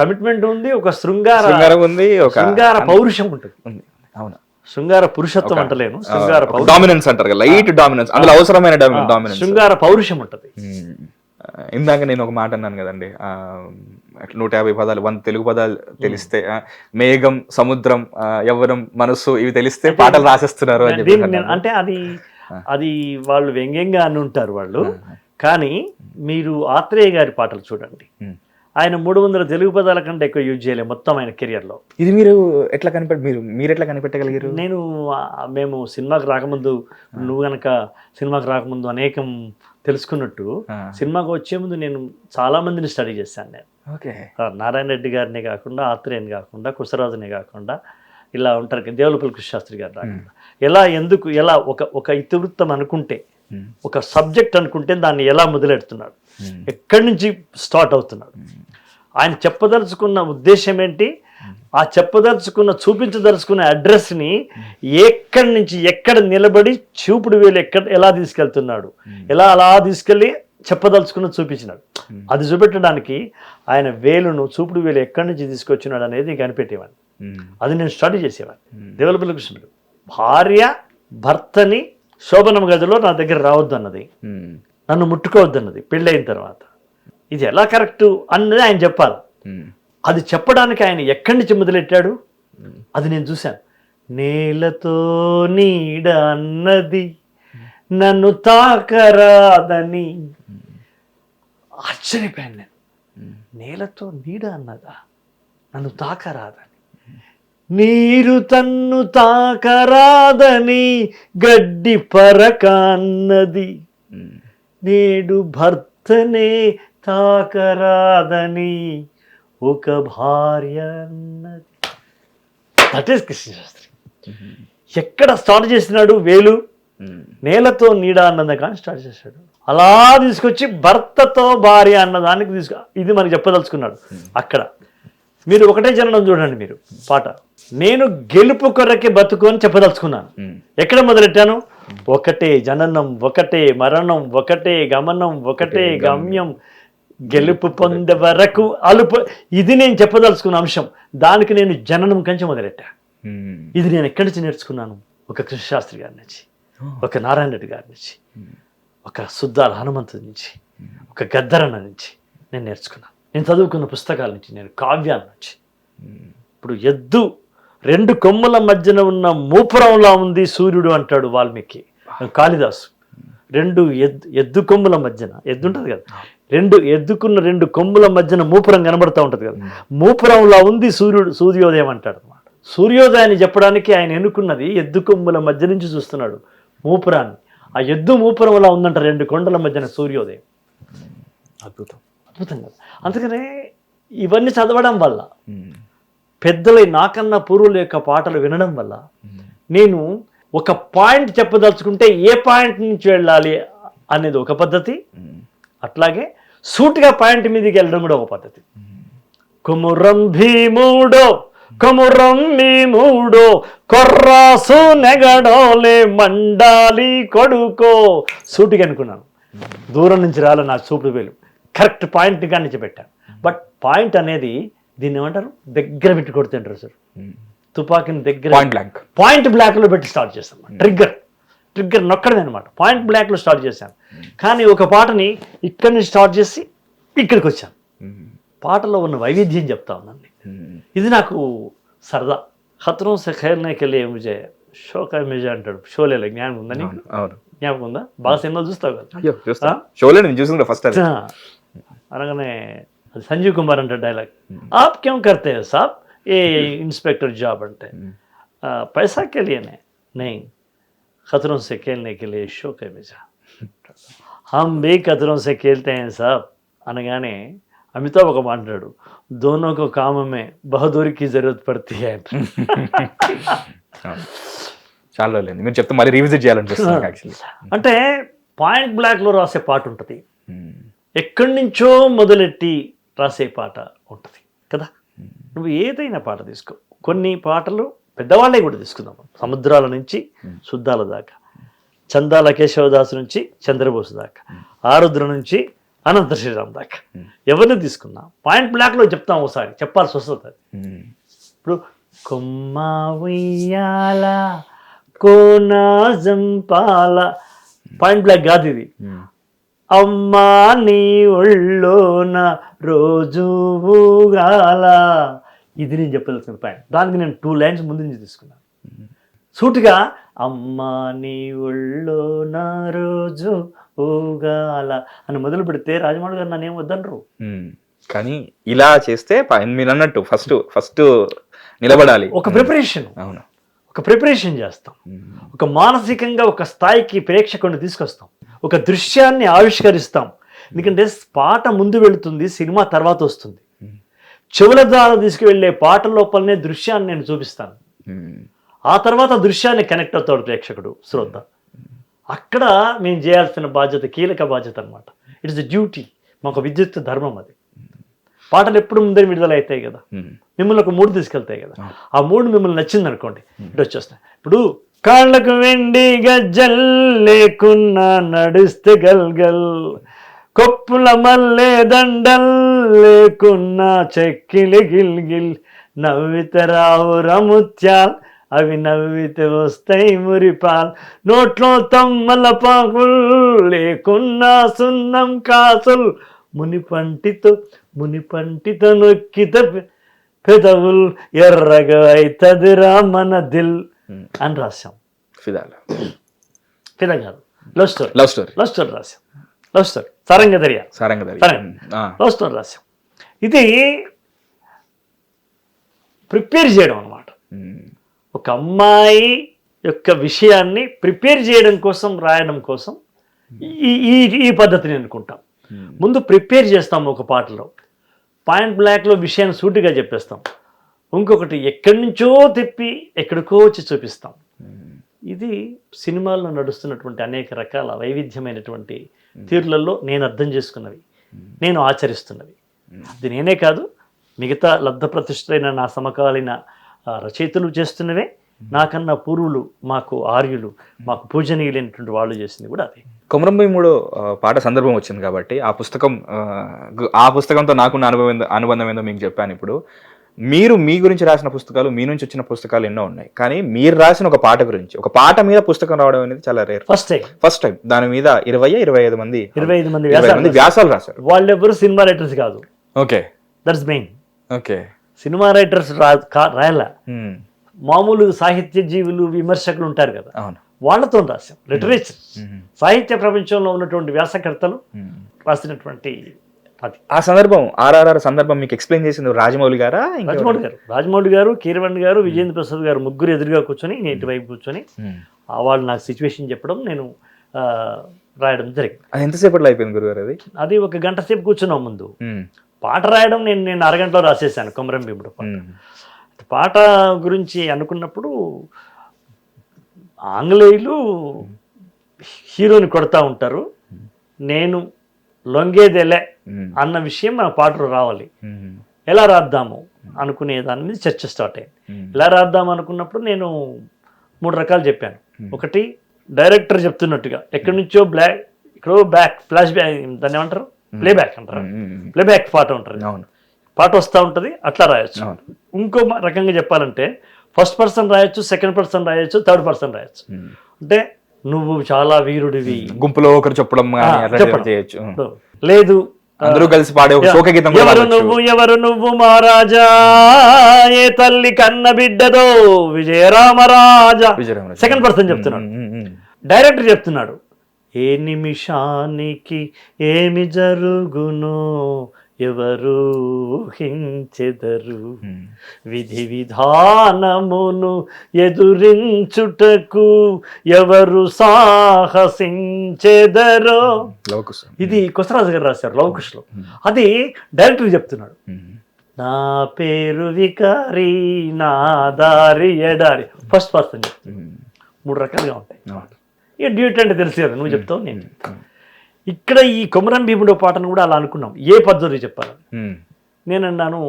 కమిట్మెంట్ ఉంది, ఒక శృంగార ఉంది, శృంగార పౌరుషం ఉంటుంది. అవును, శృంగార పురుషత్వం అంటలేను, శృంగార డామినెన్స్ అంటారు, లైట్ డామినెన్స్, అందులో అవసరమైన డామినెన్స్, శృంగార పౌరుషం ఉంటుంది. ఇందాక నేను ఒక మాట అన్నాను కదండి, 150 పదాలు, 100 తెలుగు పదాలు తెలిస్తే, మేఘం, సముద్రం, యవ్వనం, మనస్సు, ఇవి తెలిస్తే పాటలు రాసేస్తున్నారు అని చెప్పి. అంటే అది వాళ్ళు వ్యంగ్యంగా అని ఉంటారు వాళ్ళు. కానీ మీరు ఆత్రేయ గారి పాటలు చూడండి, ఆయన 300 తెలుగు పదాల కంటే ఎక్కువ యూజ్ చేయలేదు మొత్తం ఆయన కెరియర్లో. ఇది మీరు ఎట్లా మీరు ఎట్లా కనిపెట్టగలిగారు? మేము సినిమాకి రాకముందు, నువ్వు కనుక సినిమాకి రాకముందు అనేకం తెలుసుకున్నట్టు, సినిమాకి వచ్చే ముందు నేను చాలా మందిని స్టడీ చేశాను. నేను నారాయణ రెడ్డి గారిని కాకుండా, ఆత్రేయని కాకుండా, కుశరాజుని కాకుండా, ఇలా ఉంటారు దేవులపల్లి కృష్ణశాస్త్రి గారు రాకుండా, ఎలా ఒక ఇతివృత్తం అనుకుంటే, ఒక సబ్జెక్ట్ అనుకుంటే దాన్ని ఎలా మొదలెడుతున్నాడు, ఎక్కడి నుంచి స్టార్ట్ అవుతున్నాడు, ఆయన చెప్పదలుచుకున్న ఉద్దేశం ఏంటి, ఆ చూపించదలుచుకున్న అడ్రస్ని ఎక్కడి నుంచి ఎక్కడ నిలబడి చూపుడు వేలు ఎలా తీసుకెళ్తున్నాడు, అలా తీసుకెళ్ళి చెప్పదలుచుకున్న చూపించినాడు. అది చూపెట్టడానికి ఆయన వేలును, చూపుడు వేలు ఎక్కడి నుంచి తీసుకొచ్చినాడు అనేది కనిపెట్టేవాడిని. అది నేను స్టడీ చేసేవాడిని. దేవులపల్లి కృష్ణుడు భార్య భర్తని శోభనం గదిలో నా దగ్గర రావద్దు అన్నది, నన్ను ముట్టుకోవద్దు అన్నది పెళ్ళైన తర్వాత. ఇది ఎలా కరెక్ట్ అన్నది ఆయన చెప్పాలి. అది చెప్పడానికి ఆయన ఎక్కడి నుంచి మొదలెట్టాడు అది నేను చూశాను. నేలతో నీడ అన్నది నన్ను తాకరాదని ఆశ్చర్యపోయాను నేను. నేలతో నీడ అన్నదా నన్ను తాకరాదని, నీరు తన్ను తాకరాదని గడ్డి పరక అన్నది, నేడు భర్తనే తాకరాదని ఒక భార్య అన్నది. That is Krishnasastri. ఎక్కడ స్టార్ట్ చేసినాడు వేలు, నేలతో నీడ అన్నది కానీ స్టార్ట్ చేశాడు. అలా తీసుకొచ్చి భర్తతో భార్య అన్నదానికి ఇది మనకు చెప్పదలుచుకున్నాడు. అక్కడ మీరు ఒకటే జననం చూడండి, మీరు పాట నేను గెలుపు కొరకే బతుకు అని చెప్పదలుచుకున్నాను. ఎక్కడ మొదలెట్టాను? ఒకటే జననం, ఒకటే మరణం, ఒకటే గమనం, ఒకటే గమ్యం, గెలుపు పొందే వరకు అలుపు. ఇది నేను చెప్పదలుచుకున్న అంశం. దానికి నేను జననం కంచి మొదలెట్టా. ఇది నేను ఎక్కడి నుంచి నేర్చుకున్నాను? ఒక కృష్ణశాస్త్రి గారి నుంచి, ఒక నారాయణ రెడ్డి గారి నుంచి, ఒక సుద్దాల హనుమంతు నుంచి, ఒక గద్దరన్న నుంచి నేను నేర్చుకున్నాను. నేను చదువుకున్న పుస్తకాల నుంచి, నేను కావ్యాల నుంచి. ఇప్పుడు ఎద్దు 2 కొమ్మల మధ్యన ఉన్న మూపురంలా ఉంది సూర్యుడు అంటాడు వాల్మీకి, కాళిదాసు. 2 ఎద్దు కొమ్ముల మధ్యన, ఎద్దు ఉంటుంది కదా, 2 కొమ్ముల మధ్యన మూపురం కనబడుతూ ఉంటుంది కదా, మూపురంలా ఉంది సూర్యోదయం అంటాడు అనమాట. సూర్యోదయాన్ని చెప్పడానికి ఆయన ఎన్నుకున్నది ఎద్దు కొమ్ముల మధ్య నుంచి చూస్తున్నాడు మూపురాన్ని. ఆ ఎద్దు మూపురంలా ఉందంట 2 కొండల మధ్యన సూర్యోదయం. అద్భుతం కదా. అందుకనే ఇవన్నీ చదవడం వల్ల పెద్దలై నాకన్నా పూర్వుల యొక్క పాటలు వినడం వల్ల నేను ఒక పాయింట్ చెప్పదలుచుకుంటే ఏ పాయింట్ నుంచి వెళ్ళాలి అనేది ఒక పద్ధతి, అట్లాగే సూటిగా పాయింట్ మీదకి వెళ్ళడం కూడా ఒక పద్ధతి. కుమురం భీముడో కుమురం భీముడో కొర్రాసు నెగడోలే మండాలి కొడుకో, సూటిగా అనుకున్నాను. దూరం నుంచి రాలే నాకు చూపుడు వేలు, కరెక్ట్ పాయింట్ గా నుంచి పెట్టాను. బట్ పాయింట్ అనేది దీన్ని ఏమంటారు, దగ్గర పెట్టి కొడుతుంటారు సార్. తుపాకీని దగ్గర పాయింట్ బ్లాక్ లో పెట్టి స్టార్ట్ చేస్తాను. ట్రిగ్గర్ నొక్కడమే అనమాట. పాయింట్ బ్లాక్ లో స్టార్ట్ చేశాను. కానీ ఒక పాటని ఇక్కడి నుంచి స్టార్ట్ చేసి ఇక్కడికి వచ్చాను. పాటలో ఉన్న వైవిధ్యం చెప్తా ఉన్నాను. ఇది నాకు సరదా. ఖతరోं से खेलने के लिए मुझे शौक है मुझे అంటాడు. షోలేలో జ్ఞానం ఉందా నీకు? జ్ఞాపకం ఉందా? బాగా సినిమాలు చూస్తావు కదా. ఫస్ట్ అనగానే అది సంజీవ్ కుమార్ అంటే డైలాగ్, आप क्यों करते हैं साहब ये इंस्पेक्टर जॉब అంటే पैसा के लिए नहीं खतरों से खेलने के लिए शौक है मुझे, हम भी खतरों से खेलते हैं साहब అనగానే అమితాబ్ ఒక మాట్లాడు, दोनों को काम में बहादुरी की जरूरत पड़ती है. చాలా లేదు మీరు చెప్తే మళ్ళీ రివిజిట్ చేయాలనిపిస్తుంది యాక్చువల్లీ. అంటే పాయింట్ బ్లాక్ లో రాసే పాట ఉంటుంది, ఎక్కడి నుంచో మొదలెట్టి రాసే పాట ఉంటుంది కదా. నువ్వు ఏదైనా పాట తీసుకో, కొన్ని పాటలు పెద్దవాళ్ళే కూడా తీసుకుందాం. సముద్రాల నుంచి శుద్ధాల దాకా, చందాల కేశవదాసు నుంచి చంద్రబోసు దాకా, ఆరుద్ర నుంచి అనంత శ్రీరామ్ దాకా ఎవరిని తీసుకున్నా పాయింట్ బ్లాక్ లో చెప్తాం. ఒకసారి చెప్పాల్సి వస్తుంది. ఇప్పుడు కొమ్మ ఉయ్యాల కోనా జంపాల పాయింట్ బ్లాక్ కాదు ఇది. అమ్మా నీ ఒళ్ళోన రోజు ఊగాల, ఇది నేను చెప్పదలుచుకున్న పాయింట్. దానికి నేను 2 లైన్స్ ముందు నుంచి తీసుకున్నాను. సూటిగా అమ్మా నీ ఒళ్ళోన రోజు ఊగాల అని మొదలు పెడితే రాజమౌళి గారు నన్ను ఏం వద్దనరు. కానీ ఇలా చేస్తే మీరు అన్నట్టు ఫస్ట్ నిలబడాలి. ఒక ప్రిపరేషన్, అవును, ఒక ప్రిపరేషన్ చేస్తాం. ఒక మానసికంగా ఒక స్థాయికి ప్రేక్షకుడిని తీసుకొస్తాం. ఒక దృశ్యాన్ని ఆవిష్కరిస్తాం. ఎందుకంటే పాట ముందు వెళుతుంది, సినిమా తర్వాత వస్తుంది. చెవుల ద్వారా తీసుకువెళ్ళే పాట లోపలనే దృశ్యాన్ని నేను చూపిస్తాను. ఆ తర్వాత దృశ్యాన్ని కనెక్ట్ అవుతాడు ప్రేక్షకుడు, శ్రోత. అక్కడ మేము చేయాల్సిన బాధ్యత, కీలక బాధ్యత అనమాట. ఇట్స్ డ్యూటీ, మాకు విద్యుత్ ధర్మం అది. పాటలు ఎప్పుడు ముందర విడుదల అవుతాయి కదా, మిమ్మల్ని ఒక 3 తీసుకెళ్తాయి కదా. ఆ 3 మిమ్మల్ని నచ్చింది అనుకోండి, ఇటు వచ్చేస్తాయి. ఇప్పుడు కాళ్ళకు వెండి గజ్జల్ లేకున్నా నడిస్తే గల్గల్, కొప్పుల మల్లె దండల్ లేకున్నా చెక్కిలి గిల్గిల్, నవ్వితే రావు రముత్యాల్ అవి నవ్వితే వస్తాయి మురిపాల్, నోట్లో తమ్మల పాకుల్ లేకున్నా సున్నం కాసుల్, మునిపంటితో నొక్కిత పెదవుల్ ఎర్రగా అయితదిరా మన దిల్ అని రాశాం. ఫిదా కాదు, లవ్ స్టోరీ రాశాం. Love story Sarangadariya love story రాశాం. ఇది ప్రిపేర్ చేయడం అన్నమాట. ఒక అమ్మాయి యొక్క విషయాన్ని ప్రిపేర్ చేయడం కోసం, రాయడం కోసం ఈ పద్ధతిని అనుకుంటాం. ముందు ప్రిపేర్ చేస్తాం ఒక పాటలో, పాయింట్ బ్లాక్లో విషయాన్ని సూటిగా చెప్పేస్తాం. ఇంకొకటి ఎక్కడి నుంచో తెప్పి ఎక్కడికో వచ్చి చూపిస్తాం. ఇది సినిమాల్లో నడుస్తున్నటువంటి అనేక రకాల వైవిధ్యమైనటువంటి తీరులలో నేను అర్థం చేసుకున్నవి, నేను ఆచరిస్తున్నవి. అది నేనే కాదు, మిగతా లబ్ధ ప్రతిష్ఠైన నా సమకాలీన రచయితలు చేస్తున్నవే, నాకన్నా పూర్వులు, మాకు ఆర్యులు, మాకు పూజనీయులైనటువంటి వాళ్ళు చేసింది కూడా అదే. కొమరం భీముడు పాట సందర్భం వచ్చింది కాబట్టి ఆ పుస్తకంతో నాకున్న అనుబంధం ఏందో మీకు చెప్పాను. ఇప్పుడు మీరు మీ గురించి రాసిన పుస్తకాలు, మీ నుంచి వచ్చిన పుస్తకాలు ఎన్నో ఉన్నాయి. కానీ మీరు రాసిన ఒక పాట గురించి, ఒక పాట మీద పుస్తకం రావడం అనేది చాలా రేర్. ఫస్ట్ టైం దాని మీద 25 మంది వ్యాసాలు రాశారు. వాళ్ళు ఎవరు సినిమా రైటర్స్ కాదు. Okay, that's main. Okay, cinema writers రాయాల, మామూలు సాహిత్య జీవులు, విమర్శకులు ఉంటారు కదా, వాళ్ళతో రాశాం. లిటరేచర్, సాహిత్య ప్రపంచంలో ఉన్నటువంటి వ్యాసకర్తలు రాసినటువంటి అది. ఆ సందర్భం, ఆర్ఆర్ఆర్ సందర్భం మీకు ఎక్స్ప్లెయిన్ చేసింది రాజమౌళి గారు, కీరవాణి గారు, విజేంద్ర ప్రసాద్ గారు ముగ్గురు ఎదురుగా కూర్చొని, నేటి వైపు కూర్చొని వాళ్ళు నాకు సిచ్యువేషన్ చెప్పడం, నేను రాయడం జరిగింది. అది ఎంతసేపట్లో అయిపోయింది గురుగారు? అది 1 గంట సేపు కూర్చున్నాం. ముందు పాట రాయడం నేను అరగంటలో రాసేసాను కొమరం భీముడు పాట. పాట గురించి అనుకున్నప్పుడు ఆంగ్లేయులు హీరోని కొడతా ఉంటారు, నేను లొంగేదేలే అన్న విషయం మన పాటలో రావాలి. ఎలా రాద్దాము అనుకునే దాని మీద చర్చ స్టార్ట్ అయింది. ఎలా రాద్దాం అనుకున్నప్పుడు నేను 3 రకాలు చెప్పాను. ఒకటి డైరెక్టర్ చెప్తున్నట్టుగా ఎక్కడి నుంచో ఎక్కడో ఫ్లాష్ బ్యాక్, దాన్ని ఏమంటారు, ప్లేబ్యాక్ అంటారు, ప్లేబ్యాక్ పాట ఉంటుంది, పాట వస్తూ ఉంటుంది, అట్లా రాయొచ్చు. ఇంకో రకంగా చెప్పాలంటే ఫస్ట్ పర్సన్ రాయొచ్చు, సెకండ్ పర్సన్ రాయొచ్చు, థర్డ్ పర్సన్ రాయొచ్చు. అంటే నువ్వు చాలా వీరుడివి, గుంపులో ఒకరు చెప్పడం చేయొచ్చు. లేదు అందరూ కలిసి పాడే ఒక శోక గీతం. ఎవరు నువ్వు మహారాజా, ఏ తల్లి కన్న బిడ్డదో విజయరామరాజా. సెకండ్ పర్సన్ చెప్తున్నాడు, డైరెక్టర్ చెప్తున్నాడు, ఏ నిమిషానికి ఏమి జరుగునో ఎవరు హించెదరు, విధి విధానమును ఎదురించుటకు ఎవరు సాహసించెదరో. ఇది కొసరాజు గారు రాశారు లవకుశలో. అది డైరెక్టర్ చెప్తున్నాడు, నా పేరు వికారి నా దారి ఎడారి. ఫస్ట్ పర్సన్ 3 రకాలుగా ఉంటాయి. ఇక డ్యూట్ అంటే తెలుసు కదా, నువ్వు చెప్తావు నేను. ఇక్కడ ఈ కొమరం భీముడో పాటను కూడా అలా అనుకున్నాం, ఏ పద్ధతి చెప్పాలి. నేను అన్నాను,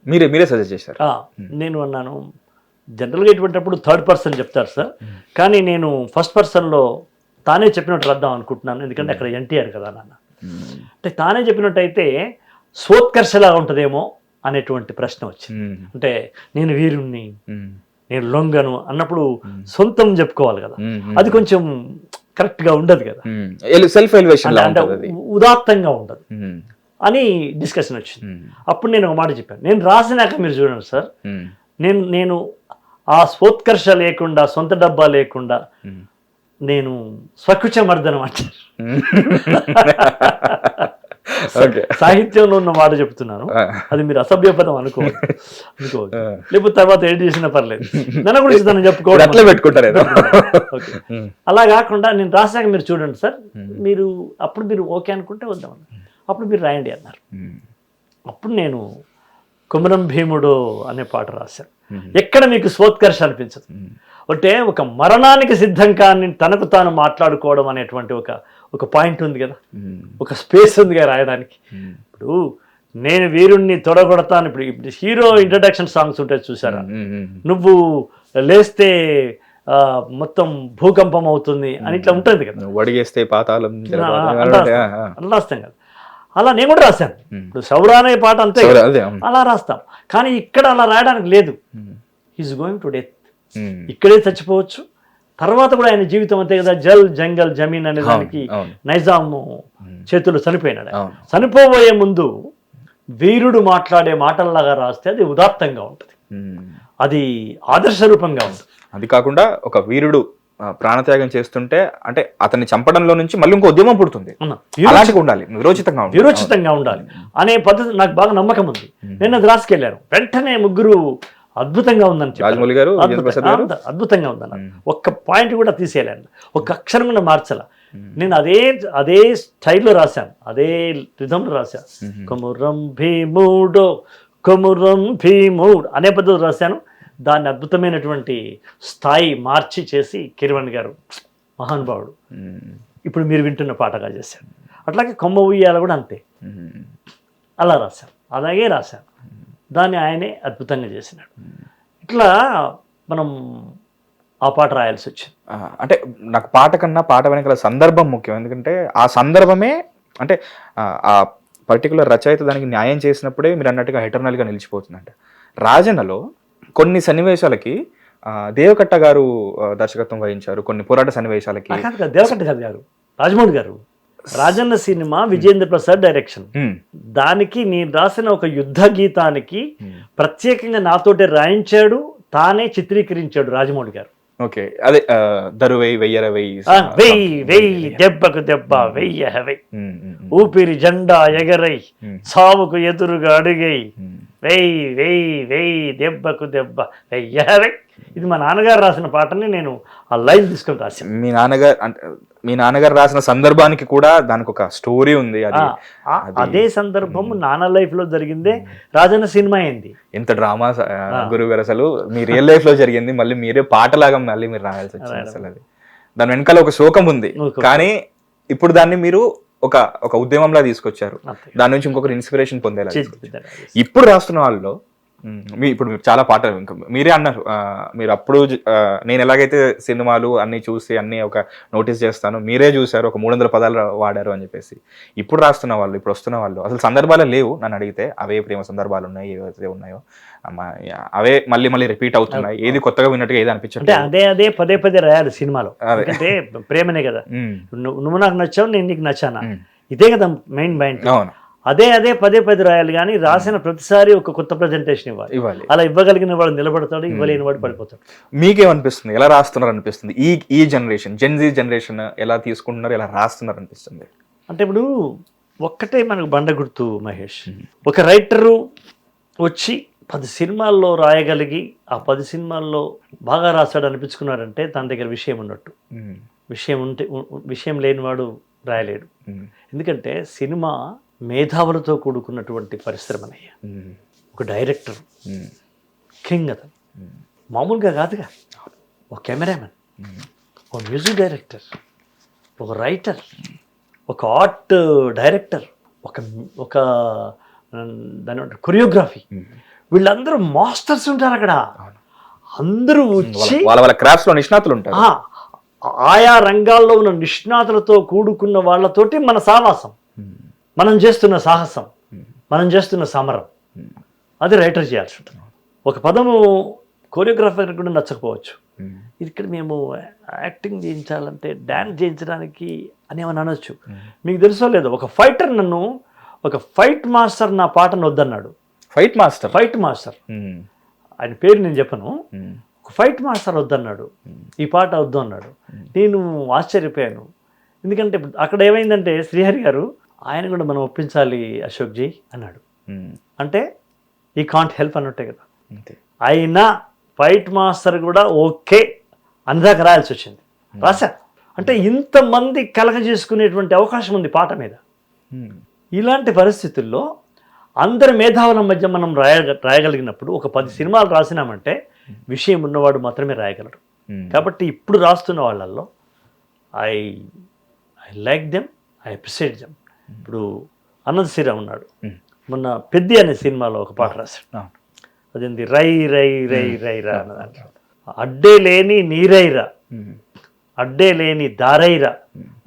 మీరే సజెస్ట్ చేశారు. నేను అన్నాను, జనరల్గా ఇటువంటిప్పుడు థర్డ్ పర్సన్ చెప్తారు సార్, కానీ నేను ఫస్ట్ పర్సన్లో తానే చెప్పినట్టు రాద్దాం అనుకుంటున్నాను, ఎందుకంటే అక్కడ ఎన్టీఆర్ కదా నాన్న. అంటే తానే చెప్పినట్టు అయితే స్వోత్కర్షలాగా ఉంటుందేమో అనేటువంటి ప్రశ్న వచ్చింది. అంటే నేను వీరుణ్ణి, నేను లొంగను అన్నప్పుడు సొంతం చెప్పుకోవాలి కదా, అది కొంచెం కరెక్ట్ గా ఉండదు కదా, సెల్ఫ్ ఎలివేషన్ అంటే ఉదాత్తంగా ఉండదు అని డిస్కషన్ వచ్చింది. అప్పుడు నేను ఒక మాట చెప్పాను, నేను రాసినాక మీరు చూడండి సార్, నేను ఆ స్వోత్కర్ష లేకుండా, సొంత డబ్బా లేకుండా నేను స్వకుచమర్దనం అంటారు. సాహిత్యంలో ఉన్న మాట చెప్తున్నాను, అది మీరు అసభ్యపదం అనుకోవద్దు, లేకపోతే తర్వాత ఏం చేసినా పర్లేదు, దాని గురించి తను చెప్పుకోవడం అట్లా పెట్టుకుంటారు. అలా కాకుండా నేను రాసాక మీరు చూడండి సార్, మీరు అప్పుడు మీరు ఓకే అనుకుంటే వద్దాం, అప్పుడు మీరు రాయండి అన్నారు. అప్పుడు నేను కొమరం భీముడు అనే పాట రాశాను. ఎక్కడ మీకు స్వోత్కర్ష అనిపించదు, అంటే ఒక మరణానికి సిద్ధం కానీ తనకు తాను మాట్లాడుకోవడం అనేటువంటి ఒక పాయింట్ ఉంది కదా, ఒక స్పేస్ ఉంది కదా రాయడానికి. ఇప్పుడు నేను వీరుణ్ణి తొడగొడతాను, ఇప్పుడు హీరో ఇంట్రడక్షన్ సాంగ్స్ ఉంటాయి చూసారా, నువ్వు లేస్తే మొత్తం భూకంపం అవుతుంది అని ఇట్లా ఉంటుంది కదా, వడిగేస్తే పాతాళం రాస్తాం కదా. అలా నేను కూడా రాశాను. ఇప్పుడు సౌరా అనే పాట అంతే అలా రాస్తాం, కానీ ఇక్కడ అలా రాయడానికి లేదు. ఈజ్ గోయింగ్ టు డెత్, ఇక్కడే చచ్చిపోవచ్చు, తర్వాత కూడా ఆయన జీవితం అంతే కదా. జల్ జంగల్ జమీన్ అనే దానికి నైజాం చేతులు చనిపోయినాడు. చనిపోబోయే ముందు వీరుడు మాట్లాడే మాటల్లాగా రాస్తే అది ఉదాత్తంగా ఉంటుంది, అది ఆదర్శ రూపంగా ఉంటుంది. అది కాకుండా ఒక వీరుడు ప్రాణత్యాగం చేస్తుంటే అంటే అతన్ని చంపడంలో నుంచి మళ్ళీ ఇంకో ఉద్యమం పుడుతుంది, అలాంటిగా ఉండాలి, విరోచితంగా ఉండాలి అనే పద్ధతి నాకు బాగా నమ్మకం ఉంది. నేను అది రాసుకెళ్ళాను, వెంటనే ముగ్గురు అద్భుతంగా ఉందని రాజమౌళి గారు, అద్భుతంగా ఉందన్న, ఒక్క పాయింట్ కూడా తీసేయలేను, ఒక్క అక్షరం కూడా మార్చాల. నేను అదే స్టైల్లో రాశాను, అదే రిథంలో రాశాను. కొమురం భీముడో కొమురం భీముడు అనే పద్ధతి రాశాను. దాన్ని అద్భుతమైనటువంటి స్థాయి మార్చి చేసి కిరవణ్ గారు మహానుభావుడు ఇప్పుడు మీరు వింటున్న పాటగా చేశాడు. అట్లాగే కొమ్మ ఉయ్యాల కూడా అంతే, అలా రాశాను, అలాగే రాశాను, దాన్ని ఆయనే అద్భుతంగా చేసినాడు. ఇట్లా మనం ఆ పాట రాయాల్సి వచ్చింది. అంటే నాకు పాట కన్నా పాట వెనకాల సందర్భం ముఖ్యం, ఎందుకంటే ఆ సందర్భమే అంటే ఆ పర్టికులర్ రచయిత దానికి న్యాయం చేసినప్పుడే మీరు అన్నట్టుగా ఎటర్నల్గా నిలిచిపోతుందంట. రాజన్నలో కొన్ని సన్నివేశాలకి దేవకట్ట గారు దర్శకత్వం వహించారు, కొన్ని పోరాట సన్నివేశాలకి. దేవకట్ట గారు రాజమౌళి గారు, రాజన్న సినిమా విజేంద్ర ప్రసాద్ డైరెక్షన్, దానికి నేను రాసిన ఒక యుద్ధ గీతానికి ప్రత్యేకంగా నాతోటి రాయించాడు, తానే చిత్రీకరించాడు రాజమౌళి గారు. ఓకే, అదే దరువై వెయ్యర వెయ్యి దెబ్బకు దెబ్బ వెయ్య ఊపిరి జెండా ఎగరై సావుకు ఎదురుగా అడుగై వెయ్యి దెబ్బకు దెబ్బ వెయ్యాలి. ఇది మా నాన్నగారు రాసిన పాటని నేను ఆ లైన్ తీసుకొని రాశాను. మీ నాన్నగారు రాసిన సందర్భానికి కూడా దానికి ఒక స్టోరీ ఉంది. అదే సందర్భం నాన్న లైఫ్ లో జరిగిందే రాజన్న సినిమా అయింది. ఎంత డ్రామా గురువు గారు, అసలు మీ రియల్ లైఫ్ లో జరిగింది, మళ్ళీ మీరే పాటలాగా మళ్ళీ మీరు రాయాల్సి వచ్చింది. అసలు అది దాని వెనకాల ఒక శోకం ఉంది, కానీ ఇప్పుడు దాన్ని మీరు ఒక ఉద్యమంలా తీసుకొచ్చారు. దాని నుంచి ఇంకొకరు ఇన్స్పిరేషన్ పొందేలా. ఇప్పుడు రాస్తున్న వాళ్ళలో ఇప్పుడు మీరు చాలా పాటలు ఇంకా మీరే అన్నారు, మీరు అప్పుడు నేను ఎలాగైతే సినిమాలు అన్ని చూసి అన్ని ఒక నోటీస్ చేస్తాను, మీరే చూసారు, ఒక 300 పదాలు వాడారు అని చెప్పేసి. ఇప్పుడు రాస్తున్న వాళ్ళు, ఇప్పుడు వస్తున్న వాళ్ళు అసలు సందర్భాలే లేవు నన్ను అడిగితే. అవే ప్రేమ సందర్భాలు ఉన్నాయి, ఏవైతే ఉన్నాయో అవే మళ్ళీ రిపీట్ అవుతున్నాయి. ఏది కొత్తగా విన్నట్టుగా ఏది అనిపించట్లేదు. అదే పదే రాయాలి సినిమాలో, అంటే ప్రేమనే కదా. నువ్వు నాకు నచ్చావు, నేను నీకు నచ్చానా, ఇదే కదా మెయిన్ పాయింట్. అవును, అదే పదే రాయాలి, కానీ రాసిన ప్రతిసారి ఒక కొత్త ప్రజెంటేషన్ ఇవ్వాలి. అలా ఇవ్వగలిగిన వాడు నిలబడతాడు, ఇవ్వలేని వాడు పడిపోతాడు. మీకేమనిపిస్తుంది, ఎలా రాస్తున్నారు అనిపిస్తుంది? ఈ జనరేషన్, జెన్జీ జనరేషన్ ఎలా తీసుకుంటున్నారు, ఎలా రాస్తున్నారు అనిపిస్తుంది? అంటే ఇప్పుడు ఒక్కటే మనకు బండ గుర్తు మహేష్, ఒక రైటరు వచ్చి 10 సినిమాల్లో రాయగలిగి ఆ 10 సినిమాల్లో బాగా రాశాడు అనిపించుకున్నాడంటే తన దగ్గర విషయం ఉన్నట్టు. విషయం లేనివాడు రాయలేడు. ఎందుకంటే సినిమా మేధావులతో కూడుకున్నటువంటి పరిశ్రమనయ్యా. ఒక డైరెక్టర్ కింగ్ అతను, మామూలుగా కాదుగా. ఒక కెమెరామెన్, ఒక మ్యూజిక్ డైరెక్టర్, ఒక రైటర్, ఒక ఆర్ట్ డైరెక్టర్, ఒక దాని కొరియోగ్రఫీ, వీళ్ళందరూ మాస్టర్స్ ఉంటారు అక్కడ. అందరూ వచ్చి వాళ్ళ క్రాఫ్ట్స్ లో నిష్ణాతులు ఉంటారు. ఆయా రంగాల్లో ఉన్న నిష్ణాతులతో కూడుకున్న వాళ్ళతోటి మన సావాసం, మనం చేస్తున్న సాహసం, మనం చేస్తున్న సమరం, అది రైటర్ చేయాల్సి ఉంటుంది. ఒక పదము కోరియోగ్రాఫర్ కూడా నచ్చకపోవచ్చు. ఇక్కడ మేము యాక్టింగ్ చేయించాలంటే డ్యాన్స్ చేయించడానికి అని ఏమని అనొచ్చు. మీకు తెలుసో లేదో, ఒక ఫైటర్ నన్ను, ఒక ఫైట్ మాస్టర్ నా పాటను వద్దన్నాడు. ఫైట్ మాస్టర్ ఆయన పేరు నేను చెప్పను. ఒక ఫైట్ మాస్టర్ వద్దన్నాడు, ఈ పాట వద్దు అన్నాడు. నేను ఆశ్చర్యపోయాను. ఎందుకంటే అక్కడ ఏమైందంటే శ్రీహరి గారు ఆయన కూడా మనం ఒప్పించాలి అశోక్జీ అన్నాడు. అంటే ఈ కాంట్ హెల్ప్ అన్నట్టే కదా. అయినా ఫైట్ మాస్టర్ కూడా ఓకే అందాక రాయాల్సి వచ్చింది. రాశా అంటే ఇంతమంది కలగజేసుకునేటువంటి అవకాశం ఉంది పాట మీద. ఇలాంటి పరిస్థితుల్లో అందరి మేధావుల మధ్య మనం రాయగలిగినప్పుడు ఒక 10 సినిమాలు రాసినామంటే విషయం ఉన్నవాడు మాత్రమే రాయగలడు. కాబట్టి ఇప్పుడు రాస్తున్న వాళ్ళల్లో I like them, I appreciate them. ఇప్పుడు అనంత్ శ్రీరామ్ ఉన్నాడు, మొన్న పెద్ది అనే సినిమాలో ఒక పాట రాశాడు. అదేంటి రై రై రై రై రా అన్నదాంట్లో అడ్డే లేని నీరైరా, అడ్డే లేని దారైరా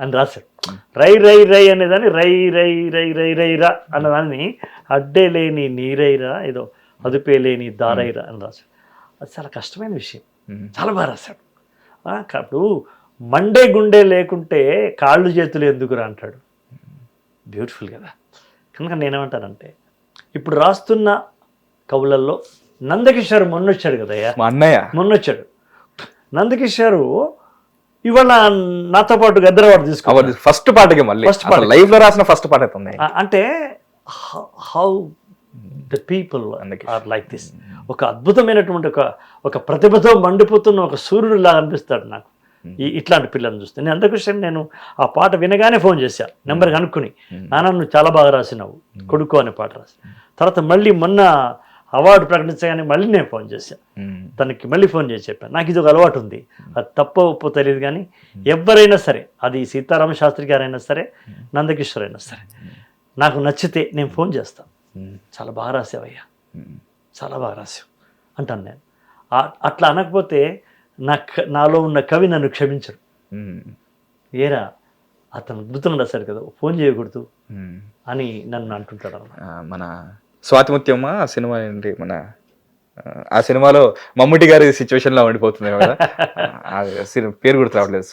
అని రాశాడు. రై రై రై అనేదాన్ని రై రై రై రై రైరా అన్నదాన్ని అడ్డే లేని నీరైరా, ఏదో అదుపే లేని దారైరా అని రాశాడు. అది చాలా కష్టమైన విషయం, చాలా బాగా రాశాడు. ఇప్పుడు మండే గుండె లేకుంటే కాళ్ళు చేతులు ఎందుకురా అంటాడు. బ్యూటిఫుల్ కదా. కనుక నేనేమంటానంటే ఇప్పుడు రాస్తున్న కవులల్లో నందకిషోర్ మొన్నొచ్చాడు కదయ్యా, మా అన్నయ్య మొన్నొచ్చాడు. నందకిషోర్ ఇవాళ నాతో పాటు గద్దరవాడు తీసుకోవాలి ఫస్ట్ పాటకి, మళ్ళీ లైఫ్ లో రాసిన ఫస్ట్ పాట అవుతుంది. అంటే how the people are like this. ఒక అద్భుతమైనటువంటి ఒక ప్రతిభతో మండిపోతున్న ఒక సూర్యుడు లాగా అనిపిస్తాడు నాకు ఇట్లాంటి పిల్లల్ని చూస్తే. నేను అందుకోసం నేను ఆ పాట వినగానే ఫోన్ చేశాను, నెంబర్ కనుక్కుని, నాన్న నువ్వు చాలా బాగా రాసినావు కొడుకు అనే పాట రాసి. తర్వాత మళ్ళీ మొన్న అవార్డు ప్రకటించగానే మళ్ళీ నేను ఫోన్ చేశాను తనకి, మళ్ళీ ఫోన్ చేసి చెప్పాను నాకు ఇది ఒక అలవాటు ఉంది, అది తప్ప ఒప్పో తెలియదు కానీ ఎవరైనా సరే, అది సీతారామ శాస్త్రి గారైనా సరే, నందకిషోర్ అయినా సరే, నాకు నచ్చితే నేను ఫోన్ చేస్తాను, చాలా బాగా రాసావయ్యా, చాలా బాగా రాసావు అంటాను నేను. అట్లా అనకపోతే నాలో ఉన్న కవి నన్ను క్షమించడు. ఏరా అతను అద్భుతం రాశాడు కదా, ఫోన్ చేయకూడదు అని నన్ను అంటుంటాడు. మన స్వాతిముత్యమ్మ సినిమా ఏంటి, మన ఆ సినిమాలో మమ్ముటి గారి సిచ్యువేషన్ లో ఉండిపోతుంది కదా, పేరు గుర్తు రావట్లేదు,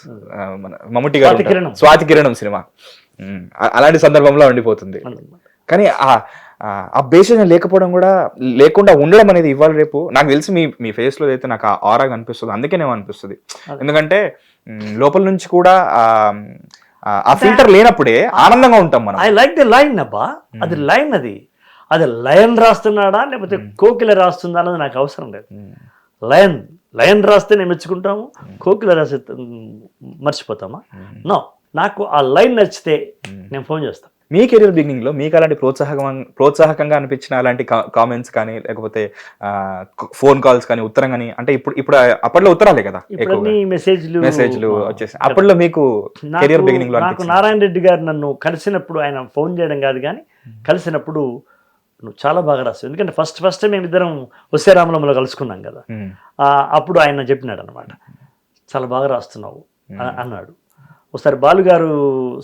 మన మమ్ముటి గారు స్వాతి కిరణం సినిమా అలాంటి సందర్భంలో ఉండిపోతుంది. కానీ ఆ బేసిస్ లేకుండా ఉండడం అనేది ఇవాళ రేపు నాకు తెలిసి మీ ఫేస్ లో అయితే నాకు ఆ ఆరా అనిపిస్తుంది. అందుకేనేమో అనిపిస్తుంది, ఎందుకంటే లోపల నుంచి కూడా ఆ ఫిల్టర్ లేనప్పుడే ఆనందంగా ఉంటాం మనం. ఐ లైక్ ది లైన్ అబ్బా, అది లైన్, అది అది లయన్ రాస్తున్నాడా లేకపోతే కోకిల రాస్తుందా అన్నది నాకు అవసరం లేదు. లయన్ రాస్తే నేను మెచ్చుకుంటాము, కోకిల రాస్తే మర్చిపోతామా? నో, నాకు ఆ లైన్ నచ్చితే నేను ఫోన్ చేస్తాను. మీ కెరీర్ బిగినింగ్ లో మీకు అలాంటి ప్రోత్సాహకంగా అనిపించిన అలాంటి కామెంట్స్ కానీ లేకపోతే ఫోన్ కాల్స్ కానీ ఉత్తరం కానీ, అంటే ఇప్పుడు అప్పట్లో ఉత్తరాలే కదా మెసేజ్లు వచ్చేసి, అప్పట్లో మీకు కెరీర్ బిగినింగ్ లో నాకు నారాయణ రెడ్డి గారు నన్ను కలిసినప్పుడు, ఆయన ఫోన్ చేయడం కాదు కానీ కలిసినప్పుడు, నువ్వు చాలా బాగా రాస్తావు, ఎందుకంటే ఫస్ట్ మేము ఇద్దరం వస్తే రామలంలో కలుసుకున్నాం కదా, అప్పుడు ఆయన చెప్పినాడు అనమాట, చాలా బాగా రాస్తున్నావు అన్నాడు. ఒకసారి బాలుగారు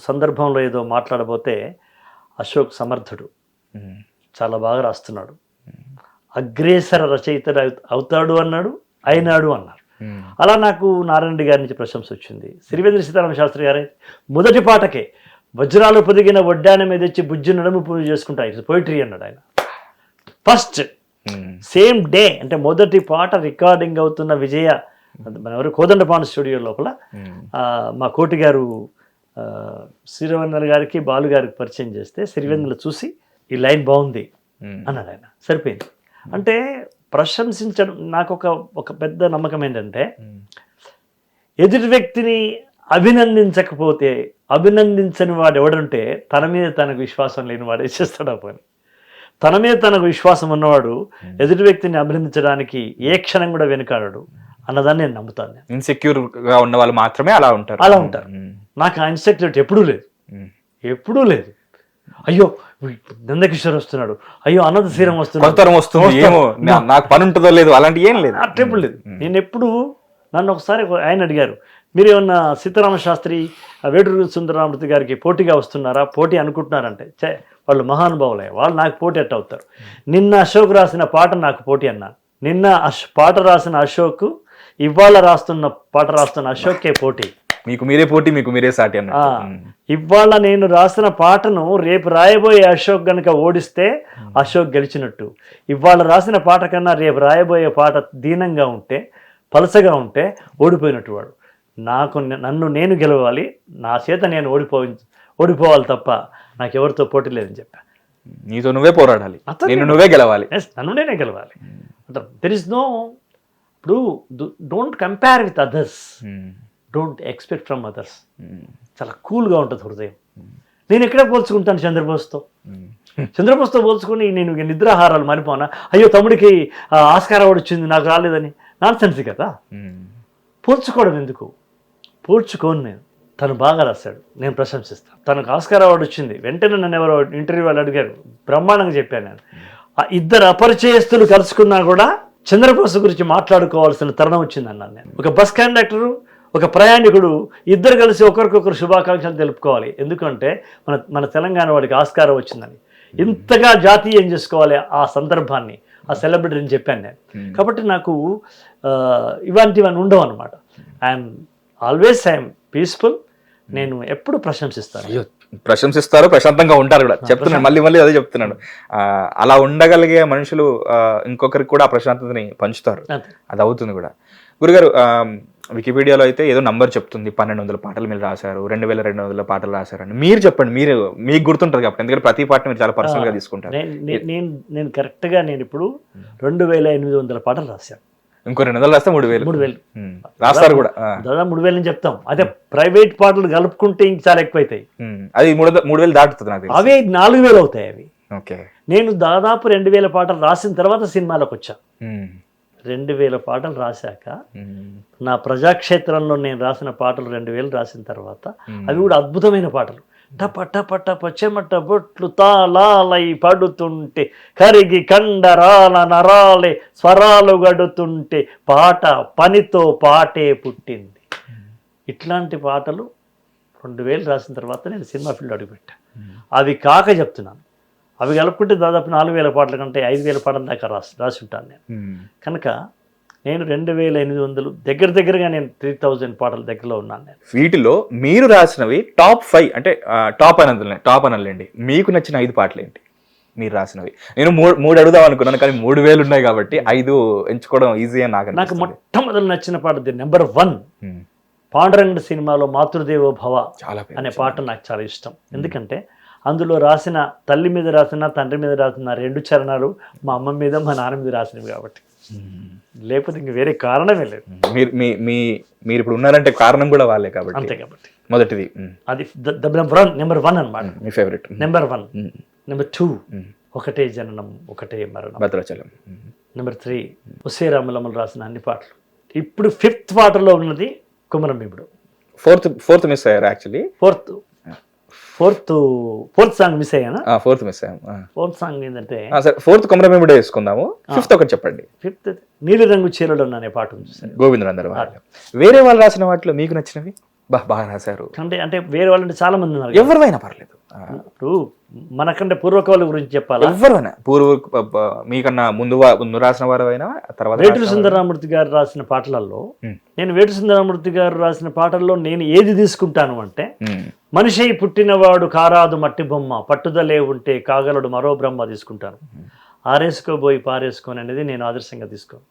సందర్భంలో ఏదో మాట్లాడబోతే, అశోక్ సమర్థుడు, చాలా బాగా రాస్తున్నాడు, అగ్రేసర రచయిత అవుతాడు అన్నాడు, అయినాడు అన్నారు. అలా నాకు నారాయణ రెడ్డి గారి నుంచి ప్రశంస వచ్చింది. శ్రీవేంద్ర సీతారామ శాస్త్రి గారే మొదటి పాటకే వజ్రాలు పొదిగిన వడ్డాన మీద వచ్చి బుజ్జి నడుము పూజ చేసుకుంటా, ఇట్స్ పోయిటరీ అన్నాడు ఆయన. ఫస్ట్ సేమ్ డే, అంటే మొదటి పాట రికార్డింగ్ అవుతున్న విజయ, మన ఎవరు కోదండపాండు స్టూడియో లోపల మా కోటి గారు శ్రీరవీంద్ర గారికి బాలు గారికి పరిచయం చేస్తే, శ్రీవేంద్రలో చూసి ఈ లైన్ బాగుంది అన్నాడు ఆయన. సరిపోయింది. అంటే ప్రశంసించడం నాకు ఒక పెద్ద నమ్మకం ఏంటంటే, ఎదుటి వ్యక్తిని అభినందించకపోతే, అభినందించని వాడు ఎవడంటే తన మీద తనకు విశ్వాసం లేని వాడు వేసేస్తాడు ఆ పని. తన మీద తనకు విశ్వాసం ఉన్నవాడు ఎదుటి వ్యక్తిని అభినందించడానికి ఏ క్షణం కూడా వెనుకాడడు అన్నదాన్ని నేను నమ్ముతాను. ఇన్సెక్యూర్ గా ఉన్న వాళ్ళు మాత్రమే అలా ఉంటారు. నాకు ఆ ఇన్సెక్యూరిటీ ఎప్పుడూ లేదు. అయ్యో నందకిషోర్ వస్తున్నాడు, అయ్యో అనంత శ్రీరామ్ వస్తుంది, నాకు పని ఉంటుందో లేదు, అలాంటి ఏం లేదు, అట్లెప్పుడు లేదు. నేను ఎప్పుడు, నన్ను ఒకసారి ఆయన అడిగారు, మీరేమన్నా సీతారామ శాస్త్రి వేటూరు సుందరరామూర్తి గారికి పోటీగా వస్తున్నారా, పోటీ అనుకుంటున్నారంటే, వాళ్ళు మహానుభావులే, వాళ్ళు నాకు పోటీ ఎట్ట అవుతారు. నిన్న అశోక్ రాసిన పాట నాకు పోటీ అన్నాను. నిన్న పాట రాసిన అశోక్, ఇవాళ పాట రాస్తున్న అశోక్కే పోటీ. మీకు మీరే పోటీ, మీకు మీరే సాటి అన్న. ఇవాళ నేను రాసిన పాటను రేపు రాయబోయే అశోక్ గనక ఓడిస్తే అశోక్ గెలిచినట్టు. ఇవాళ రాసిన పాట కన్నా రేపు రాయబోయే పాట దీనంగా ఉంటే, పలసగా ఉంటే ఓడిపోయినట్టు వాడు. నన్ను నేను గెలవాలి, నా చేత నేను ఓడిపోవాలి తప్ప నాకెవరితో పోటీ లేదని చెప్పా. నీతో నువ్వే పోరాడాలి, నువ్వే గెలవాలి, నన్ను నేనే గెలవాలి. దెర్ ఇస్ నో, ఇప్పుడు don't compare with others, don't expect from others. చాలా కూల్గా ఉంటుంది హృదయం. నేను ఎక్కడ పోల్చుకుంటాను చంద్రబోస్తో పోల్చుకుని నేను నిద్రాహారాలు మారిపోనా, అయ్యో తమ్ముడికి ఆస్కార్ అవార్డు వచ్చింది నాకు రాలేదని, నాన్ సెన్స్ కదా. పోల్చుకోవడం ఎందుకు? పోల్చుకోను నేను. తను బాగా రాశాడు, నేను ప్రశంసిస్తాను. తనకు ఆస్కార్ అవార్డు వచ్చింది, వెంటనే నన్ను ఎవరో ఇంటర్వ్యూ వాళ్ళు అడిగారు, బ్రహ్మాండంగా చెప్పాను నేను. ఆ ఇద్దరు అపరిచయస్తులు కలుసుకున్నా కూడా చంద్రబోస్ గురించి మాట్లాడుకోవాల్సిన తరుణం వచ్చింది అన్నాను నేను. ఒక బస్ కండక్టరు, ఒక ప్రయాణికుడు, ఇద్దరు కలిసి ఒకరికొకరు శుభాకాంక్షలు తెలుపుకోవాలి. ఎందుకంటే మన తెలంగాణ వాడికి ఆస్కారం వచ్చిందని. ఇంతగా జాతీయం చేసుకోవాలి ఆ సందర్భాన్ని, ఆ సెలబ్రిటీని చెప్పాను నేను. కాబట్టి నాకు ఇవన్నీ ఉండవు అనమాట. I'm peaceful. నేను ఎప్పుడు ప్రశంసిస్తారు, ప్రశాంతంగా ఉంటారు కూడా. చెప్తున్నాను, మళ్ళీ అదే చెప్తున్నాను. అలా ఉండగలిగే మనుషులు ఇంకొకరికి కూడా ఆ ప్రశాంతతని పంచుతారు, అది అవుతుంది కూడా. గురుగారు, వికీపీడియాలో అయితే ఏదో నంబర్ చెప్తుంది, 1200 పాటలు మీరు రాశారు, 2200 పాటలు రాశారని. మీరు చెప్పండి, మీకు గుర్తుంటుంది కాబట్టి, ఎందుకంటే ప్రతి పాటను మీరు చాలా పర్సనల్ గా తీసుకుంటారు. నేను కరెక్ట్గా నేను ఇప్పుడు 2800 పాటలు రాశాను. ఇంకో 200 రాస్తే 3000 రాస్తారు కూడా. దాదాపు 3000 అని చెప్తాం. అదే ప్రైవేట్ పాటలు కలుపుకుంటే ఇంక చాలా ఎక్కువ అవుతాయి. అది 3000 దాటుతుంది నాకు. అవే 4000 అవుతాయి అవి. ఓకే. నేను దాదాపు 2000 పాటలు రాసిన తర్వాత సినిమాలోకి వచ్చా. 2000 పాటలు రాశాక నా ప్రజాక్షేత్రంలో నేను రాసిన పాటలు 2000 రాసిన తర్వాత అవి కూడా అద్భుతమైన పాటలు. టప టప టప చెమట బొట్లు తాళాలై పడుతుంటే కరిగి కండరాల నరాలే స్వరాలు గడుతుంటే పాట పనితో పాటే పుట్టింది. ఇట్లాంటి పాటలు 2000 రాసిన తర్వాత నేను సినిమా ఫీల్డ్ అడుగుపెట్టా. అవి కాక చెప్తున్నాను, అవి కలుపుకుంటే దాదాపు 4000 పాటల కంటే 5000 పాటల దాకా రాసి ఉంటాను నేను. కనుక నేను 2800 దగ్గరగా నేను 3000 పాటల దగ్గరలో ఉన్నాను నేను. వీటిలో మీరు రాసినవి టాప్ 5 అంటే టాప్ అనలేండి, మీకు నచ్చిన 5 పాటలు ఏంటి మీరు రాసినవి? నేను 3 అడుగుదాం అనుకున్నాను, కానీ 3000 ఉన్నాయి కాబట్టి 5 ఎంచుకోవడం ఈజీ అని నాకు మొట్టమొదటి నచ్చిన పాట నెంబర్ 1 పాండురంగడు సినిమాలో మాతృదేవో భవ అనే పాట నాకు చాలా ఇష్టం. ఎందుకంటే అందులో రాసిన తల్లి మీద రాసిన తండ్రి మీద రాసిన 2 చరణాలు మా అమ్మ మీద మా నాన్న మీద రాసినవి కాబట్టి, లేకపోతే ఇంక వేరే కారణమే లేదు. మీరు ఇప్పుడు ఉన్నారంటే కారణం కూడా వాళ్ళే కాబట్టి. అంతే కాబట్టి మొదటిది అది నెంబర్ 1 అన్నమాట. మీ ఫేవరెట్ నెంబర్ 1. నెంబర్ 2 ఒకటే జననం ఒకటే మరణం. భద్రాచలం. నెంబర్ 3 ఉసే రామలమ్మలు రాసిన అన్ని పాటలు. ఇప్పుడు 5th పాటలో ఉన్నది కుమరం భీముడు. ఫోర్త్ మిస్ అయ్యారు యాక్చువల్లీ. ఫోర్త్ సాంగ్ మిస్ అయ్యానా? ఫోర్త్ మిస్ అయ్యాం. ఫోర్త్ సాంగ్ ఏంటంటే సరే, ఫోర్త్ కొమరమేముడే వేసుకుందాము. 5th ఒకటి చెప్పండి. 5th నీలి రంగు చీరలు అనే పాట ఉంది సార్. గోవిందరందరూ వాళ్ళు. వేరే వాళ్ళు రాసిన వాటిలో మీకు నచ్చినవి? బాగా రాశారు అంటే వేరే వాళ్ళు చాలా మంది ఉన్నారు. ఎవరివైనా పర్లేదు. ఇప్పుడు మనకంటే పూర్వకాల గురించి చెప్పాలా? ఎవరైనా మీకన్నా ముందు రాసిన వారు అయినా తర్వాత వేటూరి సుందరరామూర్తి గారు రాసిన పాటలలో నేను వేటూరి సుందరరామూర్తి గారు రాసిన పాటల్లో నేను ఏది తీసుకుంటాను అంటే, మనిషి పుట్టినవాడు కారాదు మట్టి బొమ్మ, పట్టుదలే ఉంటే కాగలడు మరో బ్రహ్మ తీసుకుంటాను. ఆరేసుకోబోయి పారేసుకోని అనేది నేను ఆదర్శంగా తీసుకోను.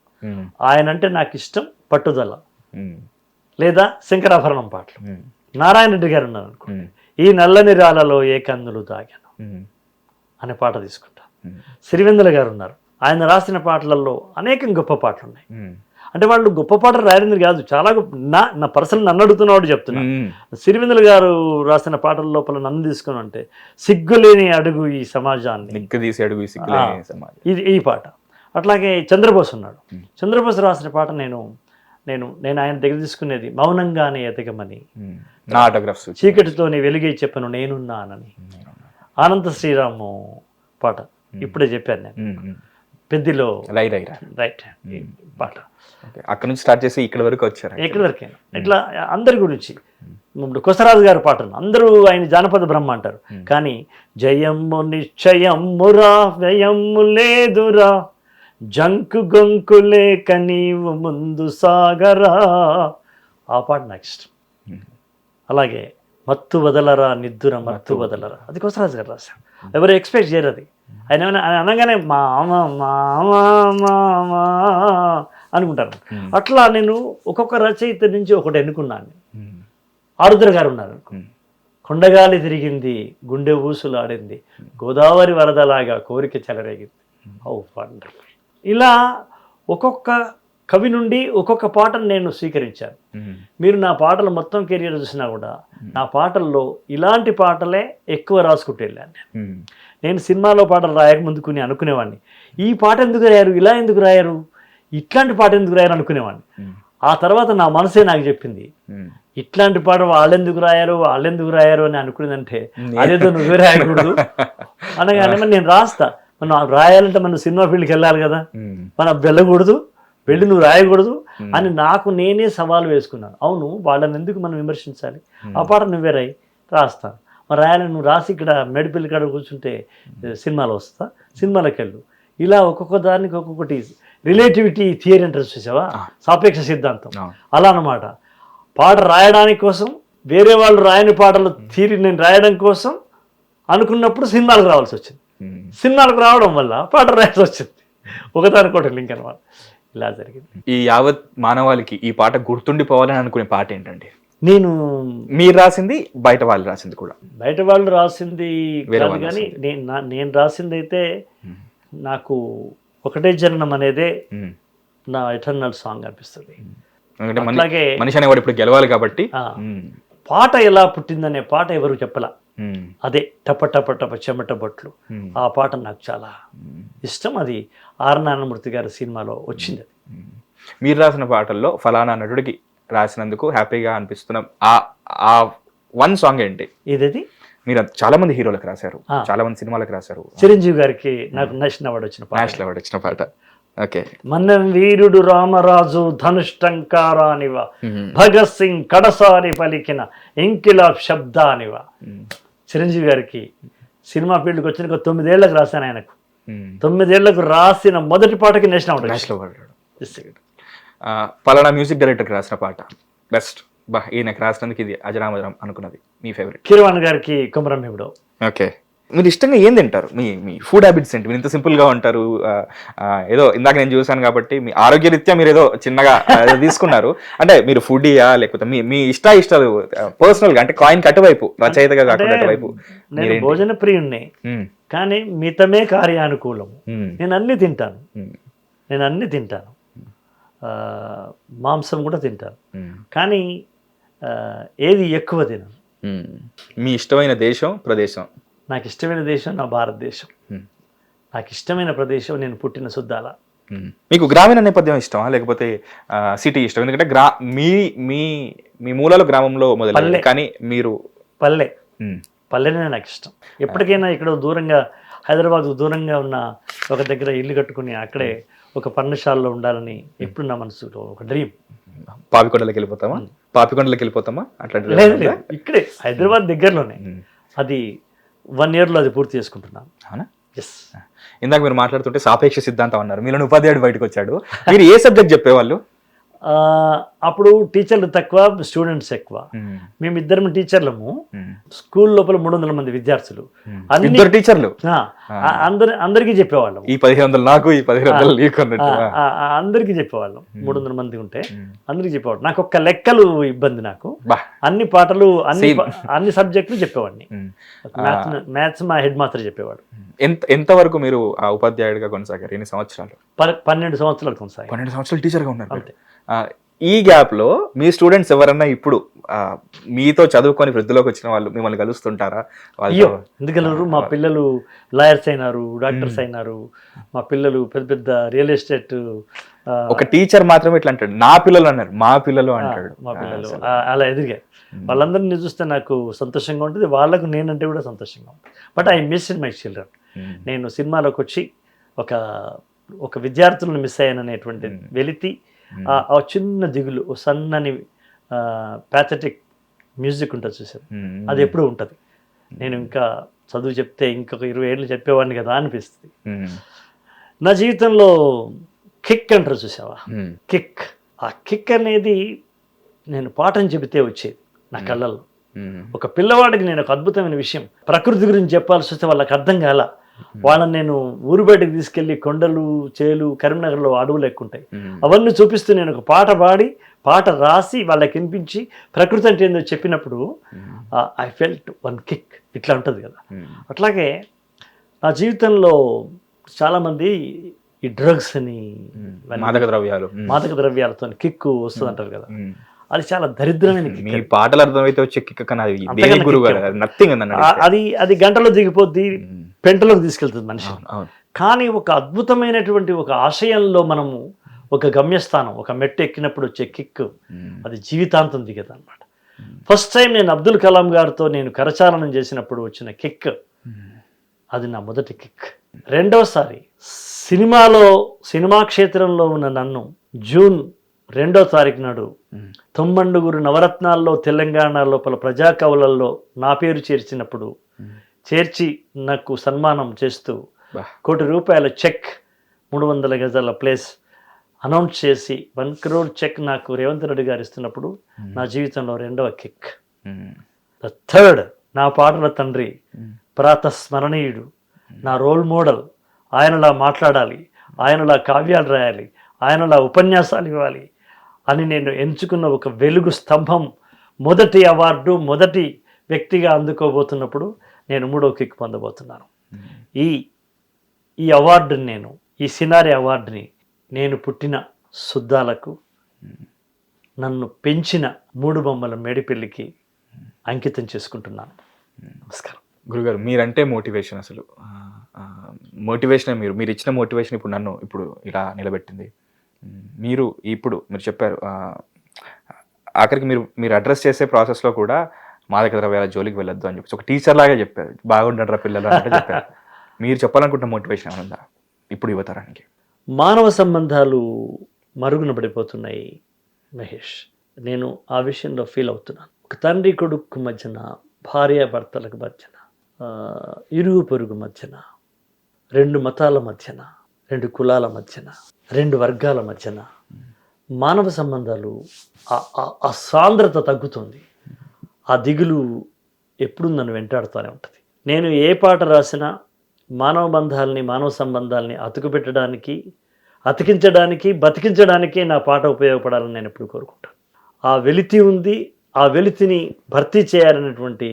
ఆయన అంటే నాకు ఇష్టం పట్టుదల. లేదా శంకరాభరణం పాటలు. నారాయణ రెడ్డి గారు ఉన్నారు అనుకోండి, ఈ నల్లని రాళ్ళలో ఏ కందులు తాగాను అనే పాట తీసుకుంటాను. సిరివెందుల గారు ఉన్నారు, ఆయన రాసిన పాటలలో అనేకం గొప్ప పాటలు ఉన్నాయి. అంటే వాళ్ళు గొప్ప పాటలు రాయడింది కాదు, చాలా నా పర్సనల్ నన్ను అడుగుతున్నవాడు చెప్తున్నా. సిరివెందుల గారు రాసిన పాటల లోపల నన్ను తీసుకుని అంటే, సిగ్గులేని అడుగు ఈ సమాజాన్ని, ఇది ఈ పాట. అట్లాగే చంద్రబోస్ ఉన్నాడు, చంద్రబోస్ రాసిన పాట నేను ఆయన దగ్గర తీసుకునేది మౌనంగానే ఎదగమని, చీకటితోనే వెలుగే చెప్పను నేనున్నానని. ఆనంద శ్రీరాము పాట ఇప్పుడే చెప్పాను నేను, పెద్దిలో రైట్ పాట. అక్కడ నుంచి స్టార్ట్ చేసి ఇక్కడ వరకు వచ్చారు. ఎక్కడి వరకే ఇట్లా అందరి గురించి. ఇప్పుడు కొసరాజు గారి పాటలు అందరూ ఆయన జానపద బ్రహ్మ అంటారు, కానీ జయమ్ము నిశ్చయమ్మురా వ్యయమ్ము లేదురా, జంకు గొంకు లేక నీవు ముందు సాగరా, ఆ పాట నాకు ఇష్టం. అలాగే మత్తు వదలరా నిద్దుర మత్తు వదలరా, అది కొసరాజు గారు రాశారు. ఎవరు ఎక్స్పెక్ట్ చేయరు అది. ఆయన అనగానే మామ మామ మామ అనుకుంటారు. అట్లా నేను ఒక్కొక్క రచయిత నుంచి ఒకటి ఎన్నుకున్నాను. ఆరుద్ర గారు ఉన్నారు, కొండగాలి తిరిగింది గుండె ఊసులాడింది గోదావరి వరదలాగా కోరిక చెలరేగింది. ఓ వండర్ఫుల్. ఇలా ఒక్కొక్క కవి నుండి ఒక్కొక్క పాటను నేను స్వీకరించాను. మీరు నా పాటలు మొత్తం కెరియర్ చూసినా కూడా నా పాటల్లో ఇలాంటి పాటలే ఎక్కువ రాసుకుంటూ వెళ్ళాను. నేను సినిమాలో పాటలు రాయకముందుకుని అనుకునేవాడిని, ఈ పాట ఎందుకు రాయారు, ఇలా ఎందుకు రాయారు, ఇట్లాంటి పాట ఎందుకు రాయారు అనుకునేవాడిని. ఆ తర్వాత నా మనసే నాకు చెప్పింది, ఇట్లాంటి పాట వాళ్ళెందుకు రాయారు అని అనుకునేదంటే, అదేదో నువ్వే రాయకూడదు అనగానే నేను రాస్తా. మనం రాయాలంటే మనం సినిమా ఫీల్డ్కి వెళ్ళాలి కదా, మనం వెళ్ళకూడదు, వెళ్ళి నువ్వు రాయకూడదు అని నాకు నేనే సవాల్ వేసుకున్నాను. అవును, వాళ్ళని ఎందుకు మనం విమర్శించాలి, ఆ పాట నువ్వే రాస్తాను. మరి రాయాలని నువ్వు రాసి ఇక్కడ మేడిపల్లి కాడ కూర్చుంటే సినిమాలో వస్తా, సినిమాలకు వెళ్ళు. ఇలా ఒక్కొక్క దానికి ఒక్కొక్కటి రిలేటివిటీ థియరీ అంటారు చూసావా, సాపేక్ష సిద్ధాంతం. అలా అన్నమాట. పాట రాయడానికి కోసం వేరే వాళ్ళు రాయని పాటలు థియరీ నేను రాయడం కోసం అనుకున్నప్పుడు సినిమాలకు రావాల్సి వచ్చింది. సినిమాలకు రావడం వల్ల పాట రాయాల్సి వచ్చింది. ఒకదానికోటి లింక్ అనమాట. ఇలా జరిగింది. ఈ యావత్ మానవాళికి ఈ పాట గుర్తుండిపోవాలని అనుకునే పాట ఏంటండి? మీరు రాసింది, బయట వాళ్ళు రాసింది కూడా? బయట వాళ్ళు రాసింది కాదు, కానీ నేను రాసింది అయితే నాకు ఒకటే జననం అనేదే నా ఎటర్నల్ సాంగ్ అనిపిస్తుంది. అలాగే మనిషి అనేవాడు ఇప్పుడు గెలవాలి కాబట్టి పాట ఎలా పుట్టిందనే పాట ఎవరు చెప్పలా, అదే టప టప టప చెమట బొట్లు. ఆ పాట నాకు చాలా ఇష్టం. అది ఆర్ నారాయణమూర్తి గారి సినిమాలో వచ్చింది. అది మీరు రాసిన పాటల్లో ఫలానా నటుడికి రాసినందుకు హ్యాపీగా అనిపిస్తున్నాం ఆ వన్ సాంగ్ ఏంటి? ఇదేది మీరు చాలా మంది హీరోలకు రాశారు, చాలా మంది సినిమాలకు రాశారు. చిరంజీవి గారికి నాకు నేషనల్ అవార్డు వచ్చిన పాట. ఓకే. మన్నం వీరుడు రామరాజు ధనుష్టంకారానివ, భగత్ సింగ్ కడసారి పలికిన ఇంకిలాబ్ శబ్దానివ. చిరంజీవి గారికి సినిమా ఫీల్డ్కి వచ్చిన 9 ఏళ్లకు రాశాను. ఆయనకు 9 ఏళ్లకు రాసిన మొదటి పాటకి నేషనల్ అవార్డు. పలానా మ్యూజిక్ డైరెక్టర్కి రాసిన పాట బెస్ట్, ఈయనకి రాసినందుకు ఇది అజరామజరం అనుకున్నది మీ ఫేవరెట్? కీరవాణి గారికి కుమరం భీముడు. ఓకే. మీరు ఇష్టంగా ఏం తింటారు? మీ మీ ఫుడ్ హ్యాబిట్స్ ఏంటి? మీరు ఇంత సింపుల్గా ఉంటారు. ఏదో ఇందాక నేను చూసాను కాబట్టి మీ ఆరోగ్యరీత్యా మీరు ఏదో చిన్నగా తీసుకున్నారు. అంటే మీరు ఫుడీయా లేకపోతే మీ మీ ఇష్టాలు పర్సనల్గా, అంటే కాయిన్ అటువైపు, రచయితగా కాకుండా అటువైపు? నేను భోజన ప్రియుణ్ణి, కానీ మితమే కార్యానుకూలము. నేను అన్ని తింటాను. మాంసం కూడా తింటాను, కానీ ఏది ఎక్కువ తినను. మీ ఇష్టమైన దేశం, ప్రదేశం? నాకు ఇష్టమైన దేశం నా భారతదేశం. నాకు ఇష్టమైన ప్రదేశం నేను పుట్టిన సుద్దాల. మీకు గ్రామీణ నేపథ్యం ఇష్టమా లేకపోతే సిటీ ఇష్టం? ఎందుకంటే మీ మీ మీ మూలాలు గ్రామంలో మొదలైంది, కానీ మీరు పల్లెనే నాకు ఇష్టం. ఎప్పటికైనా ఇక్కడ దూరంగా, హైదరాబాద్ దూరంగా ఉన్న ఒక దగ్గర ఇల్లు కట్టుకుని అక్కడే ఒక పర్ణశాలలో ఉండాలని ఎప్పుడు నా మనసులో ఒక డ్రీమ్. పాపికొండలకి వెళ్ళిపోతామా అట్లాంటి? లేదు, ఇక్కడే హైదరాబాద్ దగ్గరలోనే. అది 1 yearలో అది పూర్తి చేసుకుంటున్నాను. అవునా? ఎస్. ఇందాక మీరు మాట్లాడుతుంటే సాపేక్ష సిద్ధాంతం అన్నారు. మీలో ఉపాధ్యాయుడు బయటకు వచ్చాడు. మీరు ఏ సబ్జెక్ట్ చెప్పేవాళ్ళు? అప్పుడు టీచర్లు తక్కువ, స్టూడెంట్స్ ఎక్కువ. మేమిద్దరం టీచర్లము. స్కూల్ లోపల 300 మంది విద్యార్థులు. ఇద్దరు టీచర్లు అందరికీ చెప్పేవాళ్ళం. ఈ 1500 నాకు, ఈ 1500 నీకు అన్నట్టు అందరికీ చెప్పేవాళ్ళం. 300 మంది ఉంటే అందరికీ చెప్పేవాళ్ళం. నాకు ఒక్క లెక్కలు ఇబ్బంది. నాకు అన్ని పాటలు, అన్ని సబ్జెక్టులు చెప్పేవాడిని. మ్యాథ్స్ మా హెడ్ మాస్టర్ చెప్పేవాడు. ఎంతవరకు మీరు ఆ ఉపాధ్యాయుడిగా కొనసాగారు? ఎన్ని సంవత్సరాలు? 12 సంవత్సరాలు కొనసాగారు. 12 సంవత్సరాలు టీచర్గా ఉన్నారు. ఈ గ్యాప్ లో మీ స్టూడెంట్స్ ఎవరన్నా ఇప్పుడు మీతో చదువుకొని వృద్ధిలోకి వచ్చిన వాళ్ళు మిమ్మల్ని కలుస్తుంటారా? అయ్యో, ఎందుకన్నారు? మా పిల్లలు లాయర్స్ అయినారు, డాక్టర్స్ అయినారు. మా పిల్లలు పెద్ద పెద్ద రియల్ ఎస్టేట్. ఒక టీచర్ మాత్రమే ఇట్లా అంటాడు, నా పిల్లలు అన్నారు, మా పిల్లలు అంటాడు. మా పిల్లలు అలా ఎదిగా. వాళ్ళందరినీ చూస్తే నాకు సంతోషంగా ఉంటుంది, వాళ్ళకు నేనంటే కూడా సంతోషంగా ఉంటుంది. But I miss in my children. నేను సినిమాలోకి వచ్చి ఒక విద్యార్థులను మిస్ అయ్యాననేటువంటి వెలితి, ఆ చిన్న దిగులు, సన్నని ప్యాథటిక్ మ్యూజిక్ ఉంటుంది చూసారు, అది ఎప్పుడూ ఉంటుంది. నేను ఇంకా చదువు చెప్తే ఇంకొక 20 ఏళ్ళు చెప్పేవాడిని కదా అనిపిస్తుంది. నా జీవితంలో కిక్ అంటారు చూసావా, కిక్. ఆ కిక్ అనేది నేను పాఠం చెబితే వచ్చేది నా కళ్ళల్లో. ఒక పిల్లవాడికి నేను ఒక అద్భుతమైన విషయం ప్రకృతి గురించి చెప్పాల్సి వస్తే వాళ్ళకి అర్థం కాల. వాళ్ళని నేను ఊరు బయటకు తీసుకెళ్లి కొండలు, చేలు, కరీంనగర్లో అడవులు ఎక్కుంటాయి, అవన్నీ చూపిస్తూ నేను ఒక పాట పాడి, పాట రాసి వాళ్ళకి వినిపించి ప్రకృతి అంటే ఏందో చెప్పినప్పుడు ఐ ఫెల్ట్ వన్ కిక్. ఇట్లా ఉంటుంది కదా. అట్లాగే నా జీవితంలో చాలామంది ఈ డ్రగ్స్ అని, మాదక ద్రవ్యాలతో కిక్కు వస్తుంది అంటారు కదా. అది చాలా దరిద్రమైన కిక్. పాటలు అర్థమైతే వచ్చే కిక్ అది గంటలో దిగిపోద్ది, పెంటలోకి తీసుకెళ్తుంది మనిషి. కానీ ఒక అద్భుతమైనటువంటి ఒక ఆశయంలో మనము ఒక గమ్యస్థానం, ఒక మెట్టు ఎక్కినప్పుడు వచ్చే కిక్, అది జీవితాంతం దిగదు అనమాట. ఫస్ట్ టైం నేను అబ్దుల్ కలాం గారితో నేను కరచాలనం చేసినప్పుడు వచ్చిన కిక్, అది నా మొదటి కిక్. రెండవసారి సినిమా క్షేత్రంలో ఉన్న నన్ను జూన్ 2వ తారీఖు నాడు 9 నవరత్నాల్లో తెలంగాణ లోపల ప్రజా కవులలో నా పేరు చేర్చి నాకు సన్మానం చేస్తూ ₹1 కోటి చెక్, 300 గజాల ప్లేస్ అనౌన్స్ చేసి 1 crore చెక్ నాకు రేవంత్ రెడ్డి గారు ఇస్తున్నప్పుడు నా జీవితంలో 2వ కిక్. ద థర్డ్, నా పాటల తండ్రి, ప్రాతస్మరణీయుడు, నా రోల్ మోడల్. ఆయనలా మాట్లాడాలి, ఆయనలా కావ్యాలు రాయాలి, ఆయనలా ఉపన్యాసాలు ఇవ్వాలి అని నేను ఎంచుకున్న ఒక వెలుగు స్తంభం, మొదటి అవార్డు, మొదటి వ్యక్తిగా అందుకోబోతున్నప్పుడు నేను 3వ కిక్ పొందబోతున్నాను. ఈ అవార్డుని ఈ సినారి అవార్డుని నేను పుట్టిన సుద్దాలకు, నన్ను పెంచిన 3 బొమ్మల మేడిపెళ్లికి అంకితం చేసుకుంటున్నాను. నమస్కారం. గురుగారు, మీరంటే మోటివేషన్. అసలు మోటివేషన్ మీరు ఇచ్చిన మోటివేషన్ ఇప్పుడు నన్ను ఇలా నిలబెట్టింది. మీరు చెప్పారు, ఆఖరికి మీరు అడ్రస్ చేసే ప్రాసెస్లో కూడా మాదక ద్రవ్యాల జోలికి వెళ్ళొద్దు అని చెప్పి ఒక టీచర్ లాగా చెప్పారు. బాగుండరా పిల్లలు అంటే చెప్పారు. మీరు చెప్పాలనుకుంటున్న మోటివేషన్ ఏమన్నా ఇప్పుడు యువతరానికి? మానవ సంబంధాలు మరుగున పడిపోతున్నాయి మహేష్. నేను ఆ విషయంలో ఫీల్ అవుతున్నాను. ఒక తండ్రి కొడుకు మధ్యన, భార్యాభర్తలకు మధ్యన, ఇరుగు పొరుగు మధ్యన, 2 మతాల మధ్యన, 2 కులాల మధ్యన, 2 వర్గాల మధ్యన మానవ సంబంధాలు ఆ సాంద్రత తగ్గుతుంది. ఆ దిగులు ఎప్పుడు నన్ను వెంటాడుతూనే ఉంటుంది. నేను ఏ పాట రాసినా మానవ బంధాలని, మానవ సంబంధాలని అతుకుపెట్టడానికి, అతికించడానికి, బతికించడానికి నా పాట ఉపయోగపడాలని నేను ఎప్పుడు కోరుకుంటాను. ఆ వెలితి ఉంది, ఆ వెలితిని భర్తీ చేయాలనేటువంటి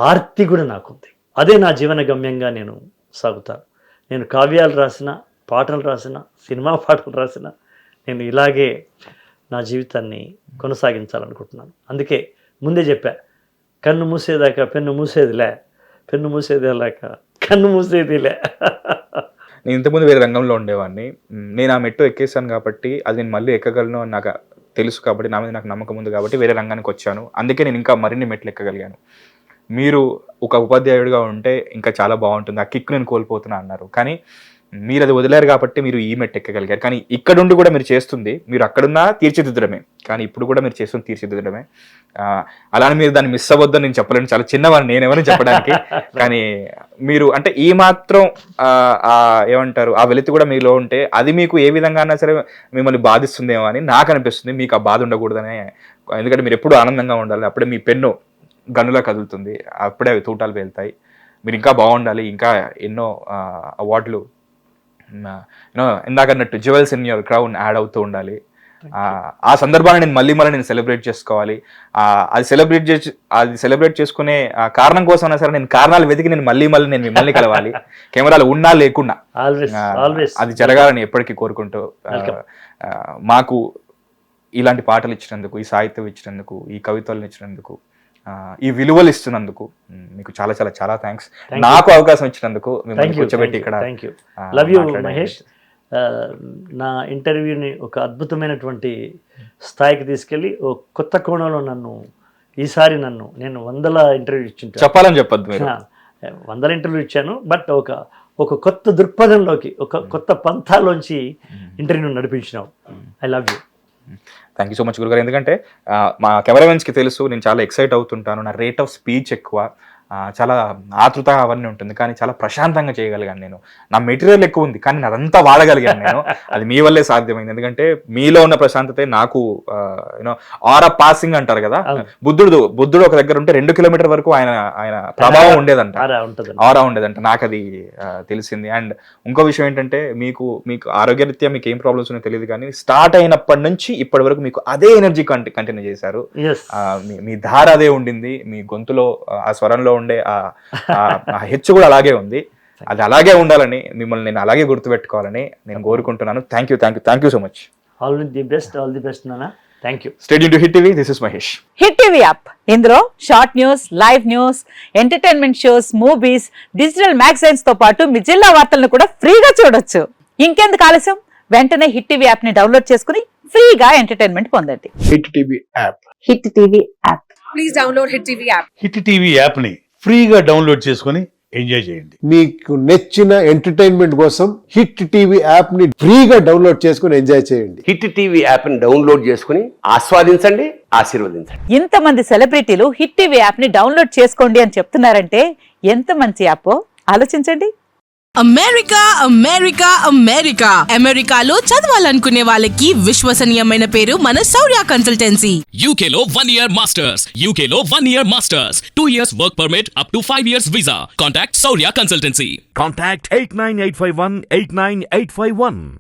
ఆర్తి కూడా నాకుంది. అదే నా జీవన గమ్యంగా నేను సాగుతాను. నేను కావ్యాలు రాసిన, పాటలు రాసిన, సినిమా పాటలు రాసిన, నేను ఇలాగే నా జీవితాన్ని కొనసాగించాలనుకుంటున్నాను. అందుకే ముందే చెప్పా, కన్ను మూసేదాకా పెన్ను మూసేదిలే, పెన్ను మూసేది లేక కన్ను మూసేదిలే. నేను ఇంతకుముందు వేరే రంగంలో ఉండేవాడిని. నేను ఆ మెట్టు ఎక్కేసాను కాబట్టి అది నేను మళ్ళీ ఎక్కగలను అని నాకు తెలుసు కాబట్టి, నా మీద నాకు నమ్మకం ఉంది కాబట్టి వేరే రంగానికి వచ్చాను. అందుకే నేను ఇంకా మరిన్ని మెట్లు ఎక్కగలిగాను. మీరు ఒక ఉపాధ్యాయుడిగా ఉంటే ఇంకా చాలా బాగుంటుంది. ఆ కిక్ నేను కోల్పోతున్నా అన్నారు, కానీ మీరు అది వదిలేరు కాబట్టి మీరు ఈ మెట్టు ఎక్కగలిగారు. కానీ ఇక్కడుండి కూడా మీరు చేస్తుంది, మీరు అక్కడున్నా తీర్చిదిద్దడమే, కానీ ఇప్పుడు కూడా మీరు చేస్తుంది తీర్చిదిద్దడమే. అలానే మీరు దాన్ని మిస్ అవ్వద్దని నేను చెప్పలేను, చాలా చిన్నవాడిని నేను ఎవరిని చెప్పడానికి. కానీ మీరు అంటే ఈ మాత్రం ఏమంటారు, ఆ వెలితి కూడా మీలో ఉంటే అది మీకు ఏ విధంగా అయినా సరే మిమ్మల్ని బాధిస్తుందేమో అని నాకు అనిపిస్తుంది. మీకు ఆ బాధ ఉండకూడదనే, ఎందుకంటే మీరు ఎప్పుడు ఆనందంగా ఉండాలి, అప్పుడే మీ పెన్ను గన్నులా కదులుతుంది, అప్పుడే అవి తూటాలు వెళ్తాయి. మీరు ఇంకా బాగుండాలి, ఇంకా ఎన్నో అవార్డులు ఇందాక అన్నట్టు jewels in your crown add అవుతూ ఉండాలి. ఆ సందర్భాన్ని నేను మళ్ళీ నేను సెలబ్రేట్ చేసుకోవాలి. అది సెలబ్రేట్ చేసుకునే కారణం కోసం అయినా సరే నేను కారణాలు వెతికి నేను మళ్ళీ నేను మిమ్మల్ని కలవాలి, కెమెరాలు ఉన్నా లేకున్నా. అది జరగాలని ఎప్పటికీ కోరుకుంటూ, మాకు ఇలాంటి పాటలు ఇచ్చినందుకు, ఈ సాహిత్యం ఇచ్చినందుకు, ఈ కవితలను ఇచ్చినందుకు, ఈ విలువలు ఇస్తున్నందుకు మీకు చాలా చాలా చాలా థ్యాంక్స్. నాకు అవకాశం ఇచ్చినందుకు, మిమ్మల్ని కూర్చోబెట్టి ఇక్కడ. Love you Mahesh. నా ఇంటర్వ్యూని ఒక అద్భుతమైనటువంటి స్థాయికి తీసుకెళ్ళి ఓ కొత్త కోణంలో ఈసారి నేను 100 ఇంటర్వ్యూ ఇచ్చింటాను. చెప్పాలని చెప్పొద్దు, 100 ఇంటర్వ్యూ ఇచ్చాను, బట్ ఒక కొత్త దృక్పథంలోకి, ఒక కొత్త పంథాలోంచి ఇంటర్వ్యూ నడిపించినావు. I love you. Thank you so much గురుగారు. ఎందుకంటే మా కెమెరామెన్స్కి తెలుసు నేను చాలా ఎక్సైట్ అవుతుంటాను, నా రేట్ ఆఫ్ స్పీచ్ ఎక్కువ, చాలా ఆతృత అవన్నీ ఉంటుంది, కానీ చాలా ప్రశాంతంగా చేయగలిగాను. నేను నా మెటీరియల్ ఎక్కువ ఉంది, కానీ అదంతా వాడగలిగాను నేను. అది మీ వల్లే సాధ్యమైంది, ఎందుకంటే మీలో ఉన్న ప్రశాంతతే నాకు ఆరా పాసింగ్ అంటారు కదా, బుద్ధుడు ఒక దగ్గర ఉంటే 2 కిలోమీటర్ వరకు ఆయన ప్రభావం ఉండేదంట, ఆరా ఉండేదంట. నాకు అది తెలిసింది. అండ్ ఇంకో విషయం ఏంటంటే, మీకు ఆరోగ్యరీత్యా మీకు ఏం ప్రాబ్లమ్స్ ఉన్నాయో తెలియదు, కానీ స్టార్ట్ అయినప్పటి నుంచి ఇప్పటి వరకు మీకు అదే ఎనర్జీ కంటిన్యూ చేశారు. మీ ధార అదే ఉండింది, మీ గొంతులో ఆ స్వరంలో ఉండే ఆ హెచ్చు కూడా అలాగే ఉంది. అది అలాగే ఉండాలని, మిమ్మల్ని నేను అలాగే గుర్తుపెట్టుకోవాలని నేను కోరుకుంటున్నాను. Thank you so much. All the best నాన్న. Thank you. Stay tuned to Hit TV. This is Mahesh. Hit TV app, ఇందులో short news, live news, entertainment shows, movies, digital magazines తో పాటు మీ జిల్లా వార్తలను కూడా ఫ్రీగా చూడొచ్చు. ఇంకెందుకు ఆలస్యం, వెంటనే హిట్ టీవీ యాప్ ని డౌన్లోడ్ చేసుకుని ఫ్రీగా ఎంటర్టైన్మెంట్ పొందండి. Hit TV app. Hit TV app. Please download hit TV app. Hit TV app ని ఫ్రీగా డౌన్లోడ్ చేసుకుని ఎంజాయ్ చేయండి. మీకు నచ్చిన ఎంటర్టైన్మెంట్ కోసం హిట్ టీవీ యాప్ ని ఫ్రీగా డౌన్లోడ్ చేసుకుని ఎంజాయ్ చేయండి. హిట్ టీవీ యాప్ ని డౌన్లోడ్ చేసుకుని ఆస్వాదించండి, ఆశీర్వదించండి. ఇంతమంది సెలబ్రిటీలు హిట్ టీవీ యాప్ ని డౌన్లోడ్ చేసుకోండి అని చెప్తున్నారంటే ఎంత మంచి యాప్ ఆలోచించండి. అమెరికాలో చదవాలనుకునే వాళ్ళకి విశ్వసనీయమైన పేరు మన శౌర్య కన్సల్టెన్సీ. UK లో 1 year masters, UK లో 1 year masters, 2 years work permit up to 5 years visa. Contact Saurya Consultancy. Contact 89851 89851.